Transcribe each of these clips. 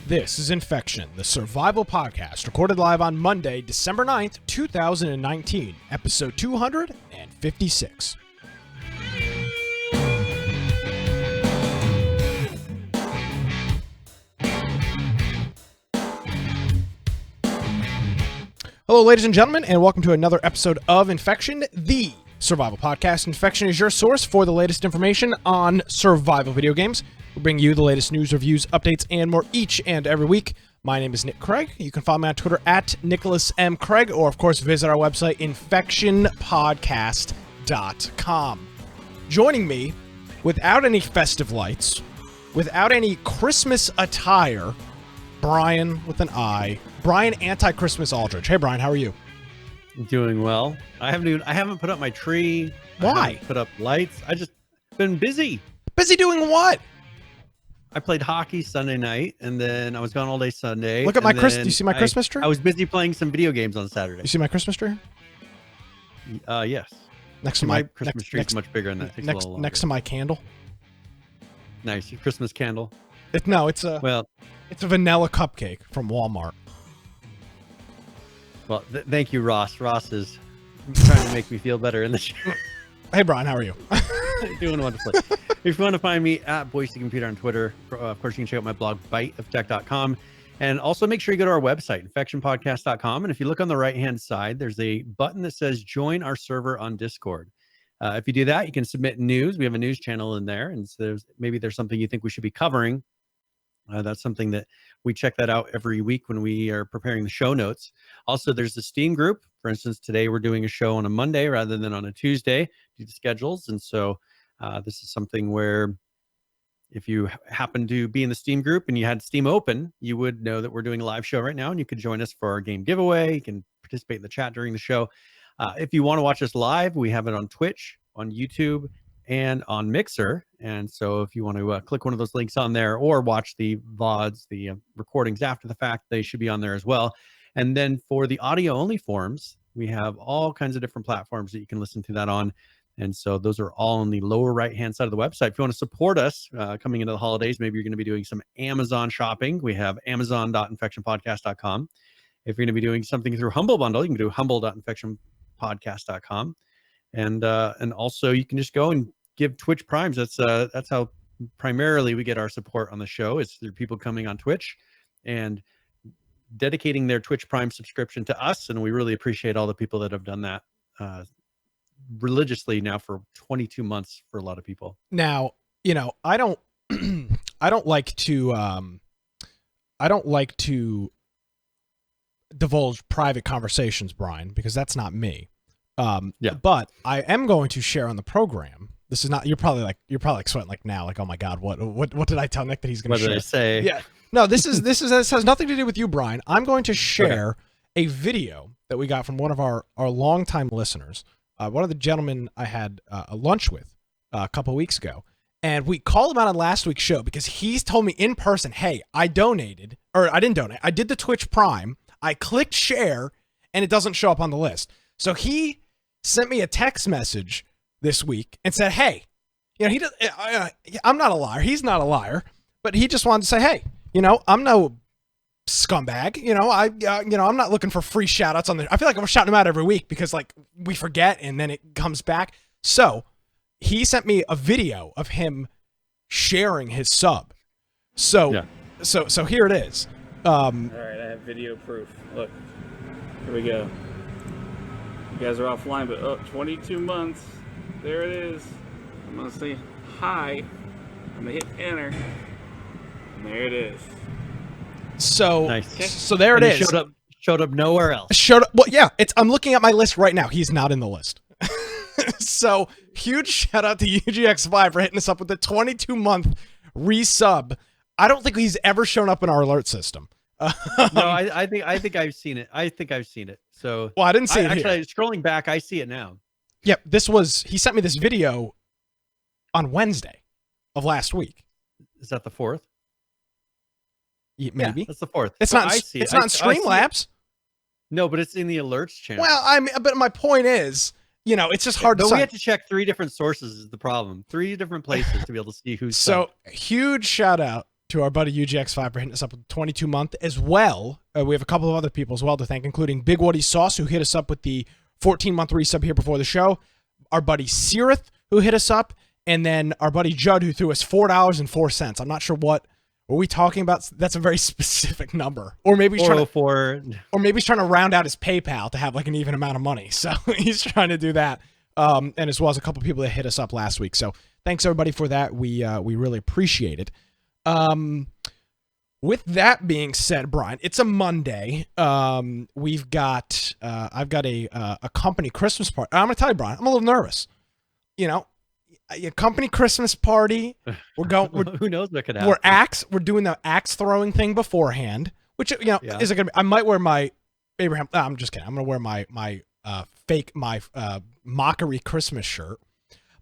This is Infection, the survival podcast, recorded live on Monday, December 9th, 2019, episode 256. Hello, ladies and gentlemen, and welcome to another episode of Infection, the survival podcast. Infection is your source for the latest information on survival video games. We bring you the latest news, reviews, updates, and more each and every week. My name is Nick Craig. You can follow me on Twitter at Nicholas M. Craig, or of course visit our website, infectionpodcast.com. Joining me, without any festive lights, without any Christmas attire, Brian with an I. Brian Anti-Christmas Aldridge. Hey Brian, how are you? Doing well. I haven't put up my tree. Why? I haven't put up lights. I just been busy. Busy doing what? I played hockey Sunday night, and then I was gone all day Sunday. Look at my Christmas. Do you see my Christmas tree? I was busy playing some video games on Saturday. You see my Christmas tree? Yes. Next to my Christmas tree is much bigger than that. It takes a little longer. Next to my candle. Nice. Your Christmas candle. It's a vanilla cupcake from Walmart. Well, thank you, Ross. Ross is trying to make me feel better in the show. Hey, Brian, how are you? Doing wonderfully. If you want to find me at Boise Computer on Twitter, of course, you can check out my blog, biteoftech.com. And also make sure you go to our website, infectionpodcast.com. And if you look on the right-hand side, there's a button that says join our server on Discord. If you do that, you can submit news. We have a news channel in there. And so maybe there's something you think we should be covering. That's something that we check that out every week when we are preparing the show notes. Also, there's the Steam group. For instance, today we're doing a show on a Monday rather than on a Tuesday due to schedules. And so this is something where if you happen to be in the Steam group and you had Steam open, you would know that we're doing a live show right now, and you could join us for our game giveaway. You can participate in the chat during the show. If you want to watch us live, we have it on Twitch, on YouTube, and on Mixer. And so if you want to click one of those links on there or watch the VODs, the recordings after the fact, they should be on there as well. And then for the audio only forms, we have all kinds of different platforms that you can listen to that on. And so those are all on the lower right-hand side of the website. If you want to support us coming into the holidays, maybe you're going to be doing some Amazon shopping. We have amazon.infectionpodcast.com. If you're going to be doing something through Humble Bundle, you can do humble.infectionpodcast.com. And also you can just go and give Twitch Primes. That's how primarily we get our support on the show, is through people coming on Twitch and dedicating their Twitch Prime subscription to us. And we really appreciate all the people that have done that religiously now for 22 months for a lot of people. Now, I don't like to divulge private conversations, Brian, because that's not me. But I am going to share on the program. This is not, you're probably like sweating like now, like, oh my God, what did I tell Nick that he's going to share? What did I say? Yeah. No, this has nothing to do with you, Brian. I'm going to share a video that we got from one of our longtime listeners. One of the gentlemen I had a lunch with a couple weeks ago, and we called him out on last week's show because he's told me in person, hey, I didn't donate. I did the Twitch Prime. I clicked share and it doesn't show up on the list. So he sent me a text message this week and said, hey, I'm not a liar. He's not a liar, but he just wanted to say, hey, I'm no scumbag. I'm not looking for free shout outs on the, I feel like I'm shouting him out every week because like we forget and then it comes back. So he sent me a video of him sharing his sub. So here it is. All right, I have video proof. Look, here we go. You guys are offline, but 22 months. There it is. I'm gonna say hi. I'm gonna hit enter, and there it is. So nice. Okay. So there it is. Showed up nowhere else. Well, yeah. I'm looking at my list right now. He's not in the list. So huge shout out to UGX5 for hitting us up with the 22-month resub. I don't think he's ever shown up in our alert system. No, I think I've seen it. So well, I didn't see it actually here. Scrolling back, I see it now. Yep, he sent me this video on Wednesday of last week. Is that the 4th? Yeah, maybe. Yeah, that's the 4th. It's so not. It's not Streamlabs. No, but it's in the alerts channel. Well, but my point is, it's just hard to. But we have to check 3 different sources. Is the problem? 3 different places to be able to see who's. So huge shout out to our buddy UGX5 for hitting us up with the 22-month as well. We have a couple of other people as well to thank, including Big Woody Sauce, who hit us up with the 14-month resub here before the show. Our buddy Sirith, who hit us up. And then our buddy Judd, who threw us $4.04. I'm not sure what are we talking about. That's a very specific number. Or maybe he's trying to round out his PayPal to have like an even amount of money. So he's trying to do that. And as well as a couple of people that hit us up last week. So thanks everybody for that. We really appreciate it. With that being said, Brian, it's a Monday. I've got a company Christmas party. I'm gonna tell you, Brian, I'm a little nervous. You know, a company Christmas party. Who knows what could happen? We're doing the axe throwing thing beforehand, which is it gonna be? I might wear my Abraham. I'm just kidding. I'm gonna wear my fake mockery Christmas shirt.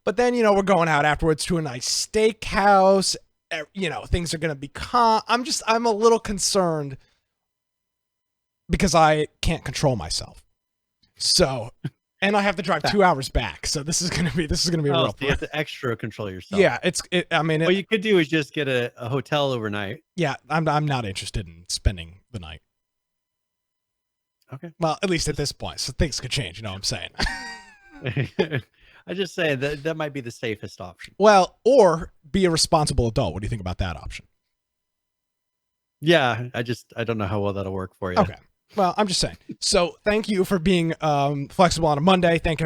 But then we're going out afterwards to a nice steakhouse. Things are gonna be calm. I'm a little concerned because I can't control myself. So. And I have to drive 2 hours back, so this is gonna be real. So you have to extra control yourself. Yeah, what you could do is just get a hotel overnight. Yeah, I'm not interested in spending the night. Okay. Well, at least at this point, so things could change. You know what I'm saying? I just say that might be the safest option. Well, or be a responsible adult. What do you think about that option? Yeah, I don't know how well that'll work for you. Okay. Well, I'm just saying. So thank you for being flexible on a Monday. Thank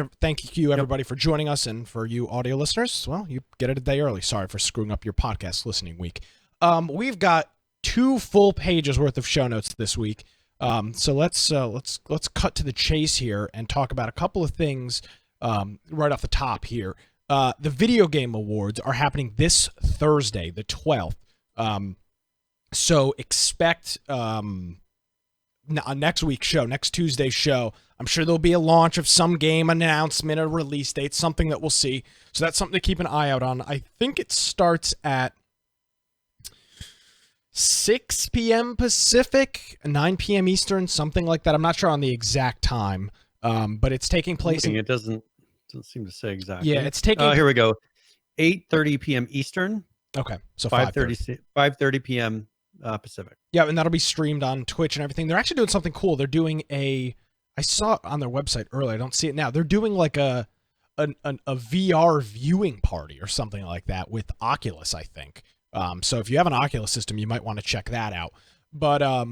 you, everybody, for joining us. And for you audio listeners, well, you get it a day early. Sorry for screwing up your podcast listening week. We've got 2 full pages worth of show notes this week. So let's cut to the chase here and talk about a couple of things right off the top here. The Video Game Awards are happening this Thursday, the 12th. So expect... next week's show, next Tuesday's show, I'm sure there'll be a launch of some game announcement, a release date, something that we'll see. So that's something to keep an eye out on. I think it starts at 6 p.m. Pacific, 9 p.m. Eastern, something like that. I'm not sure on the exact time, but it's taking place. It doesn't seem to say exactly. Yeah, it's taking. Here we go. 8:30 p.m. Eastern. Okay, so 5:30 p.m. Pacific. Yeah, and that'll be streamed on Twitch and everything. They're actually doing something cool. They're doing I saw it on their website earlier. I don't see it now. They're doing like a VR viewing party or something like that with Oculus, I think. So if you have an Oculus system, you might want to check that out. But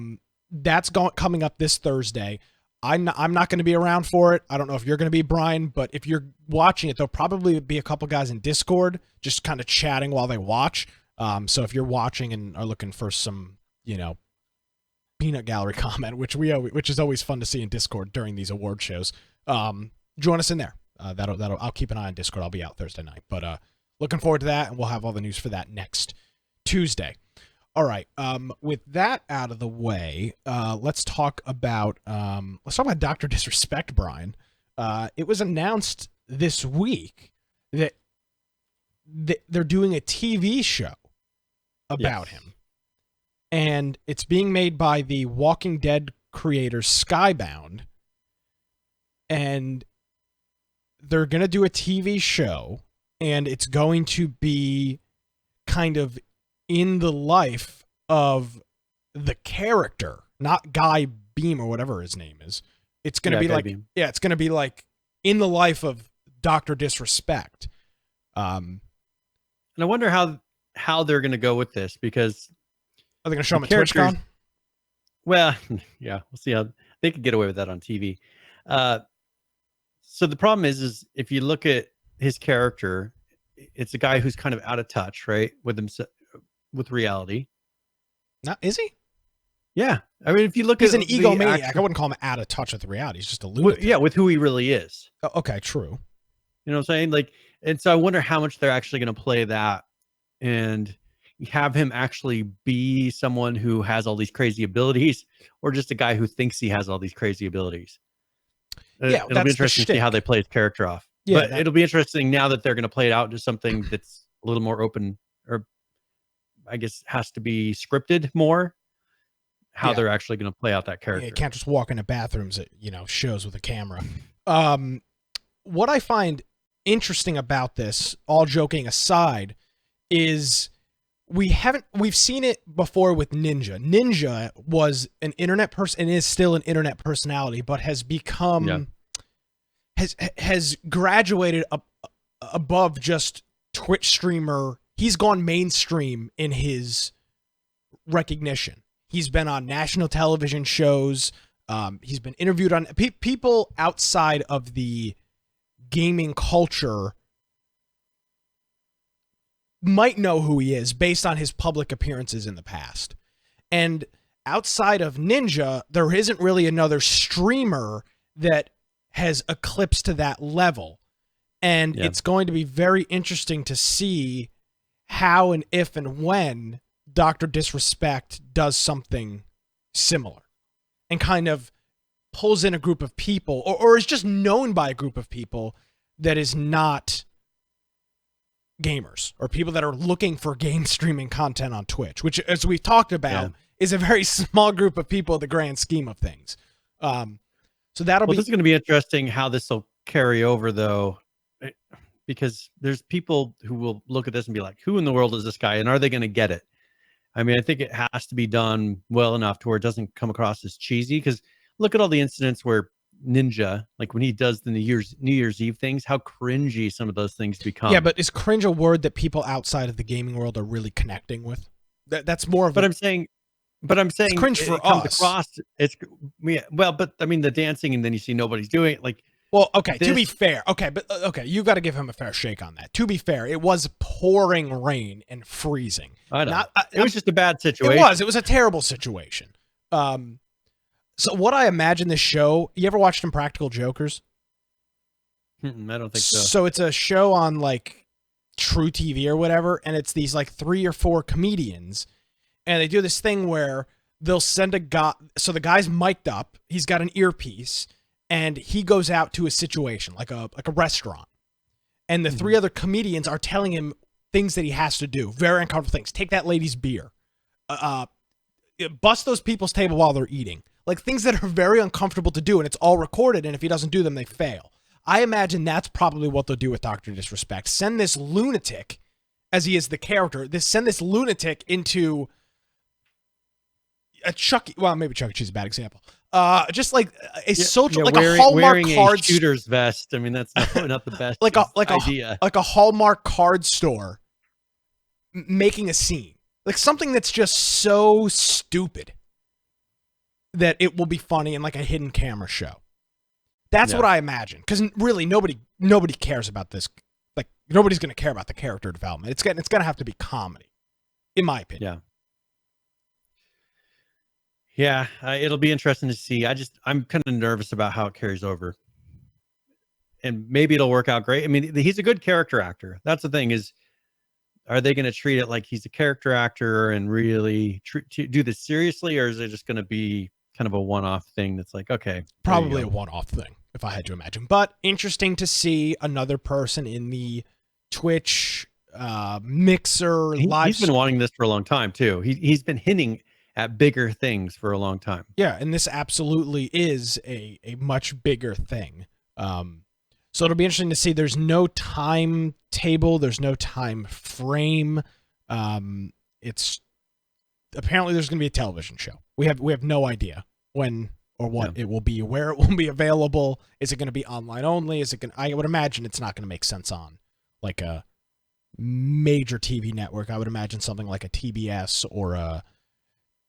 that's coming up this Thursday. I'm not going to be around for it. I don't know if you're going to be, Brian, but if you're watching it, there'll probably be a couple guys in Discord just kind of chatting while they watch. So if you're watching and are looking for some, peanut gallery comment, which is always fun to see in Discord during these award shows, join us in there. I'll keep an eye on Discord. I'll be out Thursday night, but looking forward to that, and we'll have all the news for that next Tuesday. All right. With that out of the way, let's talk about Dr. Disrespect, Brian. It was announced this week that they're doing a TV show about him, and it's being made by the Walking Dead creators Skybound, and they're going to do a TV show, and it's going to be kind of in the life of the character, not Guy Beam or whatever his name is. It's going to be like Beam. Yeah, it's going to be like in the life of Dr. Disrespect. And I wonder how they're going to go with this, because are they going to show him at TwitchCon? Well, yeah, we'll see how they could get away with that on TV. So the problem is if you look at his character, it's a guy who's kind of out of touch, right, with himself, with reality. Not is he? Yeah, I mean, if you look, he's an egomaniac. I wouldn't call him out of touch with reality. He's just a lunatic. Yeah, with who he really is. Oh, okay, true. You know what I'm saying? Like, and so I wonder how much they're actually going to play that and have him actually be someone who has all these crazy abilities, or just a guy who thinks he has all these crazy abilities. Yeah, it'll be interesting to see how they play his character off. Yeah, but it'll be interesting now that they're going to play it out into something that's a little more open, or I guess has to be scripted more. How they're actually going to play out that character. You can't just walk into bathrooms at shows with a camera. What I find interesting about this, all joking aside, is we've seen it before with Ninja. Ninja was an internet person and is still an internet personality, but has become has graduated up above just Twitch streamer. He's gone mainstream in his recognition. He's been on national television shows. He's been interviewed on people outside of the gaming culture might know who he is based on his public appearances in the past. And outside of Ninja, there isn't really another streamer that has eclipsed to that level. And it's going to be very interesting to see how and if and when Dr. Disrespect does something similar and kind of pulls in a group of people or is just known by a group of people that is not gamers or people that are looking for game streaming content on Twitch, which, as we've talked about, is a very small group of people in the grand scheme of things. So that'll be... This is going to be interesting how this will carry over, though, because there's people who will look at this and be like, who in the world is this guy? And are they going to get it? I mean, I think it has to be done well enough to where it doesn't come across as cheesy, because look at all the incidents where Ninja, like when he does the New Year's Eve things, how cringy some of those things become. Yeah, but is cringe a word that people outside of the gaming world are really connecting with? That's more of. But I'm saying it's cringe for us. Well, but I mean the dancing, and then you see nobody's doing it. Like, well, okay. To be fair, you got to give him a fair shake on that. To be fair, it was pouring rain and freezing. I know. It was just a bad situation. It was a terrible situation. So what I imagine this show, you ever watched Impractical Jokers? I don't think so. So it's a show on like True TV or whatever, and it's these like 3 or 4 comedians, and they do this thing where they'll send a guy, so the guy's mic'd up, he's got an earpiece, and he goes out to a situation, like a restaurant, and the 3 other comedians are telling him things that he has to do, very uncomfortable things. Take that lady's beer. Bust those people's table while they're eating. Like things that are very uncomfortable to do, and it's all recorded, and if he doesn't do them, they fail. I imagine that's probably what they'll do with Dr. Disrespect. Send this lunatic, as he is the character, send this lunatic into a Chuck, well, maybe Chuck E. Cheese is a bad example. Just like a social, like a Hallmark card shooter's vest. I mean, that's not the best like idea. Like a Hallmark card store making a scene. Like something that's just so stupid that it will be funny in like a hidden camera show. That's what I imagine. Because really, nobody cares about this. Like nobody's going to care about the character development. It's going to have to be comedy, in my opinion. Yeah, it'll be interesting to see. I'm kind of nervous about how it carries over, and maybe it'll work out great. I mean, he's a good character actor. That's the thing is, are they going to treat it like he's a character actor and really do this seriously, or is it just going to be kind of a one-off thing that's like, okay, probably a one-off thing, if I had to imagine. But interesting to see another person in the Twitch mixer live. He's been wanting this for a long time too. He's been hinting at bigger things for a long time. Yeah, and this absolutely is a much bigger thing. So it'll be interesting to see. There's no timetable. There's no time frame. It's apparently there's going to be a television show. We have no idea when or what it will be, where it will be available. Is it going to be online only? I would imagine it's not going to make sense on like a major TV network. I would imagine something like a TBS or a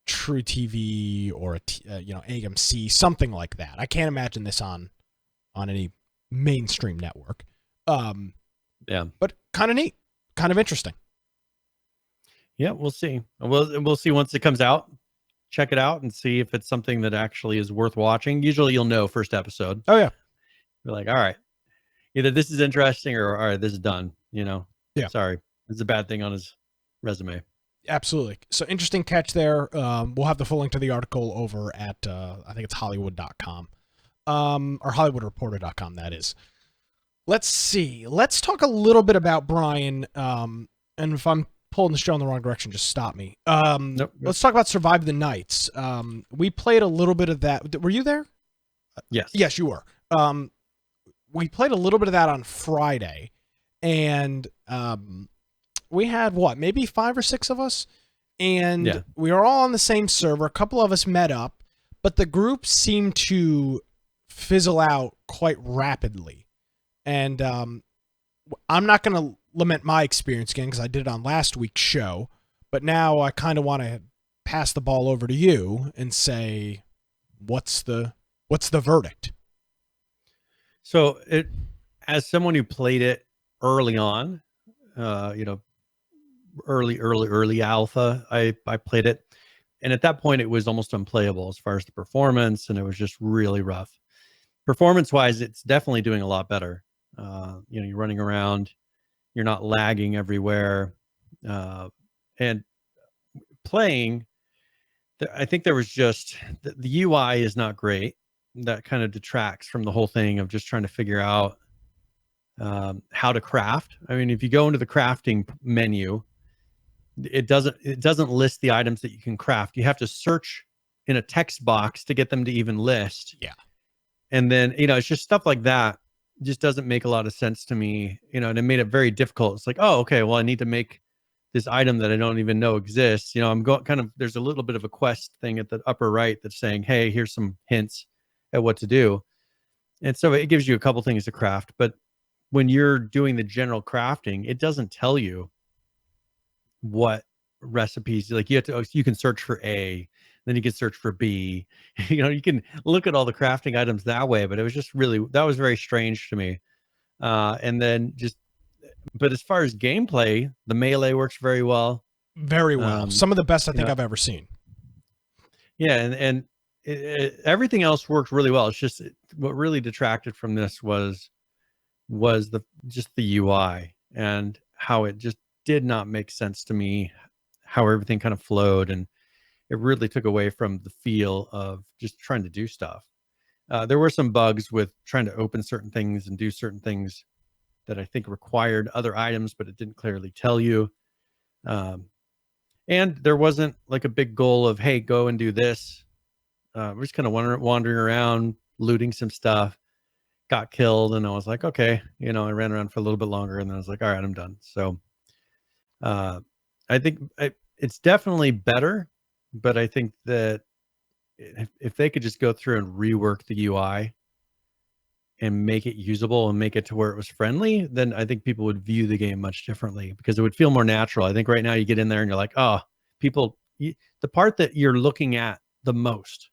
True TV or a AMC, something like that. I can't imagine this on any mainstream network. But kind of neat, kind of interesting. Yeah, we'll see. We'll see once it comes out. Check it out and see if it's something that actually is worth watching. Usually you'll know first episode. Oh yeah. You're like, all right, either this is interesting or all right, this is done. Yeah. Sorry. It's a bad thing on his resume. Absolutely. So interesting catch there. We'll have the full link to the article over at, I think it's Hollywood.com, or HollywoodReporter.com. That is. Let's see. Let's talk a little bit about Brian. And if I'm pulling the show in the wrong direction, just stop me. Nope. Let's talk about Survive the Nights. We played a little bit of that. Were you there? Yes. Yes, you were. We played a little bit of that on Friday, and what, maybe 5 or 6 of us, and Yeah. we were all on the same server. A couple of us met up, but the group seemed to fizzle out quite rapidly. And I'm not going to lament my experience again because I did it on last week's show, but now I kind of want to pass the ball over to you and say, what's the verdict? So as someone who played it early on, early alpha, I played it, and at that point it was almost unplayable as far as the performance, and it was just really rough. Performance wise, it's definitely doing a lot better. You're running around, you're not lagging everywhere, and playing. I think there was just the UI is not great. That kind of detracts from the whole thing of just trying to figure out how to craft. I mean, if you go into the crafting menu, it doesn't list the items that you can craft. You have to search in a text box to get them to even list. Yeah. And then, it's just stuff like that just doesn't make a lot of sense to me, and it made it very difficult. It's like, oh, okay, well, I need to make this item that I don't even know exists. I'm going there's a little bit of a quest thing at the upper right that's saying, hey, here's some hints at what to do. And so it gives you a couple things to craft. But when you're doing the general crafting, it doesn't tell you what recipes, like you can search for A, then you can search for B. You can look at all the crafting items that way, but it was just that was very strange to me. And then but as far as gameplay, the melee works very well. Very well. Some of the best I think I've ever seen. Yeah, and everything else worked really well. It's just what really detracted from this was the UI and how it just did not make sense to me, how everything kind of flowed, and it really took away from the feel of just trying to do stuff. There were some bugs with trying to open certain things and do certain things that I think required other items, but it didn't clearly tell you. And there wasn't like a big goal of, hey, go and do this. We're just kind of wandering around, looting some stuff, got killed. And I was like, okay, I ran around for a little bit longer, and then I was like, all right, I'm done. So I think it's definitely better, but I think that if they could just go through and rework the UI and make it usable and make it to where it was friendly, then I think people would view the game much differently because it would feel more natural. I think right now you get in there and you're like, oh, the part that you're looking at the most.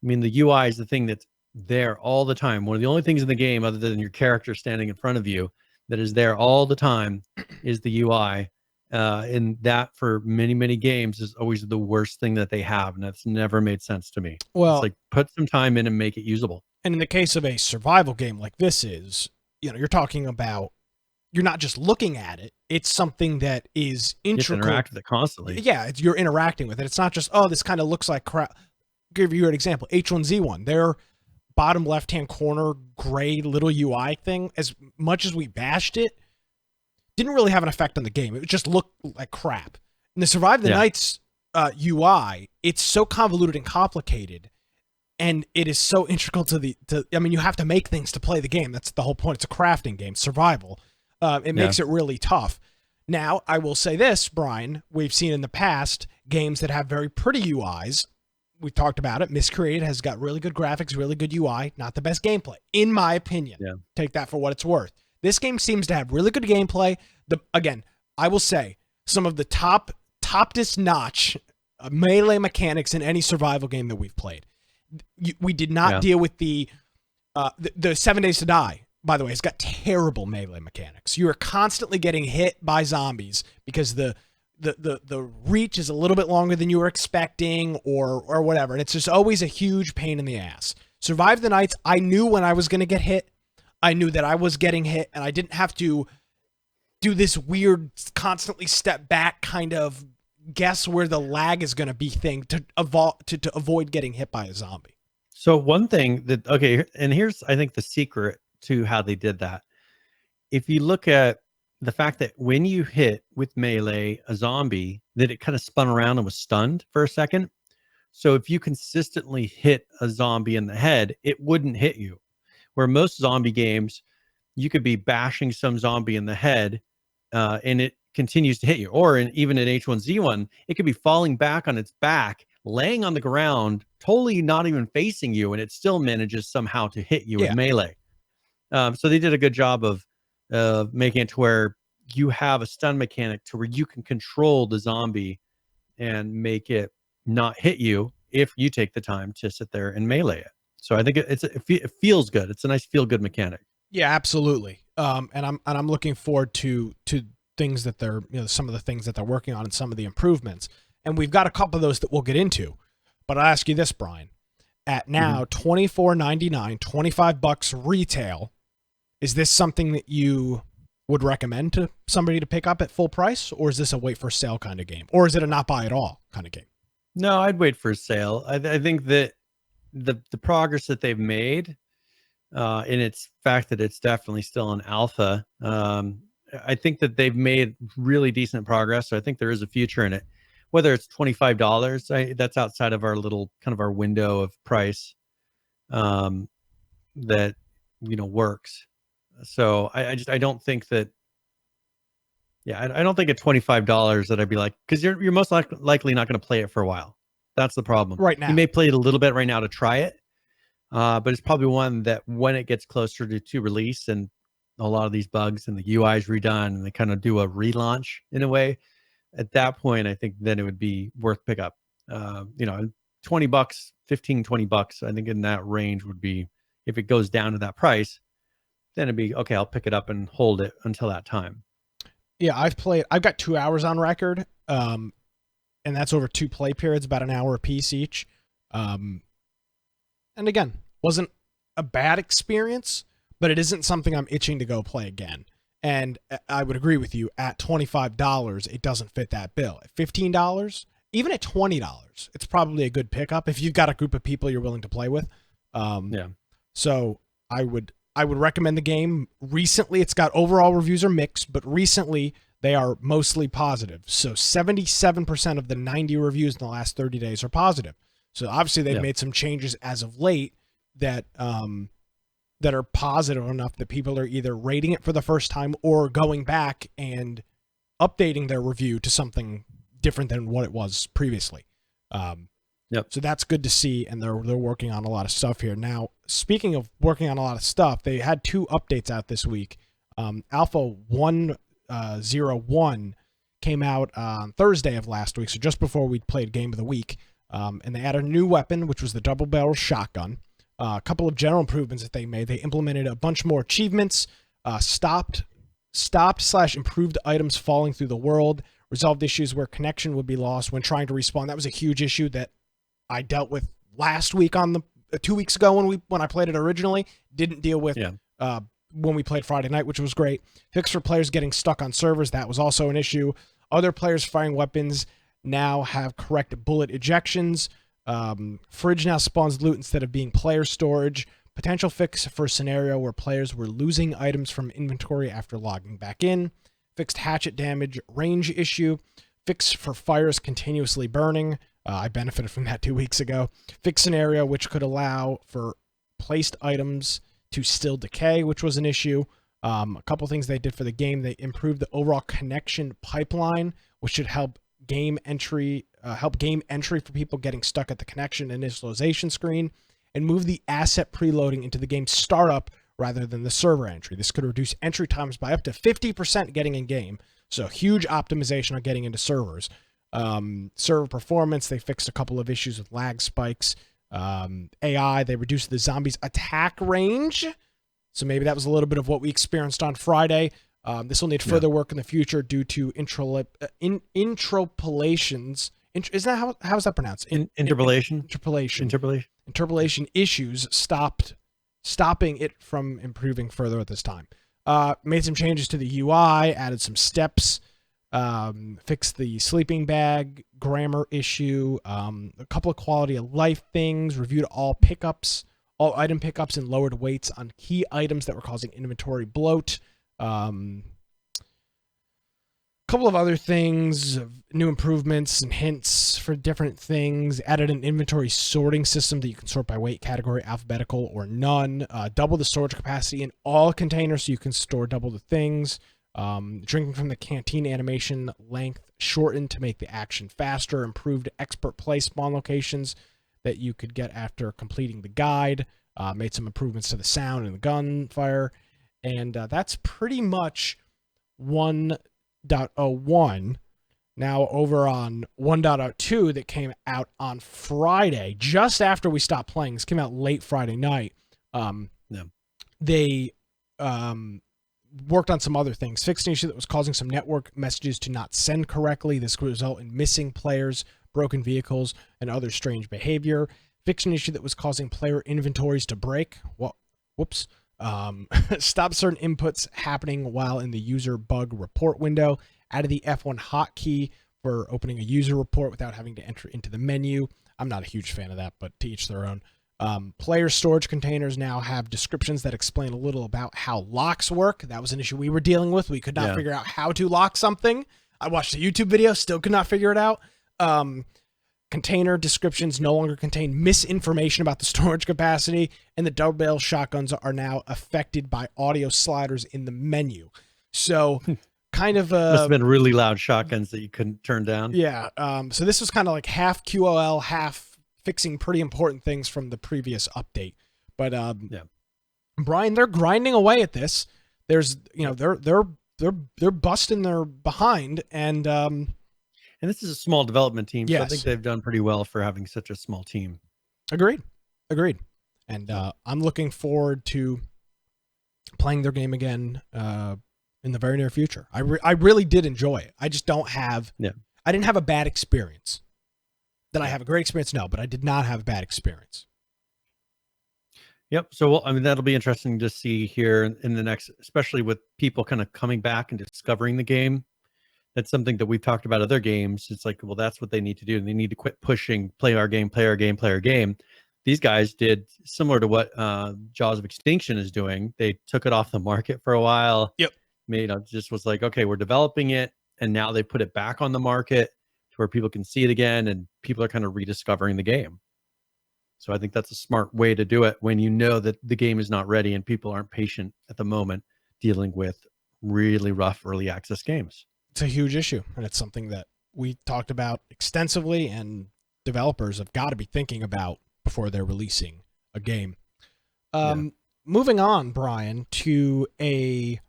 I mean, the UI is the thing that's there all the time. One of the only things in the game other than your character standing in front of you that is there all the time is the UI. And that for many, many games is always the worst thing that they have. And that's never made sense to me. Well, it's like put some time in and make it usable. And in the case of a survival game like this is, you're talking about, you're not just looking at it. It's something that is integral. You interact with it constantly. Yeah, you're interacting with it. It's not just, oh, this kind of looks like crap. Give you an example. H1Z1, their bottom left-hand corner gray little UI thing, as much as we bashed it, didn't really have an effect on the game. It just looked like crap. And the Survive the Nights UI, it's so convoluted and complicated, and it is so integral to you have to make things to play the game. That's the whole point. It's a crafting game, survival. It makes it really tough. Now, I will say this, Brian, we've seen in the past games that have very pretty UIs. We've talked about it. Miscreated has got really good graphics, really good UI, not the best gameplay, in my opinion. Yeah. Take that for what it's worth. This game seems to have really good gameplay. Again, I will say, some of the top-notch notch melee mechanics in any survival game that we've played. We did not deal with the 7 Days to Die. By the way, it's got terrible melee mechanics. You are constantly getting hit by zombies because the reach is a little bit longer than you were expecting or whatever. And it's just always a huge pain in the ass. Survive the Nights, I knew when I was going to get hit. I knew that I was getting hit, and I didn't have to do this weird, constantly step back kind of guess where the lag is going to be thing to avoid getting hit by a zombie. So one thing and here's, I think, the secret to how they did that. If you look at the fact that when you hit with melee a zombie, that it kind of spun around and was stunned for a second. So if you consistently hit a zombie in the head, it wouldn't hit you. Where most zombie games, you could be bashing some zombie in the head, and it continues to hit you. Or even in H1Z1, it could be falling back on its back, laying on the ground, totally not even facing you, and it still manages somehow to hit you with melee. So they did a good job of making it to where you have a stun mechanic to where you can control the zombie and make it not hit you if you take the time to sit there and melee it. So I think it feels good. It's a nice feel good mechanic. Yeah, absolutely. And I'm looking forward to things that they're, some of the things that they're working on and some of the improvements. And we've got a couple of those that we'll get into. But I'll ask you this, Brian. At now $24.99, $25 retail, is this something that you would recommend to somebody to pick up at full price, or is this a wait for sale kind of game, or is it a not buy at all kind of game? No, I'd wait for a sale. I think that the progress that they've made, in its fact that it's definitely still an alpha, I think that they've made really decent progress. So I think there is a future in it. Whether it's $25, that's outside of our little kind of our window of price, that works. So I don't think that. Yeah, I don't think at $25 that I'd be like, because you're most likely not going to play it for a while. That's the problem. Right now, you may play it a little bit right now to try it, but it's probably one that when it gets closer to release and a lot of these bugs and the UI is redone and they kind of do a relaunch in a way, at that point, I think then it would be worth pick up. $20, $15-$20, I think in that range would be, if it goes down to that price, then it'd be okay. I'll pick it up and hold it until that time. Yeah, I've got 2 hours on record, and that's over 2 play periods, about an hour a piece each. And again, wasn't a bad experience, but it isn't something I'm itching to go play again. And I would agree with you, at $25, it doesn't fit that bill. At $15, even at $20, it's probably a good pickup if you've got a group of people you're willing to play with. So I would recommend the game. Recently, it's got overall reviews are mixed, but recently they are mostly positive. So 77% of the 90 reviews in the last 30 days are positive. So obviously they've made some changes as of late that that are positive enough that people are either rating it for the first time or going back and updating their review to something different than what it was previously. So that's good to see, and they're working on a lot of stuff here. Now, speaking of working on a lot of stuff, they had 2 updates out this week. Alpha 1.01 came out on Thursday of last week, so just before we played Game of the Week, and they added a new weapon, which was the double-barrel shotgun. A couple of general improvements that they made. They implemented a bunch more achievements, stopped/improved items falling through the world, resolved issues where connection would be lost when trying to respawn. That was a huge issue that I dealt with last week 2 weeks ago when I played it originally. Didn't deal with when we played Friday night, which was great. Fix for players getting stuck on servers. That was also an issue. Other players firing weapons now have correct bullet ejections. Fridge now spawns loot instead of being player storage. Potential fix for a scenario where players were losing items from inventory after logging back in. Fixed hatchet damage range issue. Fix for fires continuously burning. I benefited from that 2 weeks ago. Fix scenario which could allow for placed items to still decay, which was an issue. A couple things they did for the game. They improved the overall connection pipeline, which should help game entry for people getting stuck at the connection initialization screen, and move the asset preloading into the game startup rather than the server entry. This could reduce entry times by up to 50% getting in game. So huge optimization on getting into servers. Server performance, they fixed a couple of issues with lag spikes. AI, they reduced the zombies' attack range. So maybe that was a little bit of what we experienced on Friday. This will need further work in the future due to interpolations. Is that how is that pronounced? Interpolation. Interpolation issues stopping it from improving further at this time. Made some changes to the UI, added some steps, fixed the sleeping bag grammar issue, a couple of quality of life things, reviewed all item pickups and lowered weights on key items that were causing inventory bloat. Couple of other things, new improvements and hints for different things. Added an inventory sorting system that you can sort by weight category, alphabetical or none. Double the storage capacity in all containers so you can store double the things. Drinking from the canteen animation length shortened to make the action faster. Improved expert play spawn locations that you could get after completing the guide. Made some improvements to the sound and the gunfire. And that's pretty much 1.01. Now over on 1.02 that came out on Friday, just after we stopped playing. This came out late Friday night. They worked on some other things. Fixed an issue that was causing some network messages to not send correctly. This could result in missing players, broken vehicles, and other strange behavior. Fixed an issue that was causing player inventories to break. Well, whoops. Stop certain inputs happening while in the user bug report window. Added the F1 hotkey for opening a user report without having to enter into the menu. I'm not a huge fan of that, but to each their own. Player storage containers now have descriptions that explain a little about how locks work. That was an issue we were dealing with. We could not figure out how to lock something. I watched a YouTube video, still could not figure it out. Container descriptions no longer contain misinformation about the storage capacity, and the double barrel shotguns are now affected by audio sliders in the menu. So kind of must have been really loud shotguns that you couldn't turn down. Yeah. So this was kind of like half QOL, half fixing pretty important things from the previous update. But Brian, they're grinding away at this. There's they're busting their behind, and this is a small development team. Yes. So I think they've done pretty well for having such a small team. Agreed. And I'm looking forward to playing their game again in the very near future. I really did enjoy it. I just don't have. I didn't have a bad experience. Did I have a great experience? No, but I did not have a bad experience. Yep. So, I mean, that'll be interesting to see here in the next, especially with people kind of coming back and discovering the game. That's something that we've talked about other games. It's like, well, that's what they need to do. They need to quit pushing play our game. These guys did similar to what Jaws of Extinction is doing. They took it off the market for a while. Yep. Just was like, okay, we're developing it. And now they put it back on the market to where people can see it again. And people are kind of rediscovering the game. So I think that's a smart way to do it when you know that the game is not ready and people aren't patient at the moment dealing with really rough early access games. It's a huge issue, and it's something that we talked about extensively, and developers have got to be thinking about before they're releasing a game. Moving on, Brian, to a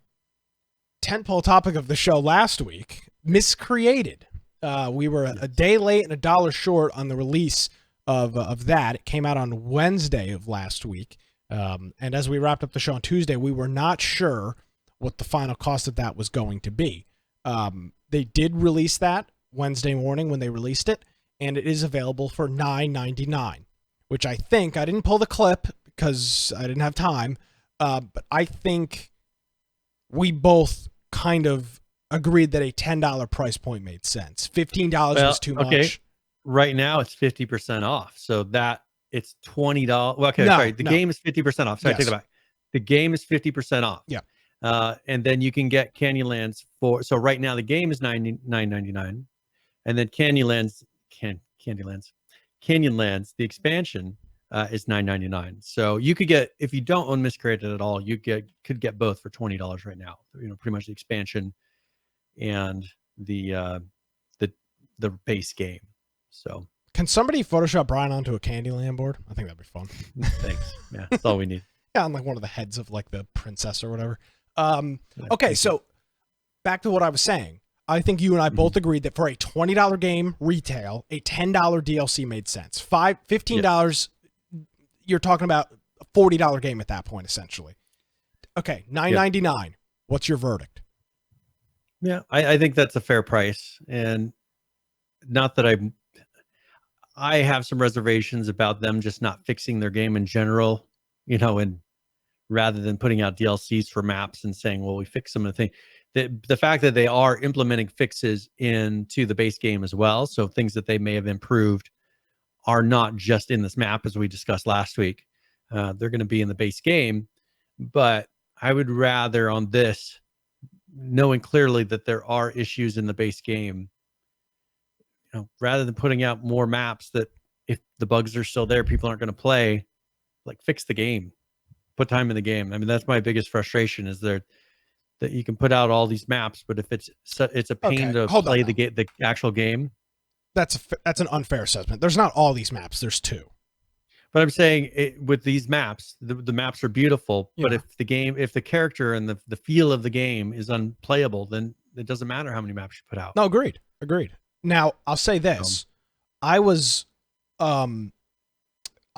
tentpole topic of the show last week, Miscreated. We were a day late and $1 short on the release of that. It came out on Wednesday of last week, and as we wrapped up the show on Tuesday, we were not sure what the final cost of that was going to be. They did release that Wednesday morning when they released it, and it is available for $9.99, which I didn't pull the clip because I didn't have time, but I think we both kind of agreed that a $10 price point made sense. $15 was too much. Right now it's 50% off. So that it's $20. Well, okay, sorry. The game is 50% off. Sorry, I take that back. The game is 50% off. Yeah. And then you can get Canyonlands so right now the game is $9.99, and then Canyonlands, the expansion is $9.99. So you could get, if you don't own Miscreated at all, you could get both for $20 right now. Pretty much the expansion and the base game. So can somebody Photoshop Brian onto a Candyland board? I think that'd be fun. Thanks. Yeah, that's all we need. Yeah, on like one of the heads of like the princess or whatever. Okay, so back to what I was saying. I think you and I both agreed that for a $20 game retail, a $10 DLC made sense. $15, you're talking about a $40 game at that point, essentially. Okay, $9.99. What's your verdict? Yeah, I think that's a fair price, and not that I have some reservations about them just not fixing their game in general, and rather than putting out DLCs for maps and saying, well, we fixed some of the things. The fact that they are implementing fixes into the base game as well, so things that they may have improved are not just in this map, as we discussed last week. They're going to be in the base game, but I would rather on this, knowing clearly that there are issues in the base game, rather than putting out more maps that if the bugs are still there, people aren't going to play, like fix the game, put time in the game. I mean, that's my biggest frustration is they're that you can put out all these maps, but if it's a pain to play the actual game. That's an unfair assessment. There's not all these maps. There's 2. But I'm saying with these maps, the maps are beautiful. Yeah. But if the character and the feel of the game is unplayable, then it doesn't matter how many maps you put out. No, agreed. Now I'll say this: I was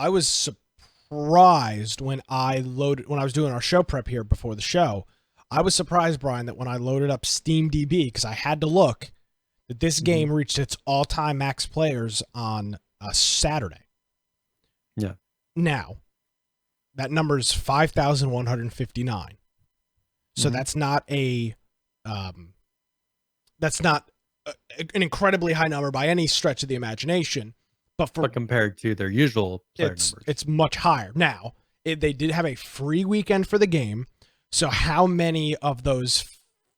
surprised when I was doing our show prep here before the show. I was surprised, Brian, that when I loaded up SteamDB, because I had to look, that this game reached its all-time max players on Saturday. Yeah. Now, that number is 5,159. So that's not an incredibly high number by any stretch of the imagination. But compared to their usual player numbers, it's much higher. Now, they did have a free weekend for the game. So how many of those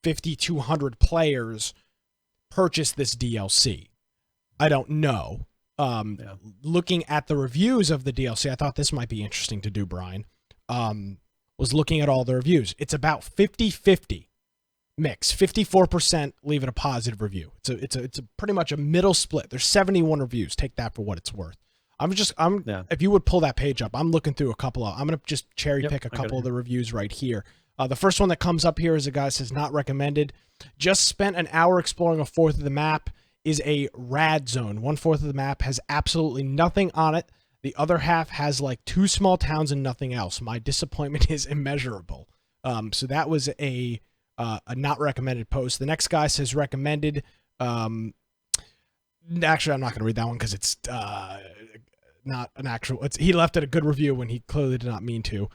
5,200 players purchased this DLC? I don't know. Looking at the reviews of the DLC, I thought this might be interesting to do, Brian. Was looking at all the reviews. It's about 50-50 mix. 54% leave it a positive review. It's a pretty much a middle split. There's 71 reviews. Take that for what it's worth. If you would pull that page up, I'm looking through I'm going to just cherry pick a couple of the reviews right here. The first one that comes up here is a guy that says, not recommended. Just spent an hour exploring a fourth of the map. Is a rad zone. 1/4 of the map has absolutely nothing on it. The other half has like 2 small towns and nothing else. My disappointment is immeasurable. So that was a not recommended post. The next guy says recommended. Actually, I'm not going to read that one because it's not an actual. He left it a good review when he clearly did not mean to.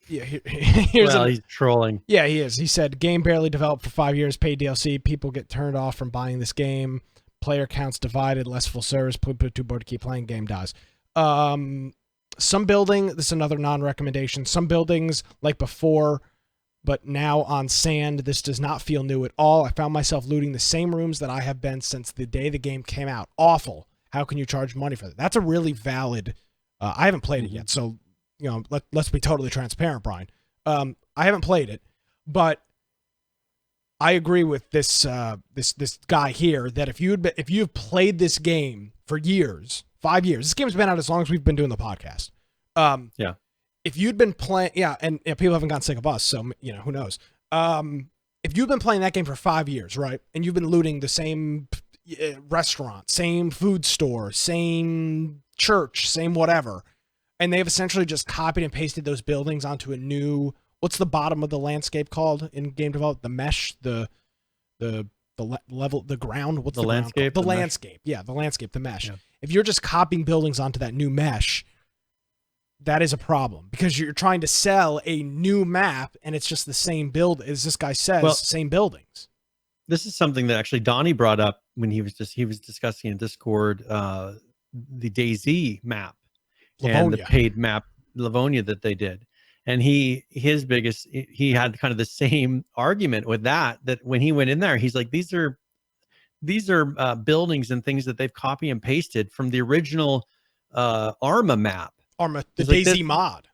Yeah, he's trolling. Yeah, he is. He said, game barely developed for 5 years, paid DLC. People get turned off from buying this game. Player counts divided, less full service. Put too bored to keep playing. Game dies. Some building, this is another non-recommendation. Some buildings, like before, but now on sand, this does not feel new at all. I found myself looting the same rooms that I have been since the day the game came out. Awful. How can you charge money for that? That's a really valid... I haven't played it yet, so... let's be totally transparent, Brian. I haven't played it, but I agree with this guy here that if you've played this game for years, 5 years, this game's been out as long as we've been doing the podcast. If you'd been playing, and people haven't gotten sick of us, so who knows? If you've been playing that game for 5 years, right, and you've been looting the same restaurant, same food store, same church, same whatever. And they've essentially just copied and pasted those buildings onto a new, what's the bottom of the landscape called in game development? The mesh, the level, the ground. What's the landscape? The landscape. Yeah, the landscape, the mesh. Yeah. If you're just copying buildings onto that new mesh, that is a problem because you're trying to sell a new map and it's just the same build, as this guy says, same buildings. This is something that actually Donnie brought up when he was discussing in Discord the DayZ map. Livonia. And the paid map Livonia that they did. And he had kind of the same argument with that when he went in there, he's like, these are buildings and things that they've copy and pasted from the original Arma map. The DayZ mod.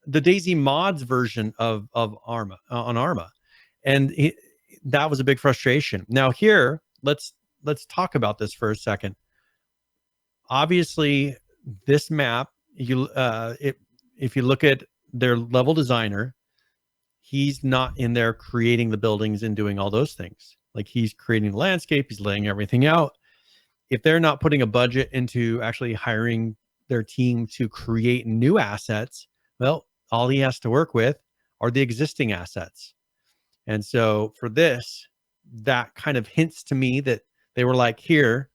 The DayZ mods version of Arma on Arma. And that was a big frustration. Now here, let's talk about this for a second. Obviously, this map, if you look at their level designer, he's not in there creating the buildings and doing all those things. Like he's creating the landscape, he's laying everything out. If they're not putting a budget into actually hiring their team to create new assets, well, all he has to work with are the existing assets. And so for this, that kind of hints to me that they were like, here,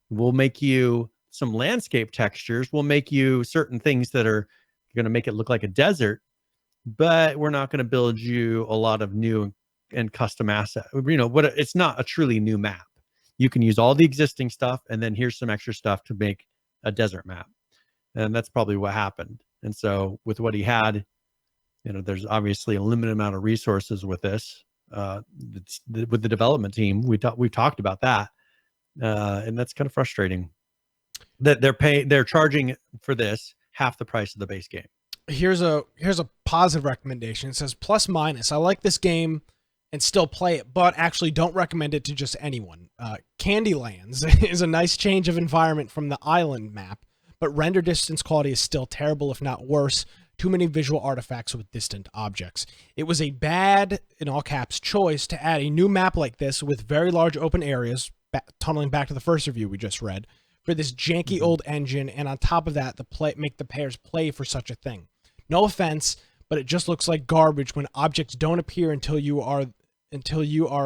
we'll make you some landscape textures. We'll make you certain things that are going to make it look like a desert, but we're not going to build you a lot of new and custom asset. It's not a truly new map. You can use all the existing stuff, and then here's some extra stuff to make a desert map. And that's probably what happened. And so with what he had, there's obviously a limited amount of resources with this, with the development team. We've talked about that. And that's kind of frustrating that they're charging for this half the price of the base game. Here's a positive recommendation. It says plus minus. I like this game and still play it, but actually don't recommend it to just anyone. Candylands is a nice change of environment from the island map, but render distance quality is still terrible, if not worse. Too many visual artifacts with distant objects. It was a bad, in all caps, choice to add a new map like this with very large open areas, tunneling back to the first review we just read, for this janky old engine, and on top of that, make the players play for such a thing. No offense, but it just looks like garbage when objects don't appear until you are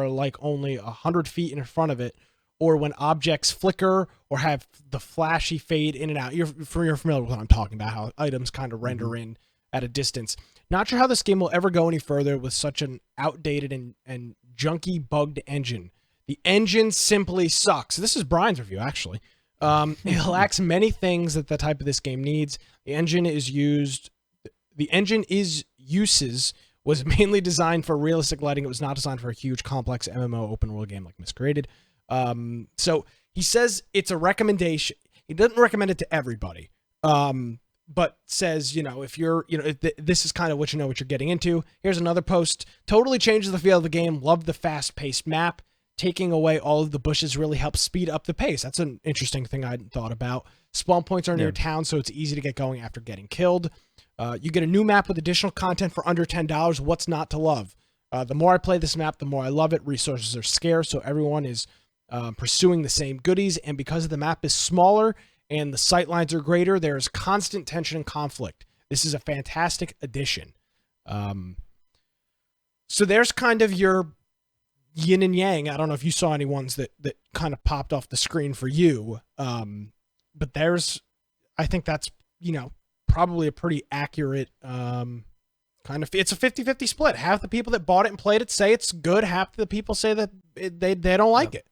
like only 100 feet in front of it, or when objects flicker or have the flashy fade in and out. You're familiar with what I'm talking about, how items kind of render in at a distance. Not sure how this game will ever go any further with such an outdated and junky bugged engine. The engine simply sucks. This is Brian's review, actually. It lacks many things that the type of this game needs. The engine was mainly designed for realistic lighting. It was not designed for a huge, complex MMO open world game like Miscreated. So he says it's a recommendation. He doesn't recommend it to everybody, but says, if you're, this is kind of what you're getting into. Here's another post. Totally changes the feel of the game. Loved the fast-paced map. Taking away all of the bushes really helps speed up the pace. That's an interesting thing I hadn't thought about. Spawn points are near town, so it's easy to get going after getting killed. You get a new map with additional content for under $10. What's not to love? The more I play this map, the more I love it. Resources are scarce, so everyone is pursuing the same goodies, and because the map is smaller and the sight lines are greater, there is constant tension and conflict. This is a fantastic addition. So there's kind of your yin and yang. I don't know if you saw any ones that kind of popped off the screen for you, but I think that's, probably a pretty accurate it's a 50-50 split. Half the people that bought it and played it say it's good. Half the people say that they don't like it.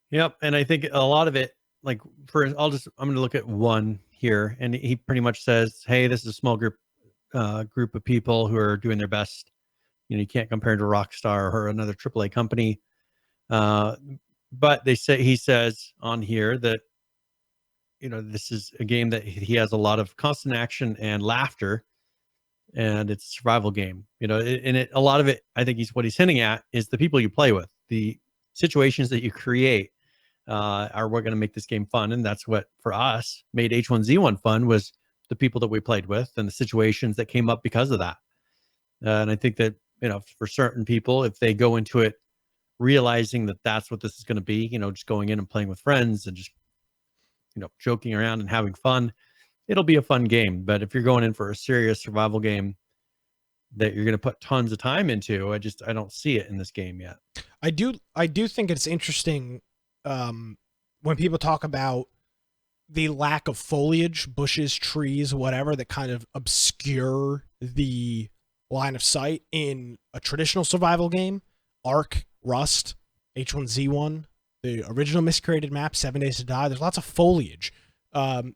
Yep. And I think a lot of it, I'm going to look at one here, and he pretty much says, hey, this is a small group of people who are doing their best. You can't compare to Rockstar or another AAA company. But he says on here that, this is a game that he has a lot of constant action and laughter, and it's a survival game. A lot of it, I think what he's hinting at is the people you play with, the situations that you create are what going to make this game fun. And that's what, for us, made H1Z1 fun, was the people that we played with and the situations that came up because of that. And I think that, for certain people, if they go into it realizing that that's what this is going to be, just going in and playing with friends and just, joking around and having fun, it'll be a fun game. But if you're going in for a serious survival game that you're going to put tons of time into, I don't see it in this game yet. I do think it's interesting when people talk about the lack of foliage, bushes, trees, whatever, that kind of obscure the line of sight in a traditional survival game. Ark, Rust, H1Z1, the original Miscreated map, 7 Days to Die. There's lots of foliage,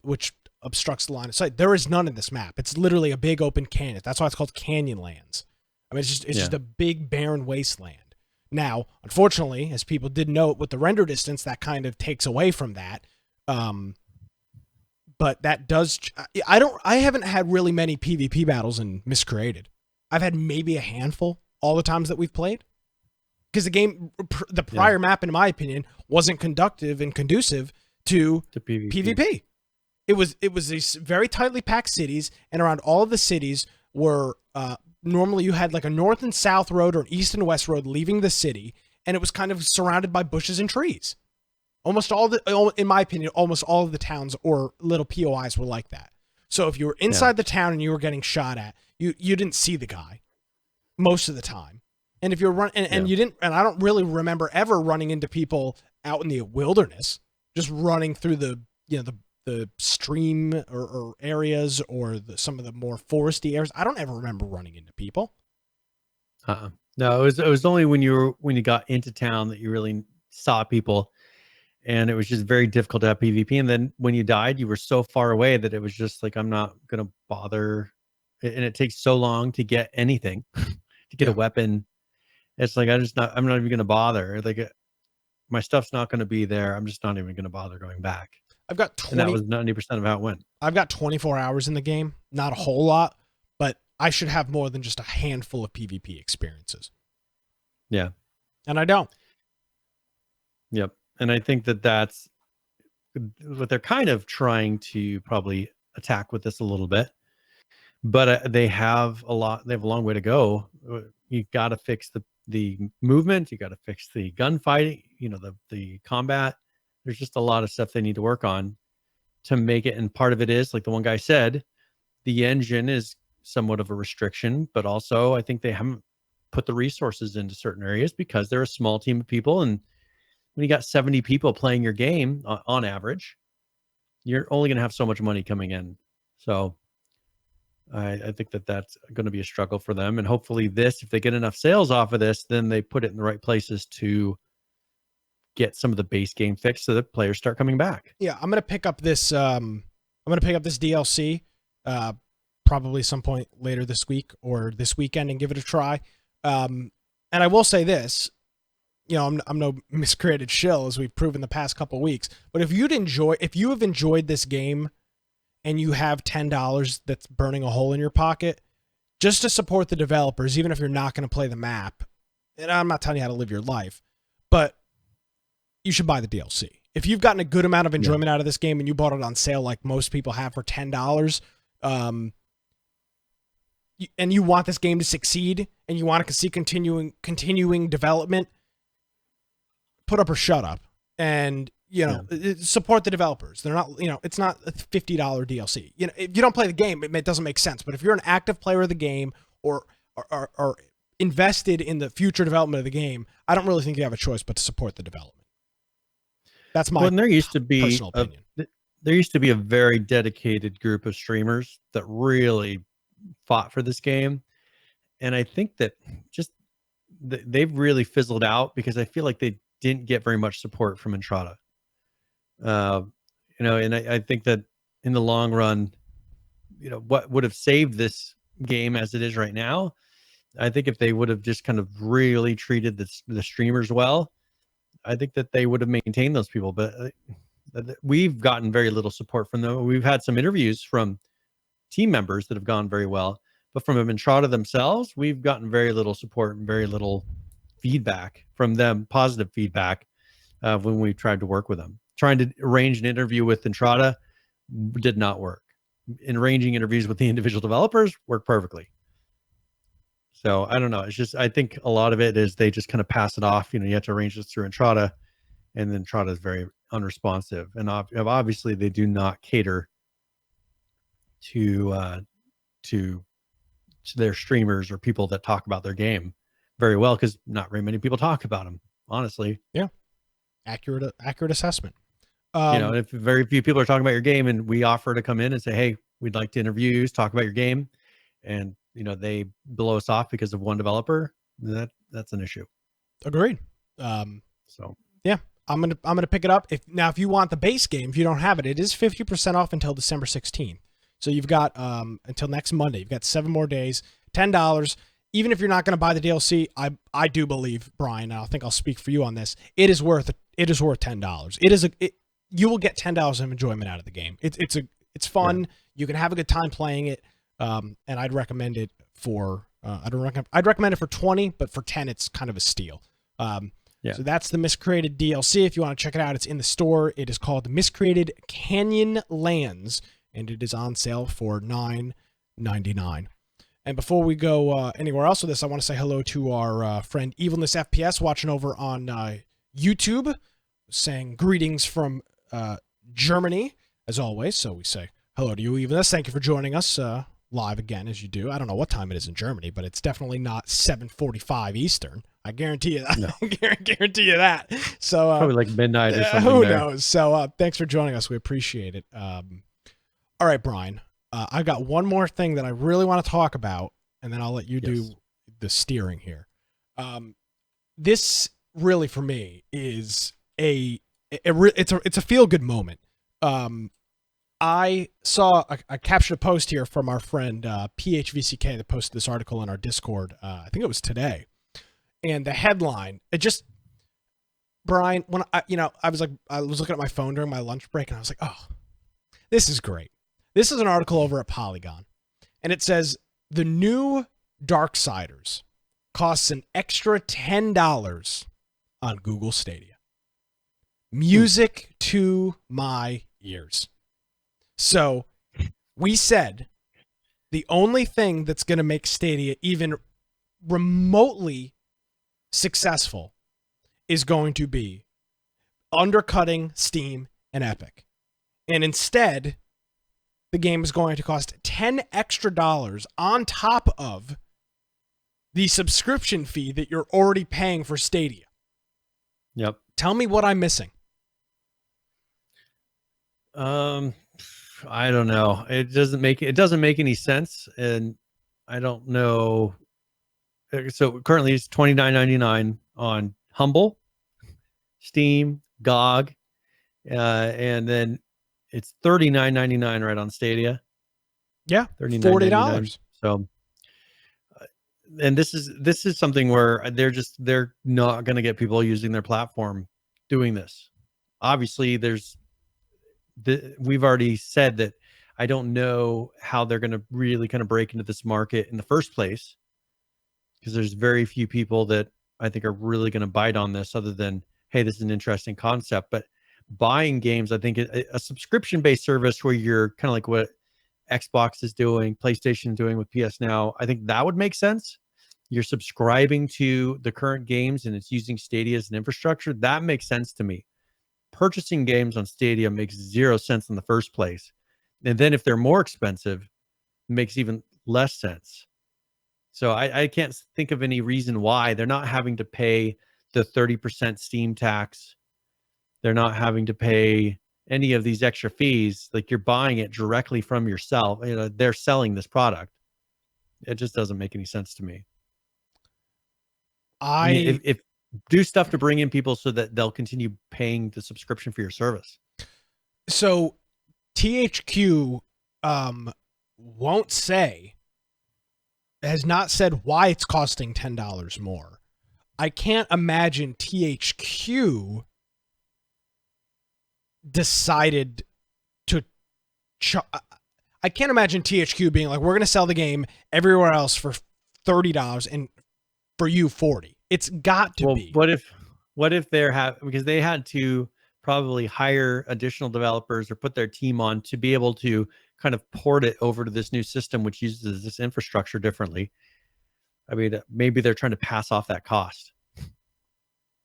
which obstructs the line of sight. There is none in this map. It's literally a big open canyon. That's why it's called Canyonlands. I mean, it's just a big barren wasteland. Now, unfortunately, as people did note with the render distance, that kind of takes away from that. But that does. I haven't had really many PvP battles in Miscreated. I've had maybe a handful all the times that we've played, because the prior map, in my opinion, wasn't conducive to PvP. It was these very tightly packed cities, and around all of the cities were normally you had like a north and south road or an east and west road leaving the city, and it was kind of surrounded by bushes and trees. In my opinion, almost all of the towns or little POIs were like that. So if you were inside the town and you were getting shot at, you didn't see the guy most of the time. And if you're you didn't, and I don't really remember ever running into people out in the wilderness, just running through the stream or areas or some of the more foresty areas. I don't ever remember running into people. No, it was only when you got into town that you really saw people, and it was just very difficult to have PvP. And then when you died, you were so far away that it was just like, I'm not gonna bother. And it takes so long to get anything, to get a weapon. It's like I'm not even gonna bother. Like my stuff's not gonna be there. I'm just not even gonna bother going back. I've got And that 20. was 90% of how it went. I've got 24 hours in the game. Not a whole lot, but I should have more than just a handful of PvP experiences. Yeah. And I don't. Yep. And I think that that's what they're kind of trying to probably attack with this a little bit. But they have a long way to go. You got to fix the movement. You got to fix the gunfighting, the combat. There's just a lot of stuff they need to work on to make it. And part of it is, like the one guy said, the engine is somewhat of a restriction, but also I think they haven't put the resources into certain areas because they're a small team of people. And when you got 70 people playing your game on average, you're only going to have so much money coming in. So I think that that's going to be a struggle for them. And hopefully if they get enough sales off of this, then they put it in the right places to get some of the base game fixed so that players start coming back. Yeah, I'm going to pick up this DLC probably some point later this week or this weekend and give it a try. And I will say this, I'm no Miscreated shill, as we've proven the past couple weeks, but if you have enjoyed this game and you have $10 that's burning a hole in your pocket, just to support the developers, even if you're not going to play the map, and I'm not telling you how to live your life, but you should buy the DLC. If you've gotten a good amount of enjoyment out of this game and you bought it on sale like most people have for $10, and you want this game to succeed and you want to see continuing development, put up or shut up. And support the developers. They're not, it's not a $50 DLC. If you don't play the game, it doesn't make sense. But if you're an active player of the game or are invested in the future development of the game, I don't really think you have a choice but to support the development. That's my personal opinion. There used to be a very dedicated group of streamers that really fought for this game. And I think that just they've really fizzled out because I feel like they didn't get very much support from Entrada. And I think that in the long run, what would have saved this game as it is right now, I think if they would have just kind of really treated the streamers well, I think that they would have maintained those people. But we've gotten very little support from them. We've had some interviews from team members that have gone very well, but from Entrada themselves, we've gotten very little support and very little feedback from them, positive feedback, when we tried to work with them. Trying to arrange an interview with Entrada did not work. Arranging interviews with the individual developers worked perfectly. So I don't know. It's just, I think a lot of it is they just kind of pass it off. You have to arrange this through Entrada, and then Entrada is very unresponsive. And obviously they do not cater to their streamers or people that talk about their game very well, because not very many people talk about them, honestly. Yeah. Accurate assessment. If very few people are talking about your game and we offer to come in and say, hey, we'd like to interview you, talk about your game, and they blow us off because of one developer, that's an issue. Agreed. So yeah, I'm gonna pick it up. If you want the base game, if you don't have it, it is 50% off until December 16th. So you've got until next Monday. You've got 7 more days. $10. Even if you're not going to buy the DLC, I do believe, Brian, and I think I'll speak for you on this, it is worth $10. You will get $10 of enjoyment out of the game. It's fun. Yeah. You can have a good time playing it. And I'd recommend it for I'd recommend it for 20, but for 10 it's kind of a steal. So that's the Miscreated DLC. If you want to check it out, it's in the store. It is called Miscreated Canyon Lands, and it is on sale for $9.99. And before we go anywhere else with this, I want to say hello to our friend Evilness FPS watching over on YouTube, saying greetings from Germany, as always. So we say hello to you, Evilness. Thank you for joining us live again, as you do. I don't know what time it is in Germany, but it's definitely not 7:45 Eastern. I guarantee you that. No. I guarantee you that. So probably like midnight or something. Who knows? So thanks for joining us. We appreciate it. All right, Brian. I've got one more thing that I really want to talk about, and then I'll let you do the steering here. This really, for me, is it's a feel-good moment. I captured a post here from our friend PHVCK that posted this article in our Discord. I think it was today, and the headline, Brian, when I was looking at my phone during my lunch break, and I was like, oh, this is great. This is an article over at Polygon, and it says the new Darksiders costs an extra $10 on Google Stadia. Music to my ears. So we said the only thing that's going to make Stadia even remotely successful is going to be undercutting Steam and Epic. And instead, the game is going to cost $10 extra on top of the subscription fee that you're already paying for Stadia. Yep. Tell me what I'm missing. I don't know. It doesn't make any sense, and I don't know. So currently it's $29.99 on Humble, Steam, GOG, and then it's $39.99 right on Stadia. Yeah, $40. So, and this is something where they're not going to get people using their platform doing this. Obviously, we've already said that I don't know how they're going to really kind of break into this market in the first place, because there's very few people that I think are really going to bite on this other than, hey, this is an interesting concept. But buying games, I think a subscription-based service where you're kind of like what Xbox is doing, PlayStation is doing with PS Now, I think that would make sense. You're subscribing to the current games and it's using Stadia as an infrastructure. That makes sense to me. Purchasing games on Stadia makes zero sense in the first place. And then if they're more expensive, it makes even less sense. So I can't think of any reason why they're not having to pay the 30% Steam tax. They're not having to pay any of these extra fees. Like, you're buying it directly from yourself. They're selling this product. It just doesn't make any sense to me. I mean, if do stuff to bring in people so that they'll continue paying the subscription for your service. So THQ has not said why it's costing $10 more. I can't imagine THQ decided to I can't imagine THQ being like, we're going to sell the game everywhere else for $30 and for you $40. It's got to be. What if because they had to probably hire additional developers or put their team on to be able to kind of port it over to this new system, which uses this infrastructure differently. I mean, maybe they're trying to pass off that cost.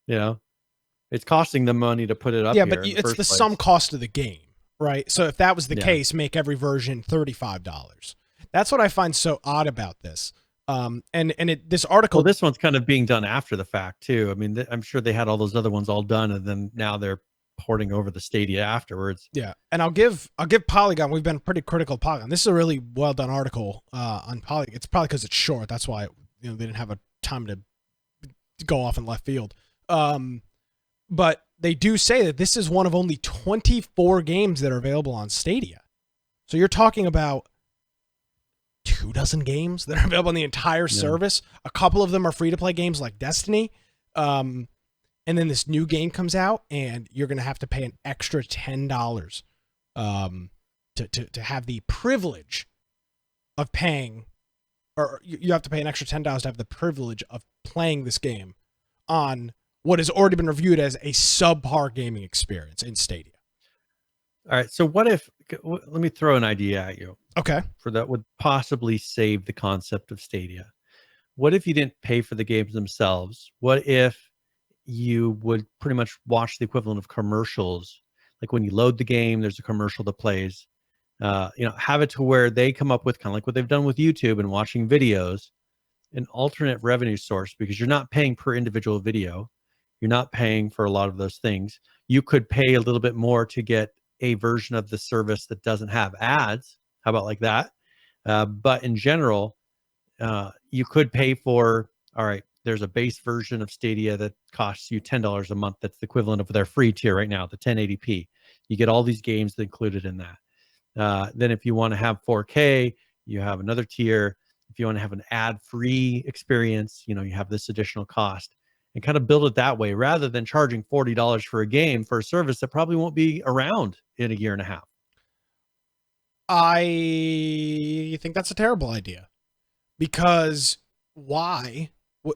It's costing them money to put it up. Yeah, but it's the sum cost of the game, right? So if that was the case, make every version $35. That's what I find so odd about this. This article. Well, this one's kind of being done after the fact too. I mean, I'm sure they had all those other ones all done, and then now they're porting over the Stadia afterwards. Yeah, and I'll give Polygon. We've been pretty critical of Polygon. This is a really well done article on Polygon. It's probably because it's short. That's why they didn't have a time to go off in left field. But they do say that this is one of only 24 games that are available on Stadia. So you're talking about 24 games that are available on the entire service. A couple of them are free-to-play games like Destiny. And then this new game comes out, and you're going to have to pay an extra $10 to have the privilege of paying, or you have to pay an extra $10 to have the privilege of playing this game on what has already been reviewed as a subpar gaming experience in Stadia. All right. So let me throw an idea at you. Okay. For that would possibly save the concept of Stadia. What if you didn't pay for the games themselves? What if you would pretty much watch the equivalent of commercials? Like when you load the game, there's a commercial that plays. Have it to where they come up with, kind of like what they've done with YouTube and watching videos, an alternate revenue source, because you're not paying per individual video. You're not paying for a lot of those things. You could pay a little bit more to get a version of the service that doesn't have ads. How about like that? But in general, you could pay for, all right, there's a base version of Stadia that costs you $10 a month. That's the equivalent of their free tier right now, the 1080p. You get all these games included in that. Then if you want to have 4K, you have another tier. If you want to have an ad-free experience, you have this additional cost. and kind of build it that way rather than charging $40 for a game for a service that probably won't be around in a year and a half. I think that's a terrible idea, because why?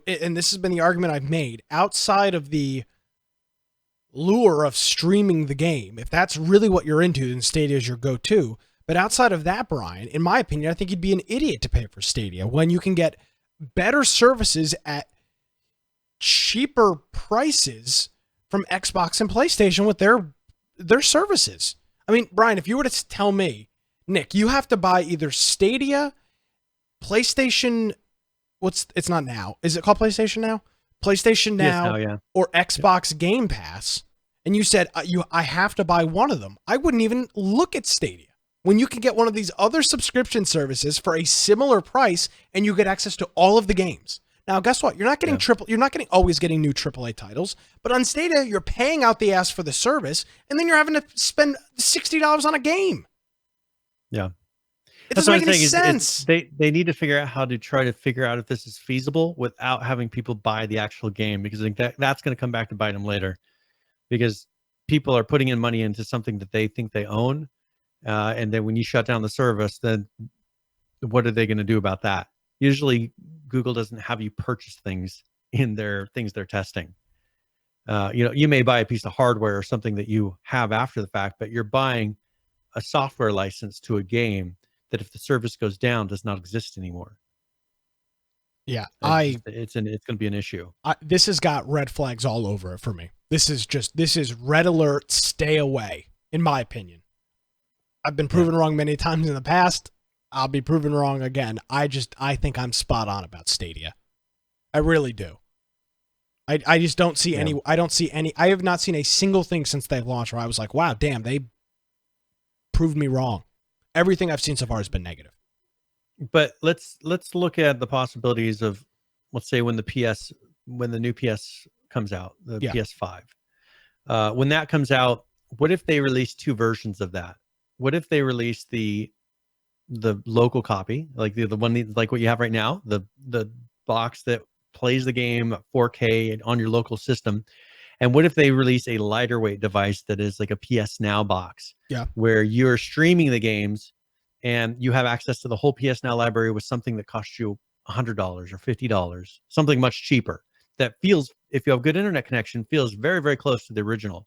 And this has been the argument I've made, outside of the lure of streaming the game, if that's really what you're into, then Stadia is your go-to. But outside of that, Brian, in my opinion, I think you'd be an idiot to pay for Stadia when you can get better services at cheaper prices from Xbox and PlayStation with their services. I mean, Brian, if you were to tell me, Nick, you have to buy either Stadia, PlayStation, it's not now. Is it called PlayStation Now? PlayStation Now, yeah. or Xbox Game Pass, and you said I have to buy one of them, I wouldn't even look at Stadia. When you can get one of these other subscription services for a similar price and you get access to all of the games. Now, guess what? You're not getting always getting new AAA titles, but on Stadia, you're paying out the ass for the service, and then you're having to spend $60 on a game. Yeah. It doesn't make any sense. They need to figure out how to try to figure out if this is feasible without having people buy the actual game, because I think that's going to come back to bite them later, because people are putting in money into something that they think they own. And then when you shut down the service, then what are they going to do about that? Usually Google doesn't have you purchase things in their things they're testing. You may buy a piece of hardware or something that you have after the fact, but you're buying a software license to a game that, if the service goes down, does not exist anymore. Yeah, it's going to be an issue. This has got red flags all over it for me. This is red alert, stay away, in my opinion. I've been proven wrong many times in the past. I'll be proven wrong again. I think I'm spot on about Stadia. I really do. I just don't see any. I don't see any. I have not seen a single thing since they've launched where I was like, wow, damn, they proved me wrong. Everything I've seen so far has been negative. But let's look at the possibilities of, let's say, when the new PS comes out, the PS5. When that comes out, what if they release two versions of that? What if they release the local copy, like the one like what you have right now, the box that plays the game at 4K on your local system? And what if they release a lighter weight device that is like a PS Now box, where you're streaming the games and you have access to the whole PS Now library with something that costs you $100 or $50, something much cheaper that feels, if you have good internet connection, feels very, very close to the original.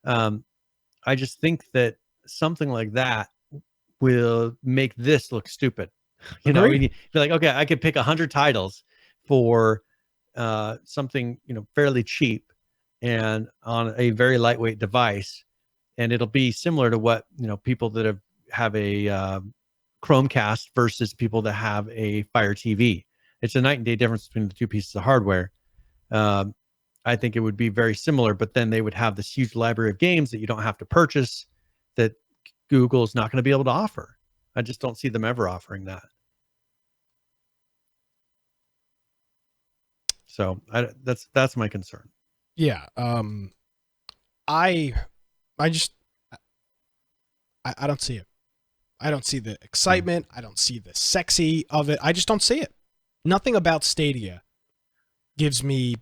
I just think that something like that will make this look stupid. You know, you're like, okay, I could pick 100 titles for something, fairly cheap and on a very lightweight device, and it'll be similar to what people that have a Chromecast versus people that have a Fire TV. It's a night and day difference between the two pieces of hardware. I think it would be very similar, but then they would have this huge library of games that you don't have to purchase, that Google's not going to be able to offer. I just don't see them ever offering that. So that's my concern. Yeah. I don't see it. I don't see the excitement. I don't see the sexy of it. I just don't see it. Nothing about Stadia gives me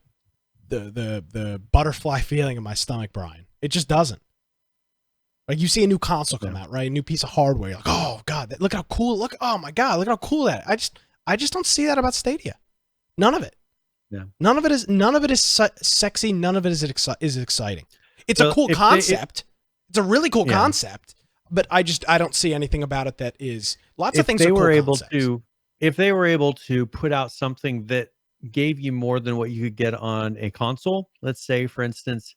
the butterfly feeling in my stomach, Brian. It just doesn't. Like, you see a new console come out, right? A new piece of hardware. You're like, oh God, look how cool! Oh my God, look how cool that! I just don't see that about Stadia. None of it. Yeah. None of it is sexy. None of it is exciting. It's a cool concept. It's a really cool concept, but I don't see anything about it that is. Lots of things are cool concepts. If they were able to put out something that gave you more than what you could get on a console, let's say, for instance,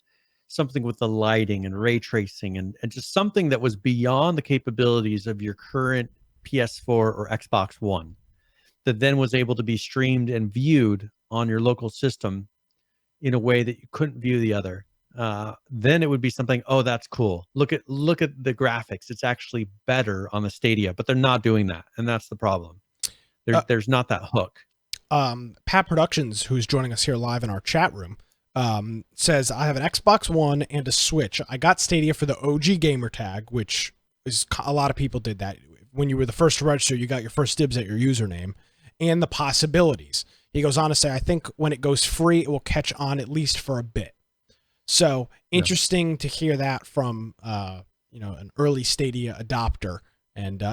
something with the lighting and ray tracing and just something that was beyond the capabilities of your current PS4 or Xbox One, that then was able to be streamed and viewed on your local system in a way that you couldn't view the other, then it would be something, oh, that's cool. Look at the graphics. It's actually better on the Stadia, but they're not doing that. And that's the problem. There's not that hook. Pat Productions, who's joining us here live in our chat room, says, I have an Xbox One and a Switch. I got Stadia for the OG gamer tag, which is a lot of people did that. When you were the first to register, you got your first dibs at your username and the possibilities. He goes on to say, I think when it goes free, it will catch on at least for a bit. So interesting to hear that from an early Stadia adopter. And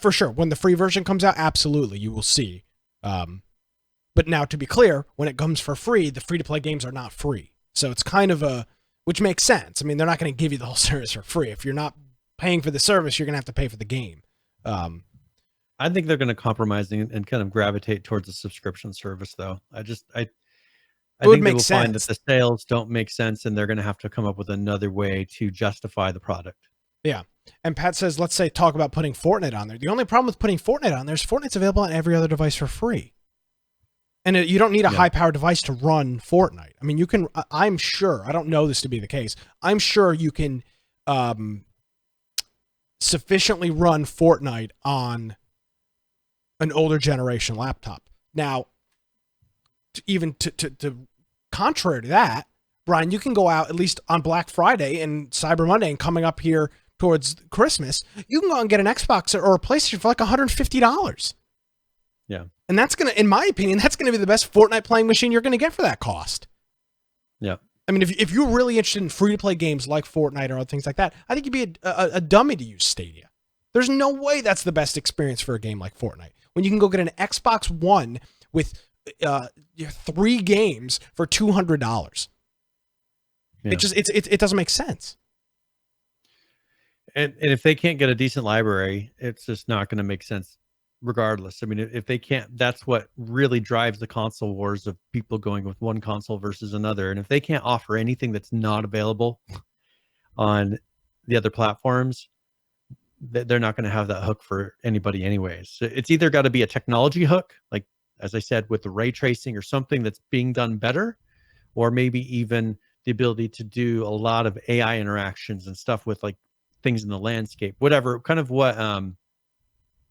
for sure, when the free version comes out, absolutely, you will see. But now, to be clear, when it comes for free, the free-to-play games are not free. So it's kind of which makes sense. I mean, they're not going to give you the whole service for free. If you're not paying for the service, you're going to have to pay for the game. I think they're going to compromise and kind of gravitate towards a subscription service, though. I think they will find that the sales don't make sense, and they're going to have to come up with another way to justify the product. Yeah. And Pat says, let's say talk about putting Fortnite on there. The only problem with putting Fortnite on there is Fortnite's available on every other device for free. And you don't need a high-powered device to run Fortnite. I mean, you can, I'm sure, I don't know this to be the case, I'm sure you can sufficiently run Fortnite on an older generation laptop. Now, to contrary to that, Brian, you can go out at least on Black Friday and Cyber Monday and coming up here towards Christmas, you can go out and get an Xbox or a PlayStation for like $150. Yeah. And that's going to, in my opinion, that's going to be the best Fortnite playing machine you're going to get for that cost. Yeah. I mean, if you're really interested in free-to-play games like Fortnite or other things like that, I think you'd be a dummy to use Stadia. There's no way that's the best experience for a game like Fortnite. When you can go get an Xbox One with 3 games for $200. Yeah. It doesn't make sense. And if they can't get a decent library, it's just not going to make sense regardless. I mean, if they can't, that's what really drives the console wars of people going with one console versus another. And if they can't offer anything that's not available on the other platforms, they're not going to have that hook for anybody anyways. So it's either got to be a technology hook, like, as I said, with the ray tracing or something that's being done better, or maybe even the ability to do a lot of AI interactions and stuff with like things in the landscape, whatever, kind of what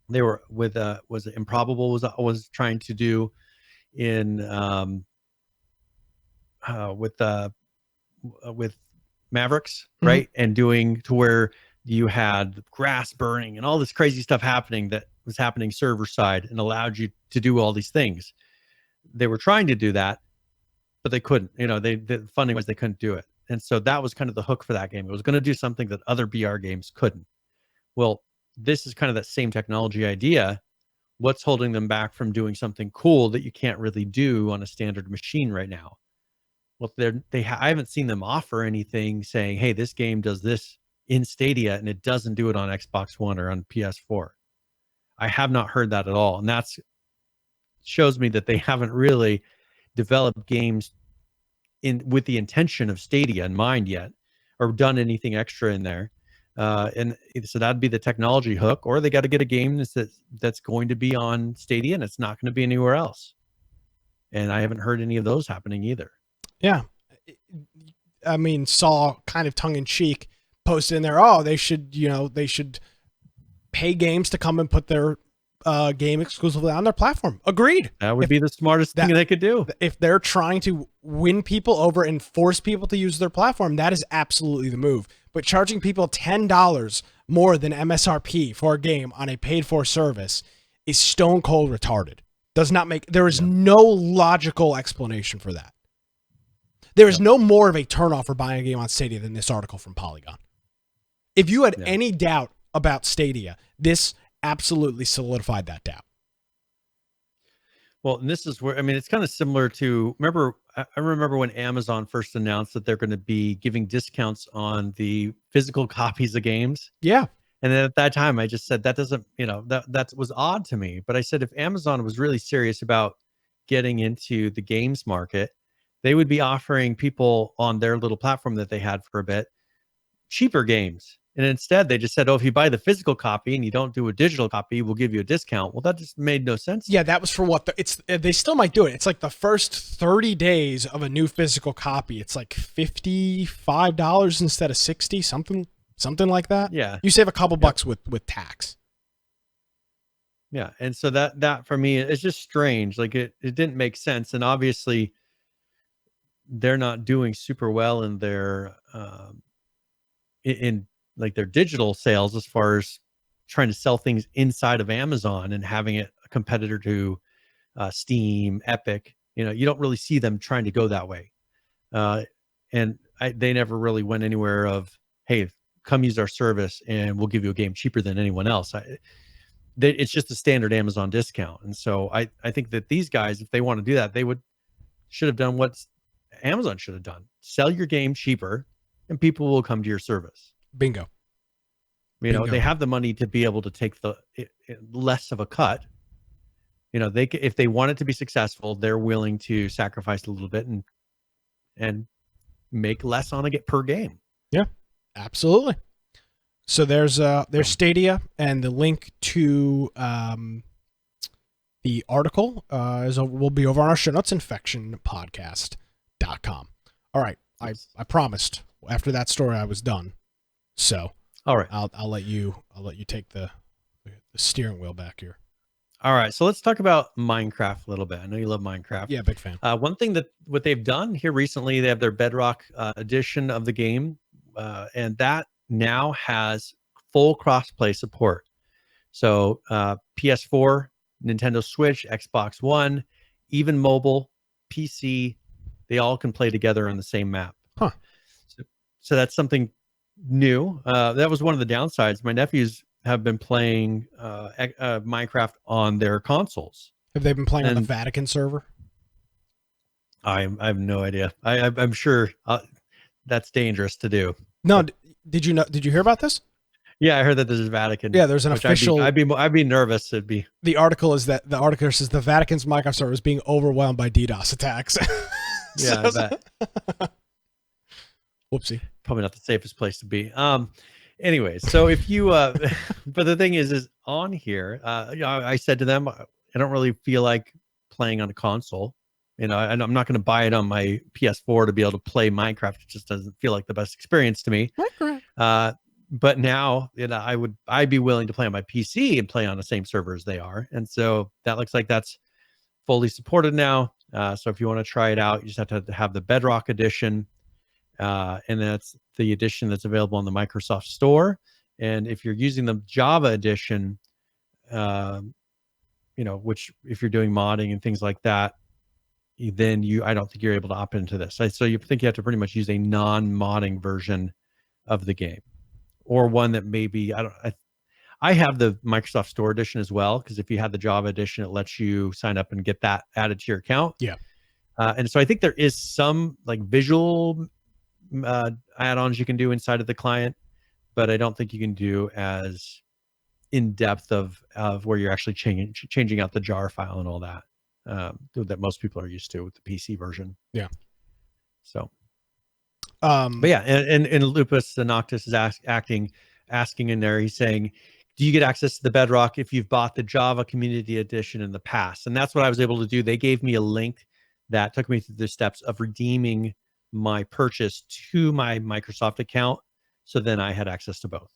they were with was it Improbable was trying to do in with Mavericks, right? Mm-hmm. And doing to where you had grass burning and all this crazy stuff happening that was happening server side and allowed you to do all these things. They were trying to do that, but they couldn't. The funding was they couldn't do it. And so that was kind of the hook for that game. It was going to do something that other BR games couldn't. Well, this is kind of that same technology idea. What's holding them back from doing something cool that you can't really do on a standard machine right now? Well, I haven't seen them offer anything saying, hey, this game does this in Stadia and it doesn't do it on Xbox One or on PS4. I have not heard that at all. And that shows me that they haven't really developed games with the intention of Stadia in mind yet, or done anything extra in there. And so that'd be the technology hook, or they got to get a game that's going to be on Stadia and it's not going to be anywhere else. And I haven't heard any of those happening either. Yeah. I mean, saw kind of tongue in cheek posted in there, oh, they should pay games to come and put their game exclusively on their platform. Agreed. That would be the smartest thing they could do. If they're trying to win people over and force people to use their platform, that is absolutely the move. But charging people $10 more than MSRP for a game on a paid-for service is stone cold retarded. There is no logical explanation for that. There is no more of a turnoff for buying a game on Stadia than this article from Polygon. If you had any doubt about Stadia, this absolutely solidified that doubt. Well, and this is where, I mean, it's kind of similar to, I remember when Amazon first announced that they're going to be giving discounts on the physical copies of games. Yeah. And then at that time, I just said, that doesn't, that was odd to me. But I said, if Amazon was really serious about getting into the games market, they would be offering people on their little platform that they had for a bit, cheaper games. And instead, they just said, oh, if you buy the physical copy and you don't do a digital copy, we'll give you a discount. Well, that just made no sense. Yeah, that was for what? They still might do it. It's like the first 30 days of a new physical copy. It's like $55 instead of $60, something like that. Yeah. You save a couple bucks with tax. Yeah. And so that for me, it's just strange. Like it didn't make sense. And obviously, they're not doing super well in their like their digital sales as far as trying to sell things inside of Amazon and having it a competitor to Steam, Epic. You don't really see them trying to go that way. And they never really went anywhere of, hey, come use our service and we'll give you a game cheaper than anyone else. It's just a standard Amazon discount. And so I think that these guys, if they want to do that, they should have done what Amazon should have done. Sell your game cheaper and people will come to your service. Bingo. They have the money to be able to take the less of a cut. If they want it to be successful, they're willing to sacrifice a little bit and make less on a per game. Yeah, absolutely. So there's Stadia, and the link to the article will be over on our show notes, infectionpodcast.com. All right, I promised after that story I was done. So all right, I'll let you take the steering wheel back here. All right, so let's talk about Minecraft a little bit. I know you love Minecraft. Yeah, big fan. One thing what they've done here recently, they have their Bedrock edition of the game, and that now has full crossplay support. So PS4, Nintendo Switch, Xbox One, even mobile, PC, they all can play together on the same map. Huh. So that's something new. That was one of the downsides. My nephews have been playing Minecraft on their consoles. Have they been playing on the Vatican server? I have no idea. I'm sure that's dangerous to do. No, did you hear about this? Yeah, I heard that there's a Vatican. Yeah, there's an official. I'd be nervous. It'd be. The article says the Vatican's Minecraft server is being overwhelmed by DDoS attacks. Yeah, I bet. Whoopsie. Probably not the safest place to be. Anyways, so if you, but the thing is on here, I said to them, I don't really feel like playing on a console. And I'm not going to buy it on my PS4 to be able to play Minecraft. It just doesn't feel like the best experience to me. But now, I'd be willing to play on my PC and play on the same server as they are. And so that looks like that's fully supported now. So if you want to try it out, you just have to have the Bedrock edition. And that's the edition that's available on the Microsoft Store. And if you're using the Java edition, which if you're doing modding and things like that, then I don't think you're able to opt into this. So you think you have to pretty much use a non-modding version of the game, or one that maybe I have the Microsoft Store edition as well, because if you have the Java edition, it lets you sign up and get that added to your account. Yeah. And so I think there is some like visual add-ons you can do inside of the client, but I don't think you can do as in depth of where you're actually changing out the jar file and all that that most people are used to with the PC version. Yeah. So, but yeah, and Lupus the Noctis is asking in there. He's saying, do you get access to the Bedrock if you've bought the Java Community Edition in the past? And that's what I was able to do. They gave me a link that took me through the steps of redeeming my purchase to my Microsoft account. So then I had access to both.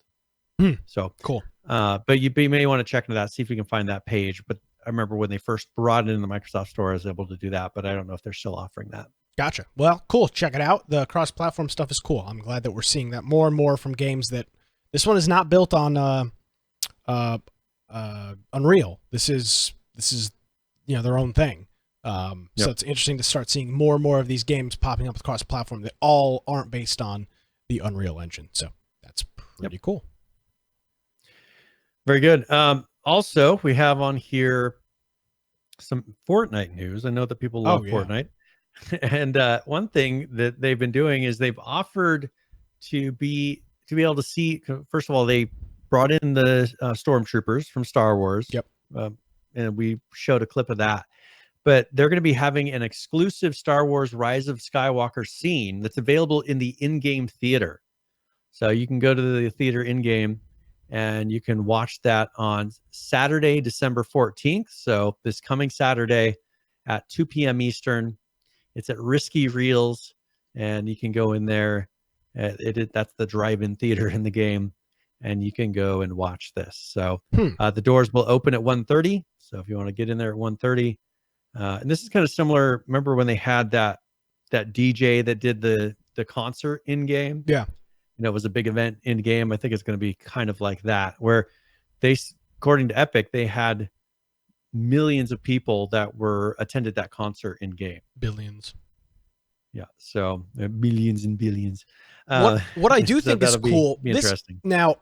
So cool. But you may want to check into that, see if you can find that page. But I remember when they first brought it in the Microsoft Store, I was able to do that, but I don't know if they're still offering that. Gotcha. Well, cool. Check it out. The cross-platform stuff is cool. I'm glad that we're seeing that more and more from games that this one is not built on Unreal. This is their own thing. So it's interesting to start seeing more and more of these games popping up across platform that all aren't based on the Unreal Engine. So that's pretty cool. Very good. Also, we have on here some Fortnite news. I know that people love Fortnite. And one thing that they've been doing is they've offered to be able to see. First of all, they brought in the stormtroopers from Star Wars. Yep. And we showed a clip of that. But they're going to be having an exclusive Star Wars Rise of Skywalker scene that's available in the in-game theater. So you can go to the theater in-game and you can watch that on Saturday, December 14th. So this coming Saturday at 2 p.m. Eastern. It's at Risky Reels, and you can go in there. That's the drive-in theater in the game, and you can go and watch this. So the doors will open at 1:30. So if you want to get in there at 1:30, and this is kind of similar. Remember when they had that DJ that did the concert in game? Yeah. It was a big event in game. I think it's going to be kind of like that, where they, according to Epic, they had millions of people that were attended that concert in game. Billions. Yeah, so billions and billions. What I do think is cool. Be interesting. Now,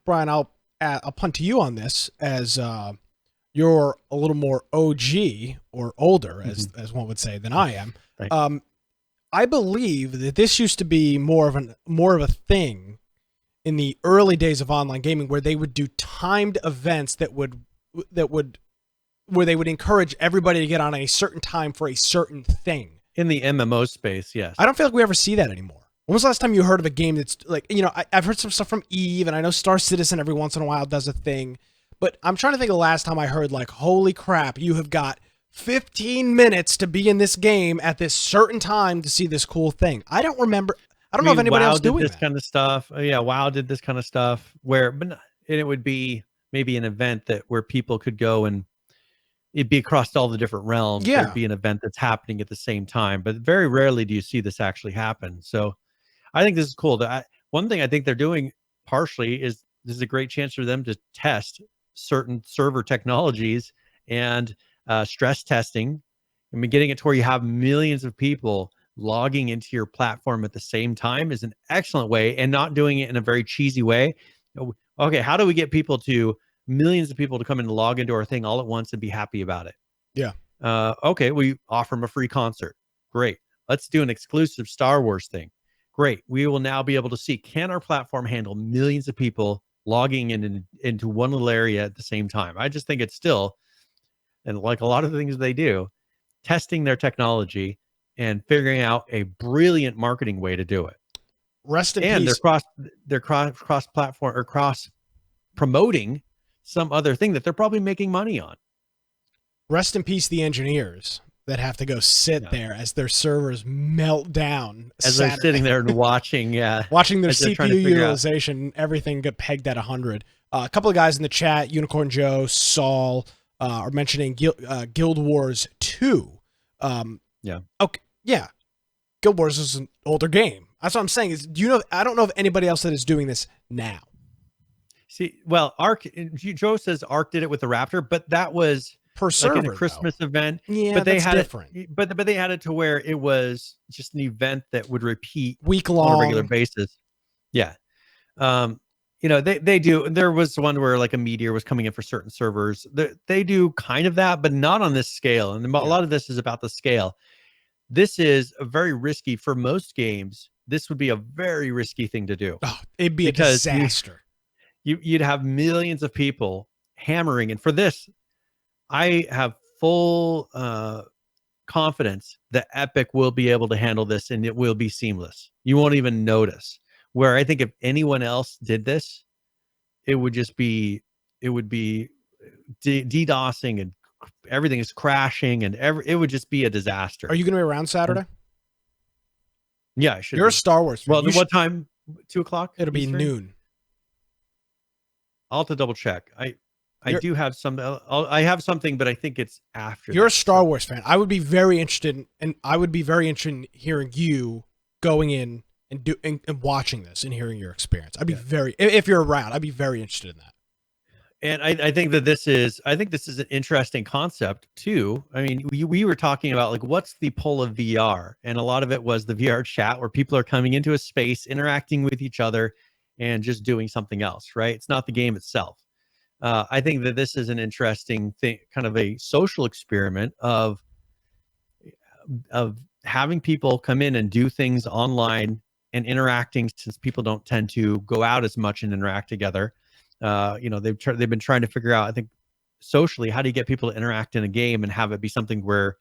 Brian, I'll punt to you on this as you're a little more OG or older, as one would say, than I am. Right. I believe that this used to be more of a thing in the early days of online gaming, where they would do timed events where they would encourage everybody to get on a certain time for a certain thing. In the MMO space, yes. I don't feel like we ever see that anymore. When was the last time you heard of a game that's like, I've heard some stuff from Eve, and I know Star Citizen every once in a while does a thing, but I'm trying to think of the last time I heard like, holy crap, you have got 15 minutes to be in this game at this certain time to see this cool thing. I don't remember. I don't know if anybody else doing this kind of stuff. Yeah, WoW did this kind of stuff and it would be maybe an event where people could go and it'd be across all the different realms. Yeah. It'd be an event that's happening at the same time, but very rarely do you see this actually happen. So I think this is cool. One thing I think they're doing partially is this is a great chance for them to test certain server technologies and stress testing. I mean, getting it to where you have millions of people logging into your platform at the same time is an excellent way, and not doing it in a very cheesy way. Okay, how do we get millions of people to come in and log into our thing all at once and be happy about it? Yeah. Okay, we offer them a free concert. Great. Let's do an exclusive Star Wars thing. Great. We will now be able to see, can our platform handle millions of people logging into one little area at the same time? I just think it's still, and like a lot of the things they do, testing their technology and figuring out a brilliant marketing way to do it. Rest in peace. They're cross platform or cross promoting some other thing that they're probably making money on. Rest in peace, the engineers that have to go sit there as their servers melt down. As they're sitting there and watching their CPU utilization, everything get pegged at 100. A couple of guys in the chat, Unicorn Joe, Saul, are mentioning Guild Wars 2. Yeah. Okay. Yeah. Guild Wars is an older game. That's what I'm saying. I don't know of anybody else that is doing this now. See, well, Joe says Ark did it with the Raptor, but that was per server, like in a Christmas event. Yeah, but they that's had different. But they had it to where it was just an event that would repeat week long on a regular basis. Yeah. They do. There was one where like a meteor was coming in for certain servers. They do kind of that, but not on this scale. And a lot of this is about the scale. This is a very risky for most games. This would be a very risky thing to do. Oh, it'd be a disaster. You'd have millions of people hammering. And for this, I have full confidence that Epic will be able to handle this and it will be seamless. You won't even notice. Where I think if anyone else did this, it would be DDoSing and everything is crashing and it would just be a disaster. Are you going to be around Saturday? Yeah, I should. You're a Star Wars fan. Well, what time? 2:00? It'll be noon. I'll have to double check. I do have some. I have something, but I think it's after. You're a Star Wars fan. I would be very interested in hearing you going in and watching this and hearing your experience. I'd be if you're around, I'd be very interested in that. And I think that this is an interesting concept too. I mean, we were talking about like, what's the pull of VR? And a lot of it was the VR chat where people are coming into a space, interacting with each other and just doing something else, right? It's not the game itself. I think that this is an interesting thing, kind of a social experiment of having people come in and do things online and interacting, since people don't tend to go out as much and interact together. They've been trying to figure out, I think, socially, how do you get people to interact in a game and have it be something where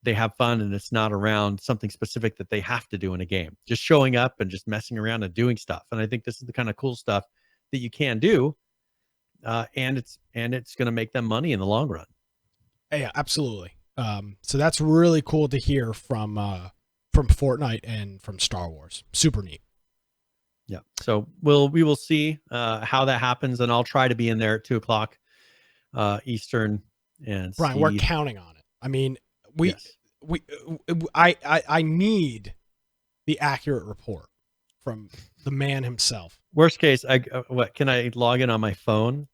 they have fun and it's not around something specific that they have to do in a game, just showing up and just messing around and doing stuff. And I think this is the kind of cool stuff that you can do, and it's going to make them money in the long run. Yeah, absolutely. So that's really cool to hear from Fortnite and from Star Wars. Super neat. Yeah. So we will see how that happens, and I'll try to be in there at 2:00 Eastern. And Brian, we're counting on it. I mean, I need the accurate report from the man himself. Worst case, what can I log in on my phone?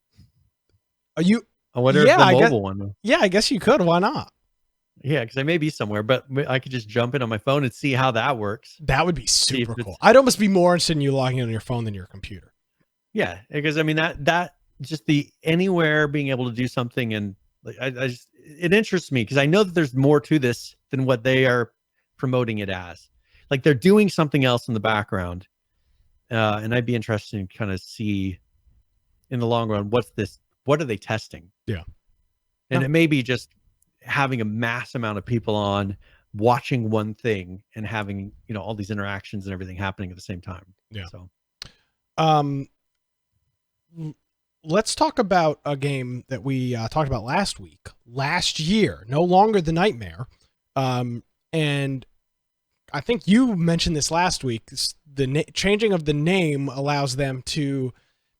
I wonder if Yeah, the I guess- mobile one. Yeah, I guess you could. Why not? Yeah, because I may be somewhere, but I could just jump in on my phone and see how that works. That would be if super it's- cool. I'd almost be more interested in you logging in on your phone than your computer. Yeah, because I mean that just the anywhere being able to do something, and like I just it interests me because I know that there's more to this than what they are promoting it as. Like they're doing something else in the background, and I'd be interested to kind of see in the long run what are they testing? Yeah. And No. it may be just having a mass amount of people on watching one thing and having all these interactions and everything happening at the same time. Yeah. So let's talk about a game that we talked about last year, no longer the Nightmare. And I think you mentioned this last week. The changing of the name allows them to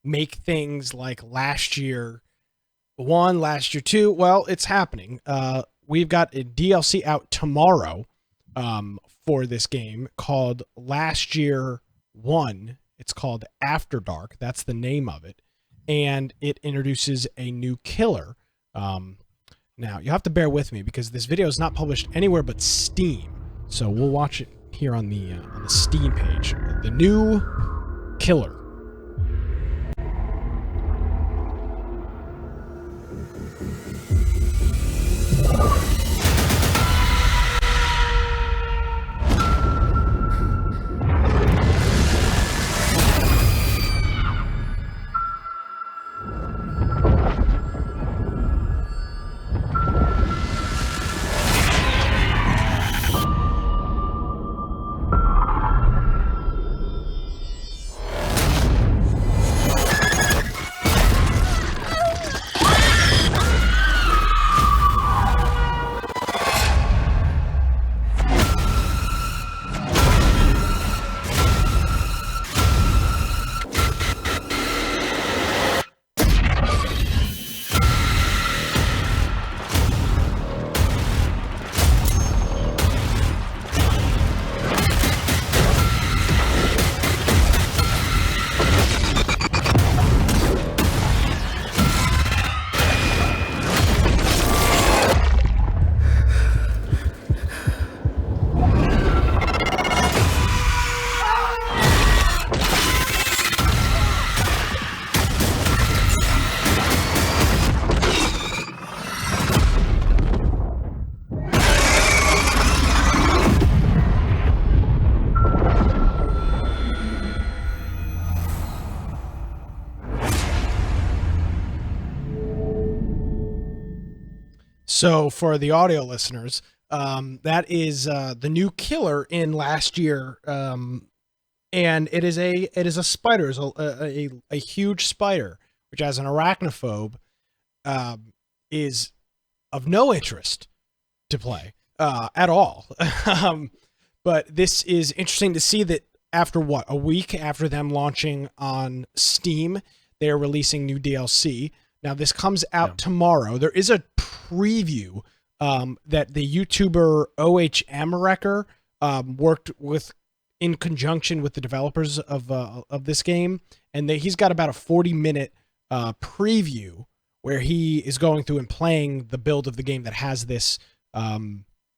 make things like Last Year 1, Last Year 2. Well, it's happening. We've got a DLC out tomorrow for this game called Last Year 1. It's called After Dark. That's the name of it. And it introduces a new killer. Now, you have to bear with me because this video is not published anywhere but Steam. So we'll watch it here on the Steam page. The new killer. So for the audio listeners, that is the new killer in Last Year, and it is a spider, a huge spider, which as an arachnophobe is of no interest to play at all. But this is interesting to see that after a week after them launching on Steam, they're releasing new DLC. Now, this comes out tomorrow. There is a preview that the YouTuber OHM Wrecker worked with in conjunction with the developers of this game, and he's got about a 40-minute preview where he is going through and playing the build of the game that has this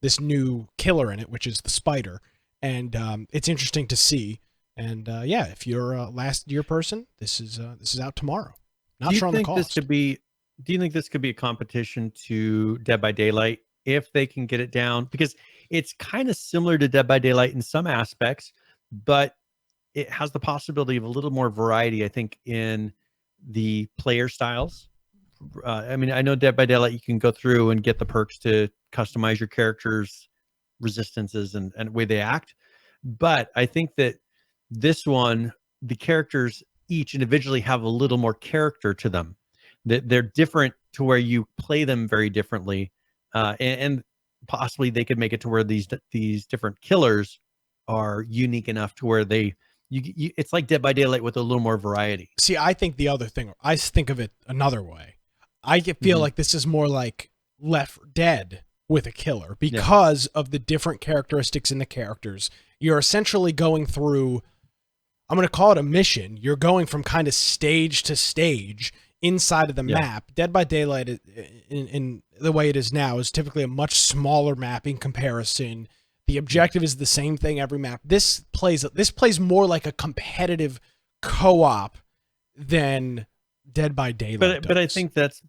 this new killer in it, which is the spider, and it's interesting to see. And yeah, if you're a Last Year person, this is out tomorrow. Not sure on the cost. Do you think this could be a competition to Dead by Daylight if they can get it down? Because it's kind of similar to Dead by Daylight in some aspects, but it has the possibility of a little more variety, I think, in the player styles. I mean, I know Dead by Daylight, you can go through and get the perks to customize your characters' resistances and the way they act. But I think that this one, the characters each individually have a little more character to them. That they're different to where you play them very differently, and possibly they could make it to where these different killers are unique enough to where it's like Dead by Daylight with a little more variety. See, I think the other thing, I think of it another way. I feel like this is more like Left 4 Dead with a killer because of the different characteristics in the characters. You're essentially going through, I'm going to call it a mission. You're going from kind of stage to stage inside of the map. Dead by Daylight, in the way it is now, is typically a much smaller map in comparison. The objective is the same thing every map. This plays more like a competitive co-op than Dead by Daylight. But I think that's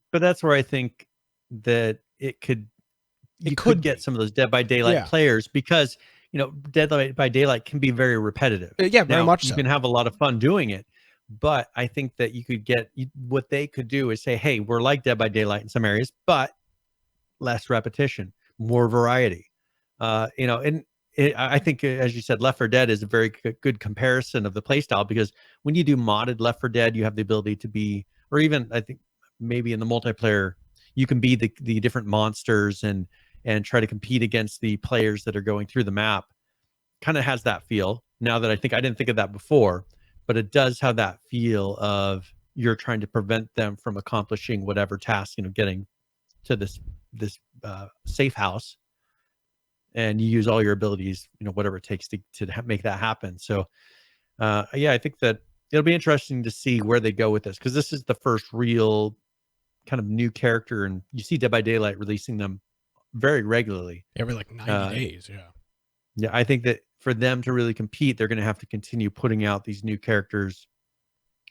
where I think that you could get some of those Dead by Daylight players, because Dead by Daylight can be very repetitive. Yeah, very much so. You can have a lot of fun doing it, but I think that you could get what they could do is say, hey, we're like Dead by Daylight in some areas, but less repetition, more variety. I think, as you said, Left 4 Dead is a very good comparison of the playstyle, because when you do modded Left 4 Dead, you have the ability to be, or even I think maybe in the multiplayer, you can be the different monsters and try to compete against the players that are going through the map. Kind of has that feel. Now that I didn't think of that before, but it does have that feel of you're trying to prevent them from accomplishing whatever task, getting to this safe house. And you use all your abilities, whatever it takes to make that happen. So, I think that it'll be interesting to see where they go with this, because this is the first real kind of new character, and you see Dead by Daylight releasing them very regularly. Every 90 days, yeah. Yeah, I think that for them to really compete, they're going to have to continue putting out these new characters,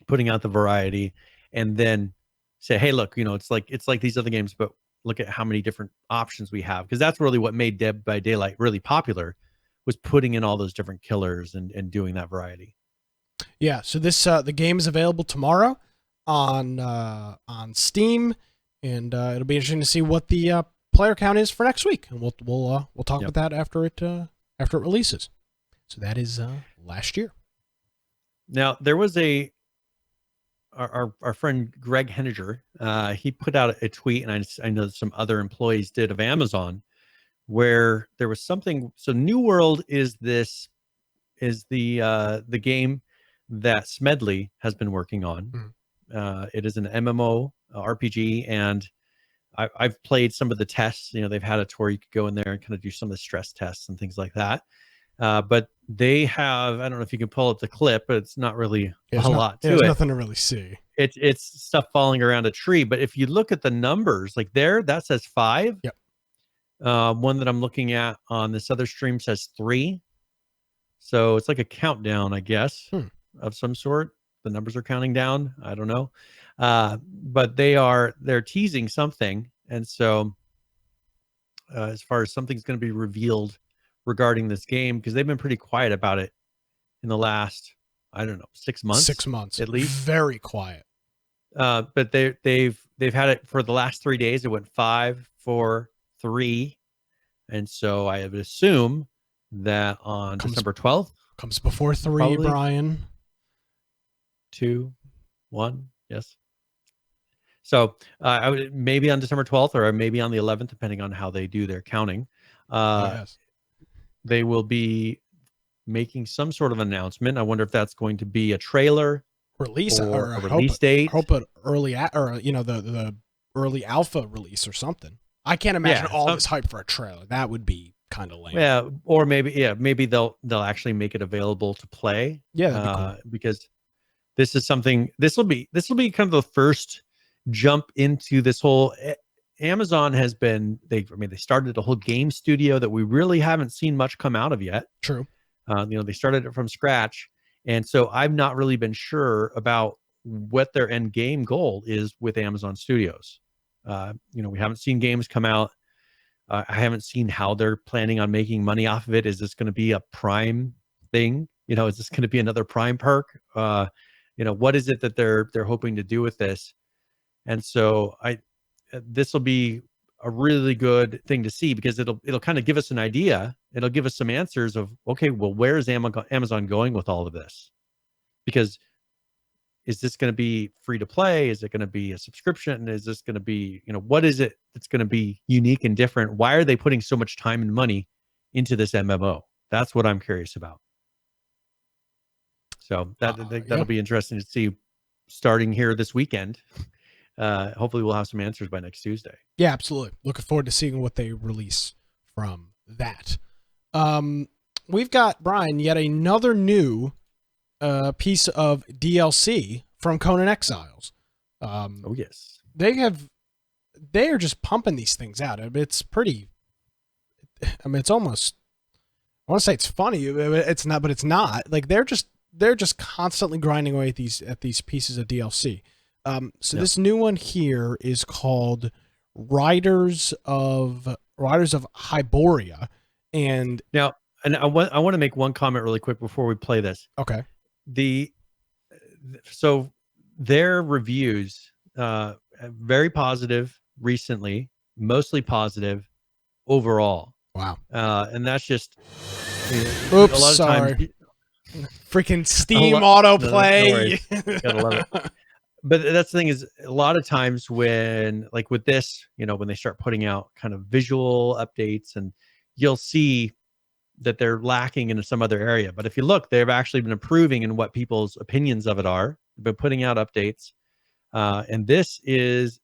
putting out the variety, and then say, hey, look, it's like these other games, but look at how many different options we have, because that's really what made Dead by Daylight really popular, was putting in all those different killers and doing that variety. Yeah, so this the game is available tomorrow on Steam, and it'll be interesting to see what the player count is for next week, and we'll talk about that after it releases. So that is last year. Now there was our friend Greg Henniger, he put out a tweet, and I know some other employees did, of Amazon, where there was something. So New World is the game that Smedley has been working on. It is an MMO RPG, and I've played some of the tests. They've had a tour, you could go in there and kind of do some of the stress tests and things like that. But they have, I don't know if you can pull up the clip, but it's not really a lot to it. There's nothing to really see. It's stuff falling around a tree. But if you look at the numbers, like there, that says 5. Yep. One that I'm looking at on this other stream says 3. So it's like a countdown, I guess, of some sort. The numbers are counting down. I don't know. But they're teasing something. And so as far as something's going to be revealed regarding this game, because they've been pretty quiet about it in the last, I don't know, 6 months. 6 months at least. Very quiet. But they've had it for the last 3 days. It went 5, 4, 3, and so I would assume that on December 12th comes before 3, probably. Brian. 2, 1, yes. So I would maybe on December 12th or maybe on the 11th, depending on how they do their counting. Yes. They will be making some sort of announcement. I wonder if that's going to be a trailer release or a release date. Hope an early the early alpha release or something. I can't imagine this hype for a trailer. That would be kind of lame. Yeah, or maybe they'll actually make it available to play. Yeah, that'd be cool. Because this is something. This will be kind of the first jump into this whole. Amazon has been, they started a whole game studio that we really haven't seen much come out of yet. True. They started it from scratch. And so I've not really been sure about what their end game goal is with Amazon Studios. We haven't seen games come out. I haven't seen how they're planning on making money off of it. Is this going to be a Prime thing? Is this going to be another Prime perk? What is it that they're hoping to do with this? And so this will be a really good thing to see, because it'll kind of give us an idea. It'll give us some answers of, okay, well, where is Amazon going with all of this? Because is this going to be free to play? Is it going to be a subscription? Is this going to be, what is it that's going to be unique and different? Why are they putting so much time and money into this MMO? That's what I'm curious about. So that'll be interesting to see starting here this weekend. Hopefully we'll have some answers by next Tuesday. Yeah, absolutely. Looking forward to seeing what they release from that. We've got, Brian, yet another new piece of DLC from Conan Exiles. Oh yes. They are just pumping these things out. I mean, it's pretty. I mean, it's almost. I want to say it's funny. It's not, but it's not. Like they're just constantly grinding away at these pieces of DLC. So this new one here is called Riders of Hyboria, and Now, and I want to make one comment really quick before we play this. okay, So their reviews very positive recently, mostly positive overall. wow. And that's just Oops, a lot of sorry. times. Freaking Steam autoplay. No, gotta love it. But that's the thing is, a lot of times when, like with this, when they start putting out kind of visual updates, and you'll see that they're lacking in some other area. But if you look, they've actually been improving in what people's opinions of it are. They've been putting out updates. And this is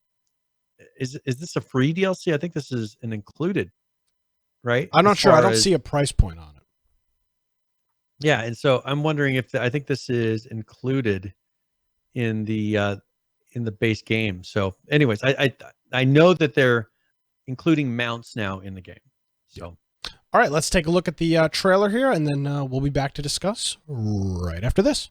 this a free DLC? I think this is an included, right? I'm not sure. I don't see a price point on it. Yeah, and so I'm wondering if I think this is included in the base game. So, anyways, I know that they're including mounts now in the game. So, all right, let's take a look at the trailer here, and then we'll be back to discuss right after this.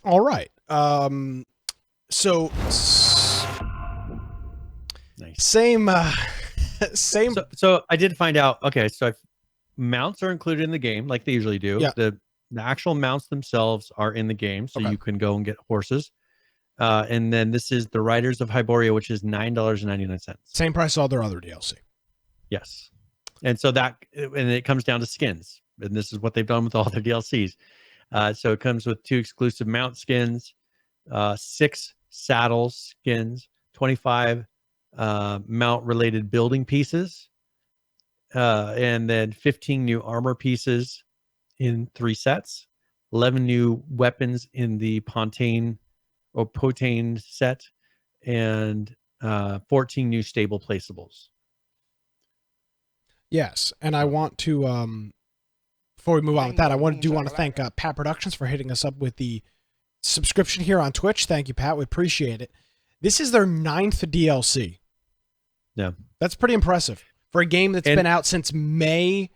All right. So nice. Same. So I did find out. Okay, so mounts are included in the game, like they usually do. Yeah. The actual mounts themselves are in the game, so you can go and get horses. And then this is the Riders of Hyboria, which is $9.99. Same price as all their other DLC. Yes. And so it comes down to skins, and this is what they've done with all their DLCs. So it comes with 2 exclusive mount skins, 6 saddle skins, 25 mount related building pieces, and then 15 new armor pieces in 3 sets, 11 new weapons in the Pontaine set, and 14 new stable placeables. Yes, and I want to before we move on with that, I want to thank Pat Productions for hitting us up with the subscription here on Twitch. Thank you, Pat. We appreciate it. This is their 9th DLC. Yeah, that's pretty impressive for a game that's been out since May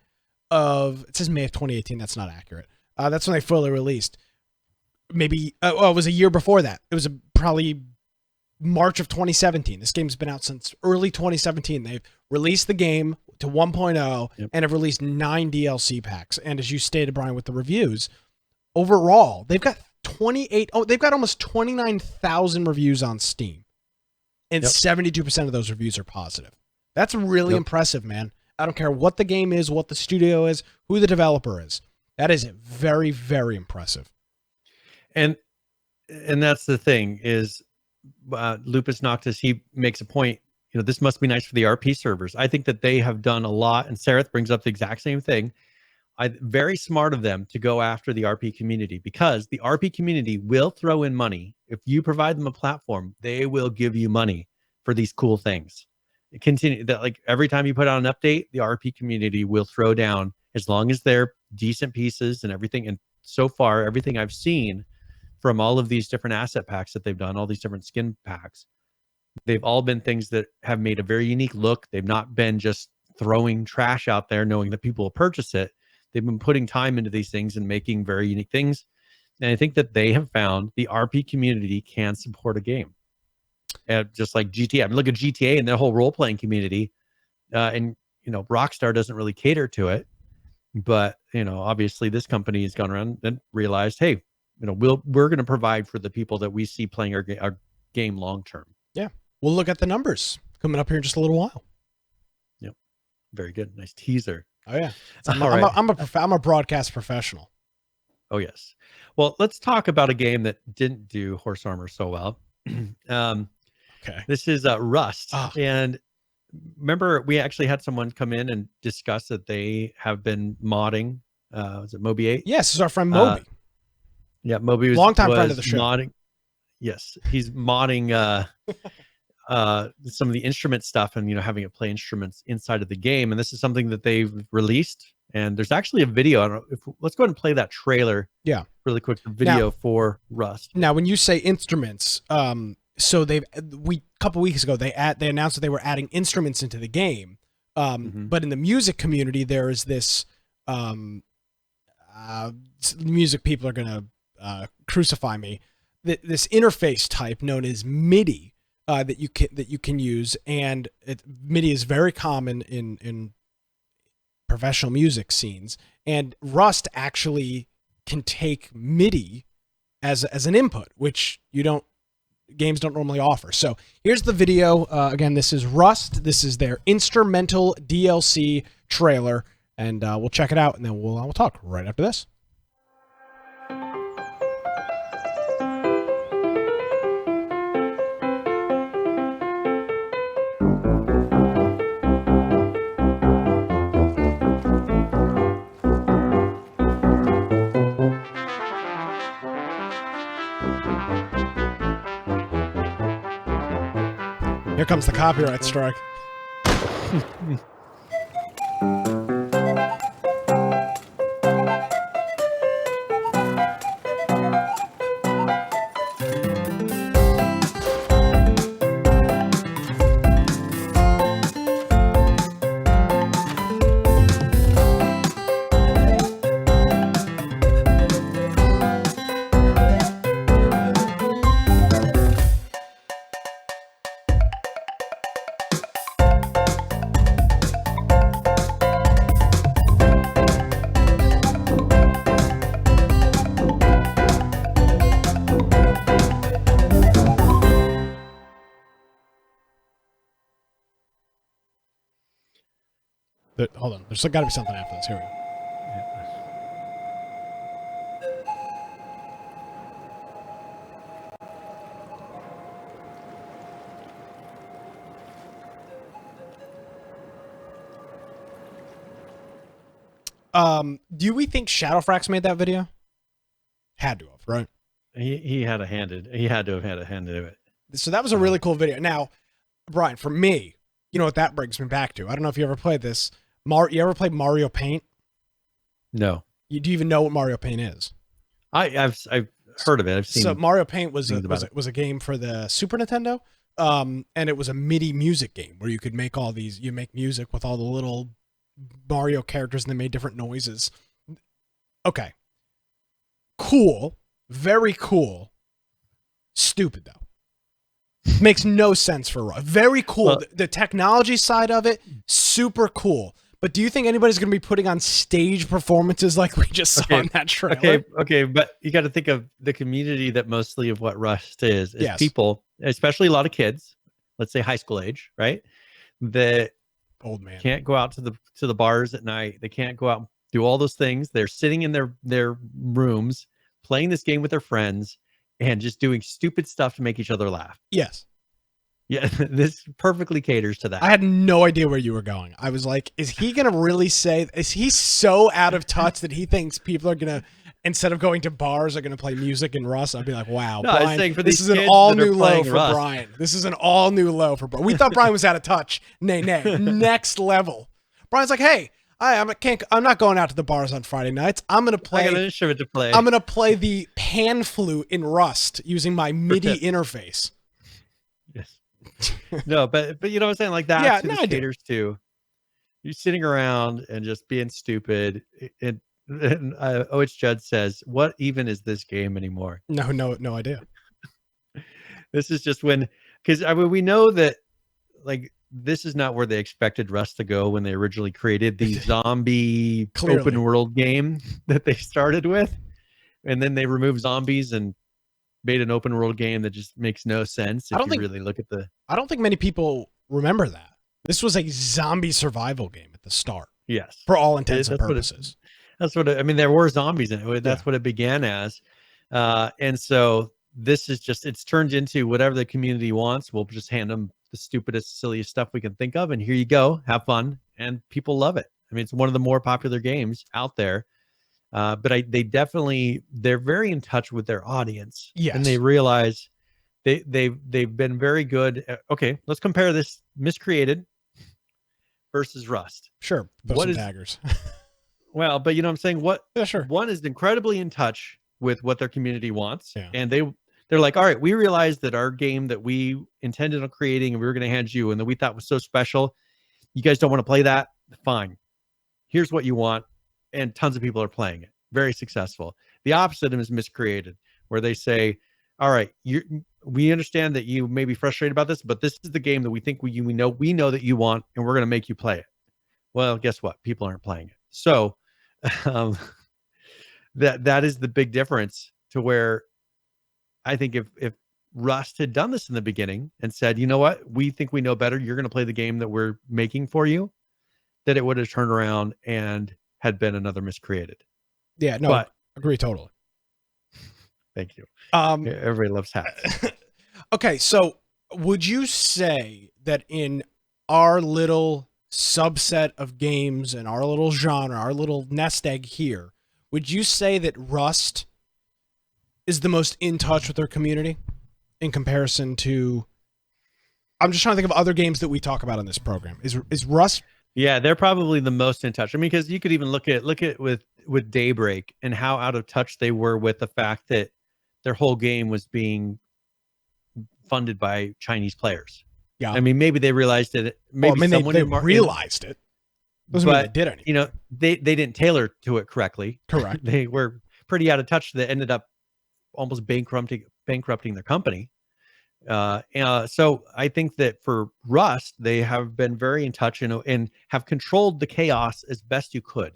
of. It says May of 2018. That's not accurate. That's when they fully released. Maybe it was a year before that. It was probably March of 2017. This game's been out since early 2017. They've released the game to 1.0 and have released 9 DLC packs. And as you stated, Brian, with the reviews, overall, they've got they've got almost 29,000 reviews on Steam. And 72% of those reviews are positive. That's really impressive, man. I don't care what the game is, what the studio is, who the developer is. That is very, very impressive. And that's the thing is, Lupus Noctis, he makes a point, this must be nice for the RP servers. I think that they have done a lot, and Sereth brings up the exact same thing. Very smart of them to go after the RP community, because the RP community will throw in money. If you provide them a platform, they will give you money for these cool things. Continue that, like every time you put out an update, the RP community will throw down, as long as they're decent pieces and everything. And so far, everything I've seen from all of these different asset packs that they've done, all these different skin packs, they've all been things that have made a very unique look. They've not been just throwing trash out there knowing that people will purchase it. They've been putting time into these things and making very unique things. And I think that they have found the RP community can support a game. Just like GTA. I mean, look at GTA and their whole role-playing community. And, Rockstar doesn't really cater to it. But, obviously this company has gone around and realized, hey, we're going to provide for the people that we see playing our game long-term. Yeah. We'll look at the numbers coming up here in just a little while. Yep. Very good. Nice teaser. Oh yeah. I'm a broadcast professional. Oh yes. Well, let's talk about a game that didn't do horse armor so well. Okay. This is Rust. Oh. And remember, we actually had someone come in and discuss that they have been modding. Was it Moby 8? Yes, this is our friend Moby. Yeah, Moby was longtime friend of the show. Modding. Yes, he's modding some of the instrument stuff and having it play instruments inside of the game. And this is something that they've released. And there's actually a video. I don't know let's go ahead and play that trailer. Yeah, really quick. The video for Rust. Now, when you say instruments, so a couple weeks ago they announced that they were adding instruments into the game. But in the music community, there is this music people are gonna crucify me. This interface type known as MIDI that you can use, and MIDI is very common in professional music scenes, and Rust actually can take MIDI as an input, which games don't normally offer. So here's the video. Again, this is Rust. This is their instrumental DLC trailer, and we'll check it out, and then we'll talk right after this. Here comes the copyright strike. Hold on. There's got to be something after this. Here we go. Do we think Shadowfrax made that video? Had to have, right? He had to have had a hand in it. So that was a really cool video. Now, Brian, for me, you know what that brings me back to? I don't know if you ever played this. You ever played Mario Paint? No. Do you even know what Mario Paint is? I've heard of it. I've seen. So Mario Paint was a game for the Super Nintendo, and it was a MIDI music game where you could make you make music with all the little Mario characters, and they made different noises. Okay. Cool. Very cool. Stupid though. Makes no sense for Rust. Very cool. Well, the technology side of it, super cool. But do you think anybody's going to be putting on stage performances like we just saw in that trailer? Okay, but you got to think of the community that mostly of what Rust is yes. People, especially a lot of kids, let's say high school age, right? That old man can't go out to the bars at night. They can't go out and do all those things. They're sitting in their rooms, playing this game with their friends, and just doing stupid stuff to make each other laugh. Yes. Yeah, this perfectly caters to that. I had no idea where you were going. I was like, is he going to really say, is he so out of touch that he thinks people are going to, instead of going to bars, are going to play music in Rust? I'd be like, wow, No, I was Brian, saying for this these is an kids all that are new low playing for Rust. Brian. This is an all new low for Brian. We thought Brian was out of touch. Nay, next level. Brian's like, hey, I'm not going out to the bars on Friday nights. I'm going to play. I got an instrument to play. I'm going to play the pan flute in Rust using my MIDI interface. Yes. No, but you know what I'm saying? Like that's Yeah, who no, this I do. caters to. You're sitting around and just being stupid. And O.H. Judd says, what even is this game anymore? No idea. This is just when, because I mean, we know that like this is not where they expected Rust to go when they originally created the zombie Clearly. open world game that they started with. And then they removed zombies and made an open world game that just makes no sense if you really look at the. I don't think many people remember that. This was a zombie survival game at the start. Yes. For all intents and purposes. That's what I mean. There were zombies in it. That's what it began as. And so this is just, it's turned into whatever the community wants. We'll just hand them the stupidest, silliest stuff we can think of. And here you go. Have fun. And people love it. I mean, it's one of the more popular games out there. But they're very in touch with their audience. Yes. And they realize they've been very good. Okay, let's compare this Miscreated versus Rust. Sure. Daggers. Well, but you know what I'm saying? Yeah, sure. One is incredibly in touch with what their community wants. Yeah. And they're like, all right, we realized that our game that we intended on creating and we were going to hand you and that we thought was so special, you guys don't want to play that? Fine. Here's what you want. And tons of people are playing it. Very successful. The opposite is Miscreated, where they say, all right, we understand that you may be frustrated about this, but this is the game that we think we know that you want, and we're going to make you play it. Well, guess what? People aren't playing it. So that is the big difference to where I think if Rust had done this in the beginning and said, you know what, we think we know better, you're going to play the game that we're making for you, that it would have turned around and had been another Miscreated. Yeah, no, but, agree totally. Thank you. Everybody loves hats. Okay, so would you say that in our little subset of games and our little genre, our little nest egg here, would you say that Rust is the most in touch with their community in comparison to, I'm just trying to think of other games that we talk about in this program. Is Rust? Yeah, they're probably the most in touch. I mean, because you could even look at with Daybreak and how out of touch they were with the fact that their whole game was being funded by Chinese players. Yeah, I mean, maybe they realized it. Maybe they realized it. Doesn't mean they did anything. You know, they didn't tailor to it correctly. Correct. They were pretty out of touch. That ended up almost bankrupting their company. So I think that for Rust, they have been very in touch and have controlled the chaos as best you could.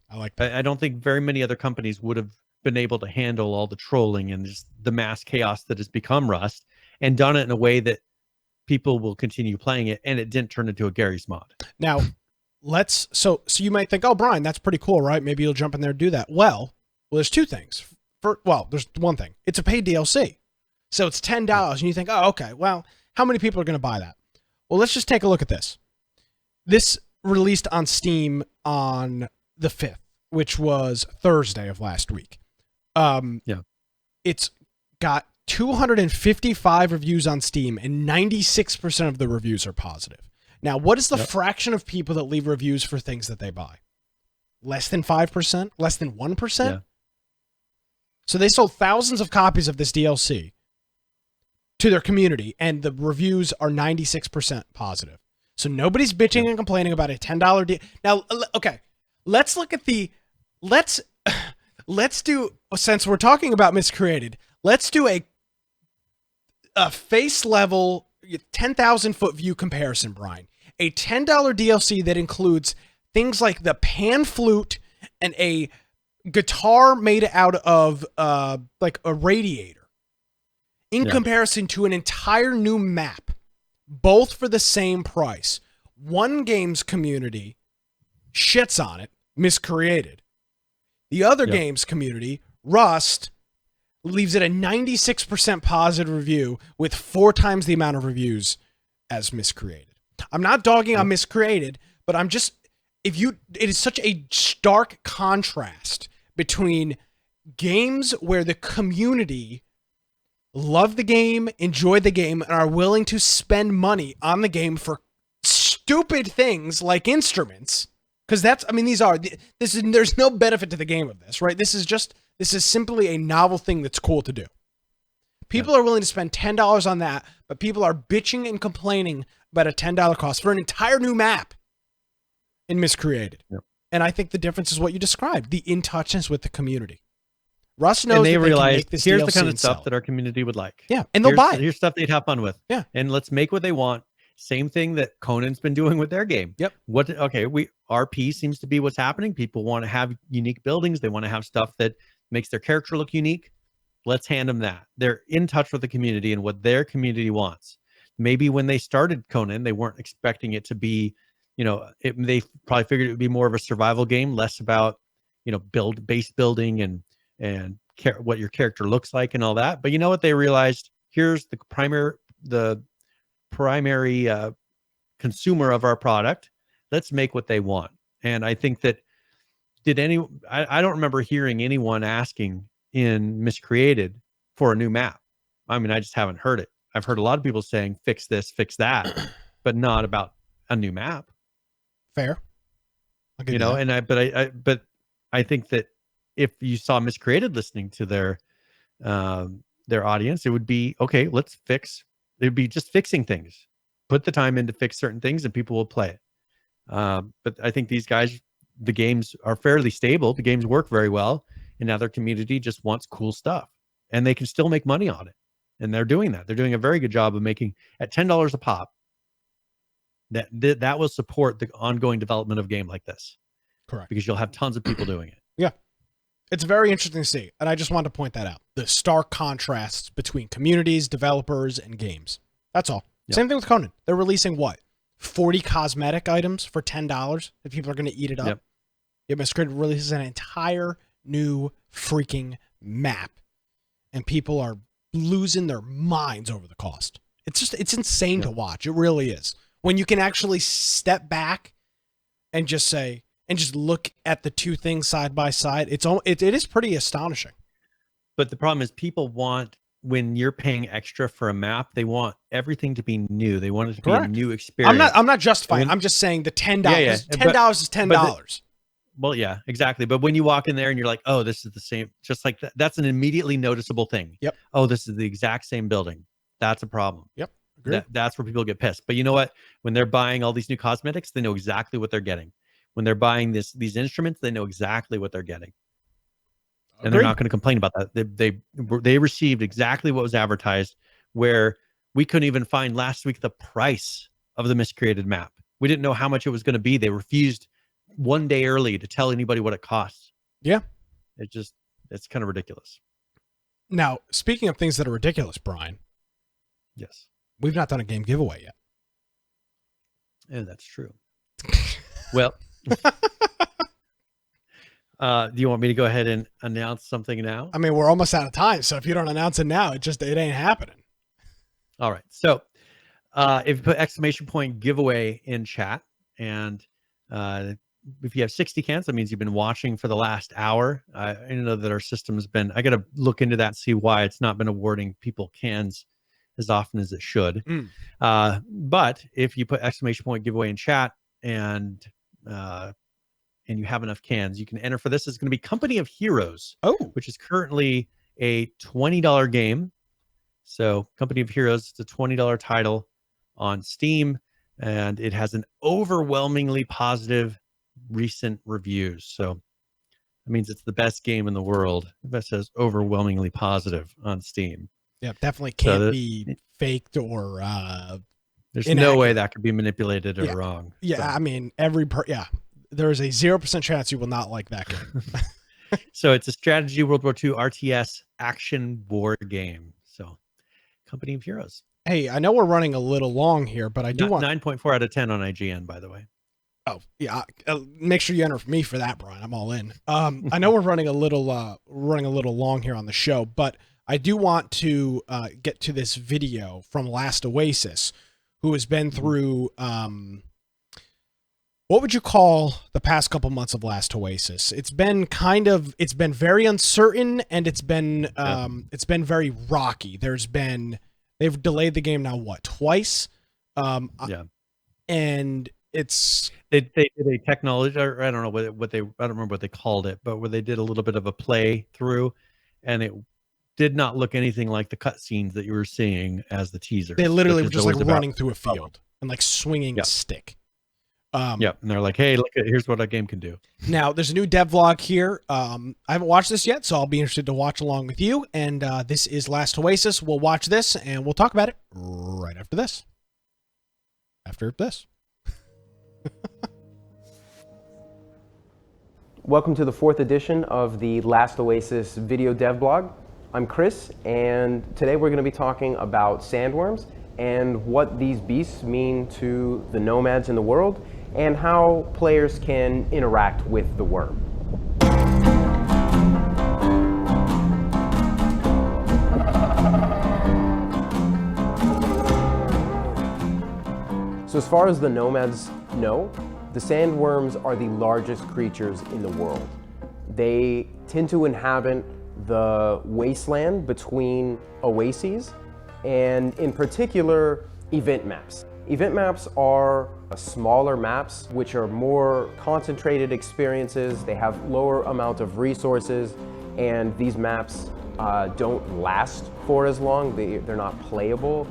I like that. I don't think very many other companies would have been able to handle all the trolling and just the mass chaos that has become Rust and done it in a way that people will continue playing it. And it didn't turn into a Gary's mod. Now so you might think, oh, Brian, that's pretty cool, right? Maybe you'll jump in there and do that. Well, there's two things. There's one thing. It's a paid DLC. So it's $10 and you think, oh, okay, well, how many people are going to buy that? Well, let's just take a look at this. This released on Steam on the 5th, which was Thursday of last week. Yeah. It's got 255 reviews on Steam and 96% of the reviews are positive. Now, what is the fraction of people that leave reviews for things that they buy? Less than 5%? Less than 1%? Yeah. So they sold thousands of copies of this DLC to their community, and the reviews are 96% positive. So nobody's bitching and complaining about a $10 deal. Now, okay, let's look at let's do, since we're talking about Miscreated, let's do a face level 10,000 foot view comparison, Brian. A $10 DLC that includes things like the pan flute and a guitar made out of like a radiator. In comparison to an entire new map, both for the same price. One game's community shits on it, Miscreated. The other Yep. games community, Rust, leaves it a 96% positive review with 4 times the amount of reviews as Miscreated. I'm not dogging on Miscreated, but I'm just, it is such a stark contrast between games where the community love the game, enjoy the game, and are willing to spend money on the game for stupid things like instruments. Because there's no benefit to the game of this, right? This is simply a novel thing that's cool to do. People are willing to spend $10 on that, but people are bitching and complaining about a $10 cost for an entire new map in Miscreated. Yep. And I think the difference is what you described, the in-touchness with the community. Russ knows and they that realize can make this here's DLC the kind of and sell stuff it. that our community would like. Yeah, and they'll buy it. Here's stuff they'd have fun with. Yeah. And let's make what they want. Same thing that Conan's been doing with their game. Yep. RP seems to be what's happening. People want to have unique buildings. They want to have stuff that makes their character look unique. Let's hand them that. They're in touch with the community and what their community wants. Maybe when they started Conan, they weren't expecting it to be, they probably figured it would be more of a survival game, less about, base building and what your character looks like and all that. But you know what? They realized here's the primary consumer of our product. Let's make what they want. And I think that I don't remember hearing anyone asking in Miscreated for a new map. I mean, I just haven't heard it. I've heard a lot of people saying fix this, fix that, but not about a new map. Fair. But I think that if you saw Miscreated listening to their audience, it would be okay. It'd be just fixing things. Put the time in to fix certain things, and people will play it. But I think these guys, the games are fairly stable. The games work very well, and now their community just wants cool stuff, and they can still make money on it. And they're doing that. They're doing a very good job of making at $10 a pop. That will support the ongoing development of a game like this. Correct. Because you'll have tons of people doing it. Yeah. It's very interesting to see. And I just wanted to point that out. The stark contrasts between communities, developers, and games. That's all. Yep. Same thing with Conan. They're releasing 40 cosmetic items for $10 that people are going to eat it up. Yep. Yet Miscreated releases an entire new freaking map. And people are losing their minds over the cost. It's insane to watch. It really is. When you can actually step back and just look at the two things side by side, it is pretty astonishing. But the problem is people want, when you're paying extra for a map, they want everything to be new. They want it to be a new experience. I'm not justifying. I'm just saying the $10. Yeah. $10 is $10. Well, yeah, exactly. But when you walk in there and you're like, oh, this is the same, just like that, that's an immediately noticeable thing. Yep. Oh, this is the exact same building. That's a problem. Yep. Agreed. That's where people get pissed. But you know what? When they're buying all these new cosmetics, they know exactly what they're getting. When they're buying these instruments, they know exactly what they're getting. And they're not going to complain about that. They received exactly what was advertised, where we couldn't even find last week the price of the Miscreated map. We didn't know how much it was going to be. They refused one day early to tell anybody what it costs. Yeah. It's kind of ridiculous. Now, speaking of things that are ridiculous, Brian. Yes. We've not done a game giveaway yet. Yeah, that's true. Well, do you want me to go ahead and announce something now? I mean, we're almost out of time, so if you don't announce it now, it ain't happening. All right. So if you put ! giveaway in chat, and if you have 60 cans, that means you've been watching for the last hour. I know that our system has been, I got to look into that and see why it's not been awarding people cans as often as it should. But if you put ! giveaway in chat and you have enough cans, you can enter for this. It's going to be Company of Heroes, which is currently a $20 game. So Company of Heroes, it's a $20 title on Steam, and it has an overwhelmingly positive recent reviews. So that means it's the best game in the world. That says overwhelmingly positive on Steam. Yeah, definitely can't be faked or there's inaccurate. No way that could be manipulated or wrong. Yeah, so. I mean, there is a 0% chance you will not like that game. So it's a strategy World War II RTS action board game. So Company of Heroes. Hey, I know we're running a little long here, but I do want 9.4 out of 10 on IGN, by the way. Oh yeah, make sure you enter me for that, Brian. I'm all in. I know we're running a little long here on the show, but I do want to get to this video from Last Oasis, who has been through what would you call the past couple months of Last Oasis? It's been very uncertain, and it's been very rocky. They've delayed the game now twice, and it's they did a technology, or I don't know what they, I don't remember what they called it, but where they did a little bit of a play through, and it did not look anything like the cutscenes that you were seeing as the teaser. They literally were just like running through a field and like swinging a stick. And they're like, hey, look, here's what our game can do. Now there's a new devlog here. I haven't watched this yet, so I'll be interested to watch along with you. And this is Last Oasis. We'll watch this and we'll talk about it right after this. After this. Welcome to the 4th edition of the Last Oasis video dev blog. I'm Chris, and today we're going to be talking about sandworms and what these beasts mean to the nomads in the world, and how players can interact with the worm. So as far as the nomads know, the sandworms are the largest creatures in the world. They tend to inhabit the wasteland between oases, and in particular, event maps. Event maps are smaller maps which are more concentrated experiences. They have lower amount of resources, and these maps don't last for as long. They're not playable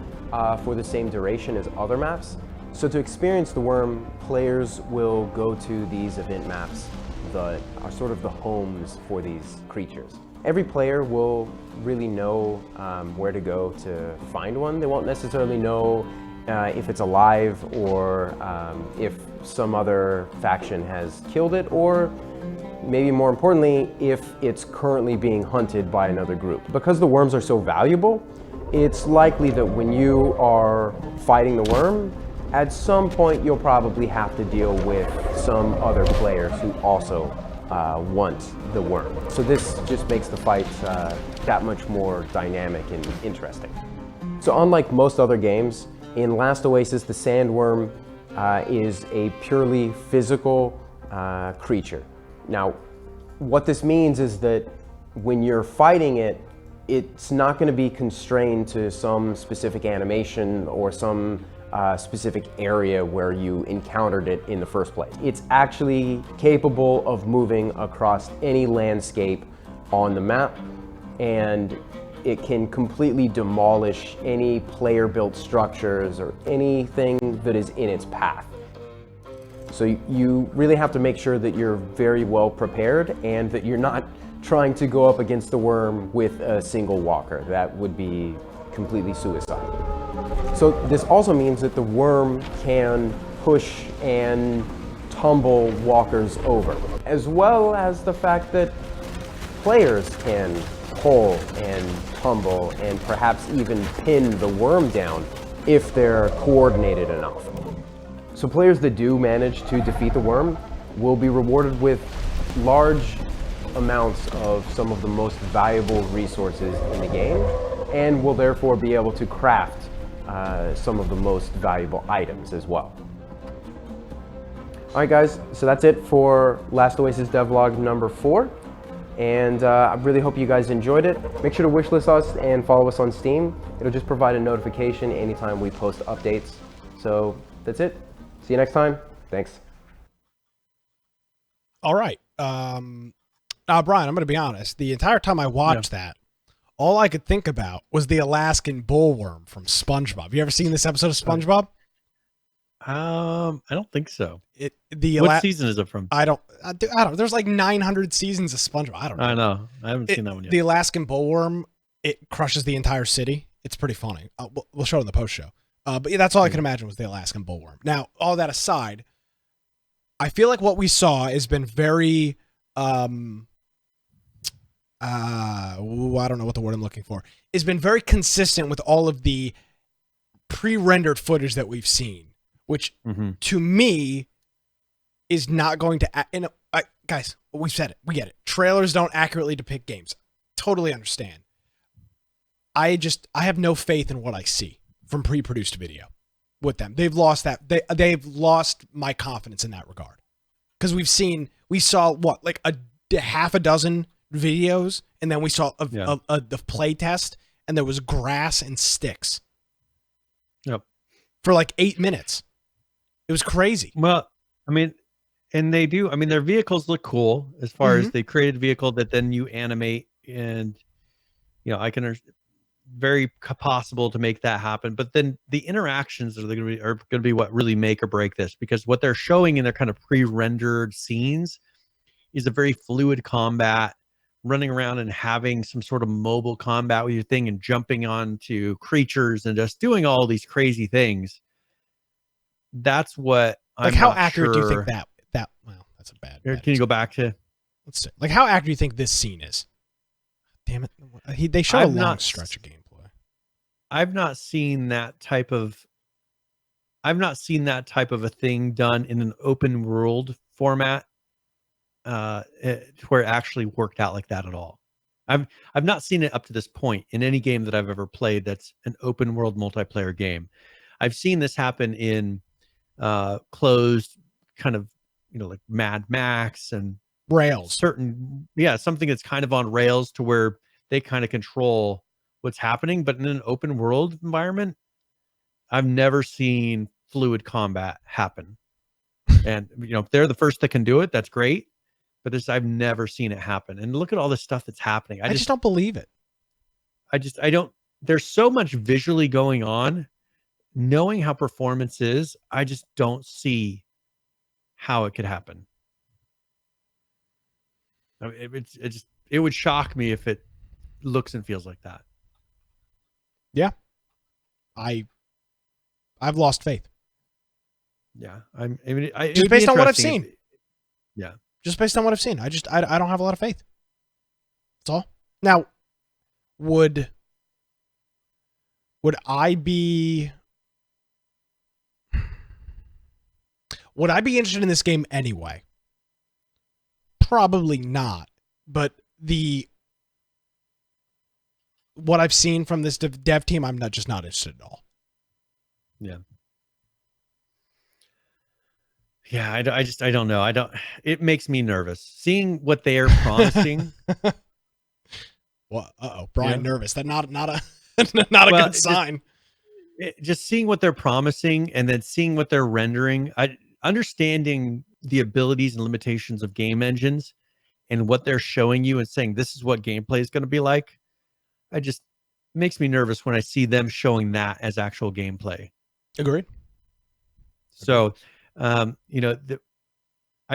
for the same duration as other maps. So to experience the worm, players will go to these event maps that are sort of the homes for these creatures. Every player will really know where to go to find one. They won't necessarily know if it's alive, or if some other faction has killed it, or maybe more importantly, if it's currently being hunted by another group. Because the worms are so valuable, it's likely that when you are fighting the worm, at some point you'll probably have to deal with some other players who also want the worm. So this just makes the fight that much more dynamic and interesting. So unlike most other games, in Last Oasis, the sandworm is a purely physical creature. Now, what this means is that when you're fighting it, it's not going to be constrained to some specific animation or some specific area where you encountered it in the first place. It's actually capable of moving across any landscape on the map, and it can completely demolish any player-built structures or anything that is in its path. So you really have to make sure that you're very well prepared and that you're not trying to go up against the worm with a single walker. That would be completely suicidal. So this also means that the worm can push and tumble walkers over, as well as the fact that players can pull and tumble and perhaps even pin the worm down if they're coordinated enough. So players that do manage to defeat the worm will be rewarded with large amounts of some of the most valuable resources in the game, and will therefore be able to craft some of the most valuable items as well. Alright guys, so that's it for Last Oasis devlog number 4, and I really hope you guys enjoyed it. Make sure to wishlist us and follow us on Steam. It'll just provide a notification anytime we post updates. So that's it. See you next time. Thanks. Alright. Brian, I'm going to be honest. The entire time I watched that, all I could think about was the Alaskan bullworm from SpongeBob. You ever seen this episode of SpongeBob? I don't think so. What season is it from? I don't. There's like 900 seasons of SpongeBob. I don't know. I know. I haven't seen that one yet. The Alaskan bullworm, it crushes the entire city. It's pretty funny. We'll show it in the post show. But yeah, that's all I can imagine was the Alaskan bullworm. Now, all that aside, I feel like what we saw has been very I don't know what the word I'm looking for. It's been very consistent with all of the pre-rendered footage that we've seen, which to me is not going to, guys, we've said it. We get it. Trailers don't accurately depict games. Totally understand. I have no faith in what I see from pre-produced video with them. They've lost that. They've lost my confidence in that regard. Because we saw what, like half a dozen videos, and then we saw the play test, and there was grass and sticks. Yep. For like 8 minutes. It was crazy. Well, I mean, and they do. I mean, their vehicles look cool as far as they created a vehicle that then you animate, and I can very possible to make that happen. But then the interactions are going to be what really make or break this, because what they're showing in their kind of pre-rendered scenes is a very fluid combat, running around and having some sort of mobile combat with your thing and jumping onto creatures and just doing all these crazy things. That's what like. How accurate do you think that? Well, that's a bad. Can you go back to? Let's see. Like, how accurate do you think this scene is? Damn it! They show a long stretch of gameplay. I've not seen that type of a thing done in an open world format, where it actually worked out like that at all. I've not seen it up to this point in any game that I've ever played that's an open world multiplayer game. I've seen this happen in closed kind of, like Mad Max and rails, something that's kind of on rails to where they kind of control what's happening. But in an open world environment, I've never seen fluid combat happen. And if they're the first that can do it, that's great. But I've never seen it happen. And look at all this stuff that's happening. I just don't believe it. I don't. There's so much visually going on. Knowing how performance is, I just don't see how it could happen. I mean, it would shock me if it looks and feels like that. Yeah, I've lost faith. Yeah, just based on what I've seen. Yeah, just based on what I've seen. I don't have a lot of faith. That's all. Now, would I be interested in this game anyway? Probably not. But what I've seen from this dev team, I'm just not interested at all. Yeah. Yeah, I don't know. It makes me nervous seeing what they are promising. Well, Brian, nervous. That's not a good sign. Just seeing what they're promising and then seeing what they're rendering, understanding the abilities and limitations of game engines and what they're showing you and saying this is what gameplay is going to be like. It makes me nervous when I see them showing that as actual gameplay. Agreed. So, I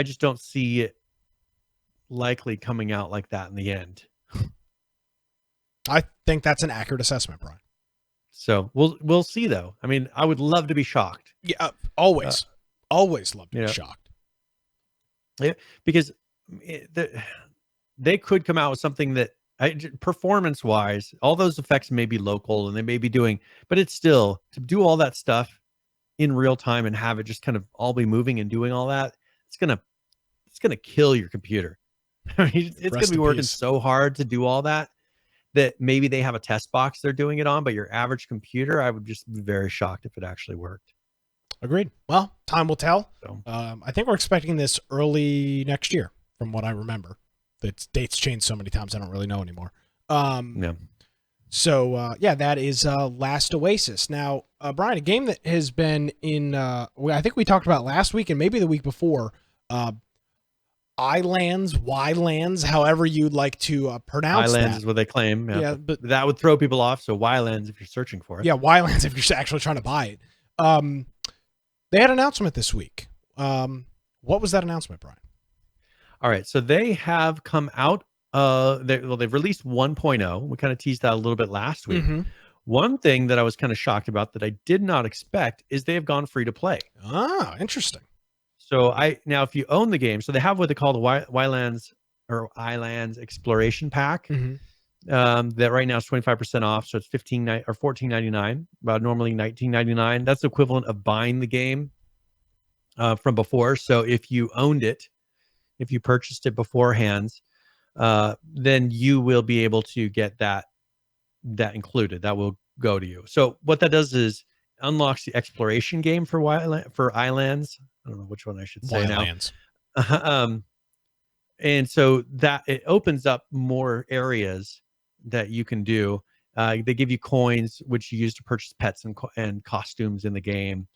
just don't see it likely coming out like that in the end. I think that's an accurate assessment, Brian. So we'll see though. I mean, I would love to be shocked. Yeah, always love to be shocked. Yeah, because they could come out with something that performance-wise, all those effects may be local and they may be doing, but it's still to do all that stuff in real time and have it just kind of all be moving and doing all that. It's gonna kill your computer. I mean, it's gonna be working so hard to do all that maybe they have a test box they're doing it on, but your average computer, I would just be very shocked if it actually worked. Agreed. Well, time will tell. So. I think we're expecting this early next year, from what I remember. The dates changed so many times I don't really know anymore. Yeah. So, that is Last Oasis. Now, Brian, a game that has been in, I think we talked about last week and maybe the week before, Ylands, however you'd like to pronounce that. Ylands is what they claim. Yeah, but that would throw people off. So Ylands if you're searching for it. Yeah, Ylands if you're actually trying to buy it. They had an announcement this week. What was that announcement, Brian? All right, so they have come out. They've released 1.0. We kind of teased that a little bit last week. Mm-hmm. One thing that I was kind of shocked about that I did not expect is they have gone free to play. Ah, interesting. So now if you own the game, so they have what they call the Ylands Exploration Pack. Mm-hmm. That right now is 25% off, so it's $14.99, about normally $19.99. That's the equivalent of buying the game from before. So if you owned it, if you purchased it beforehand, then you will be able to get that included. That will go to you. So what that does is unlocks the exploration game for Ylands. I don't know which one I should say Ylands. now. And so that it opens up more areas that you can do. They give you coins, which you use to purchase pets and costumes in the game.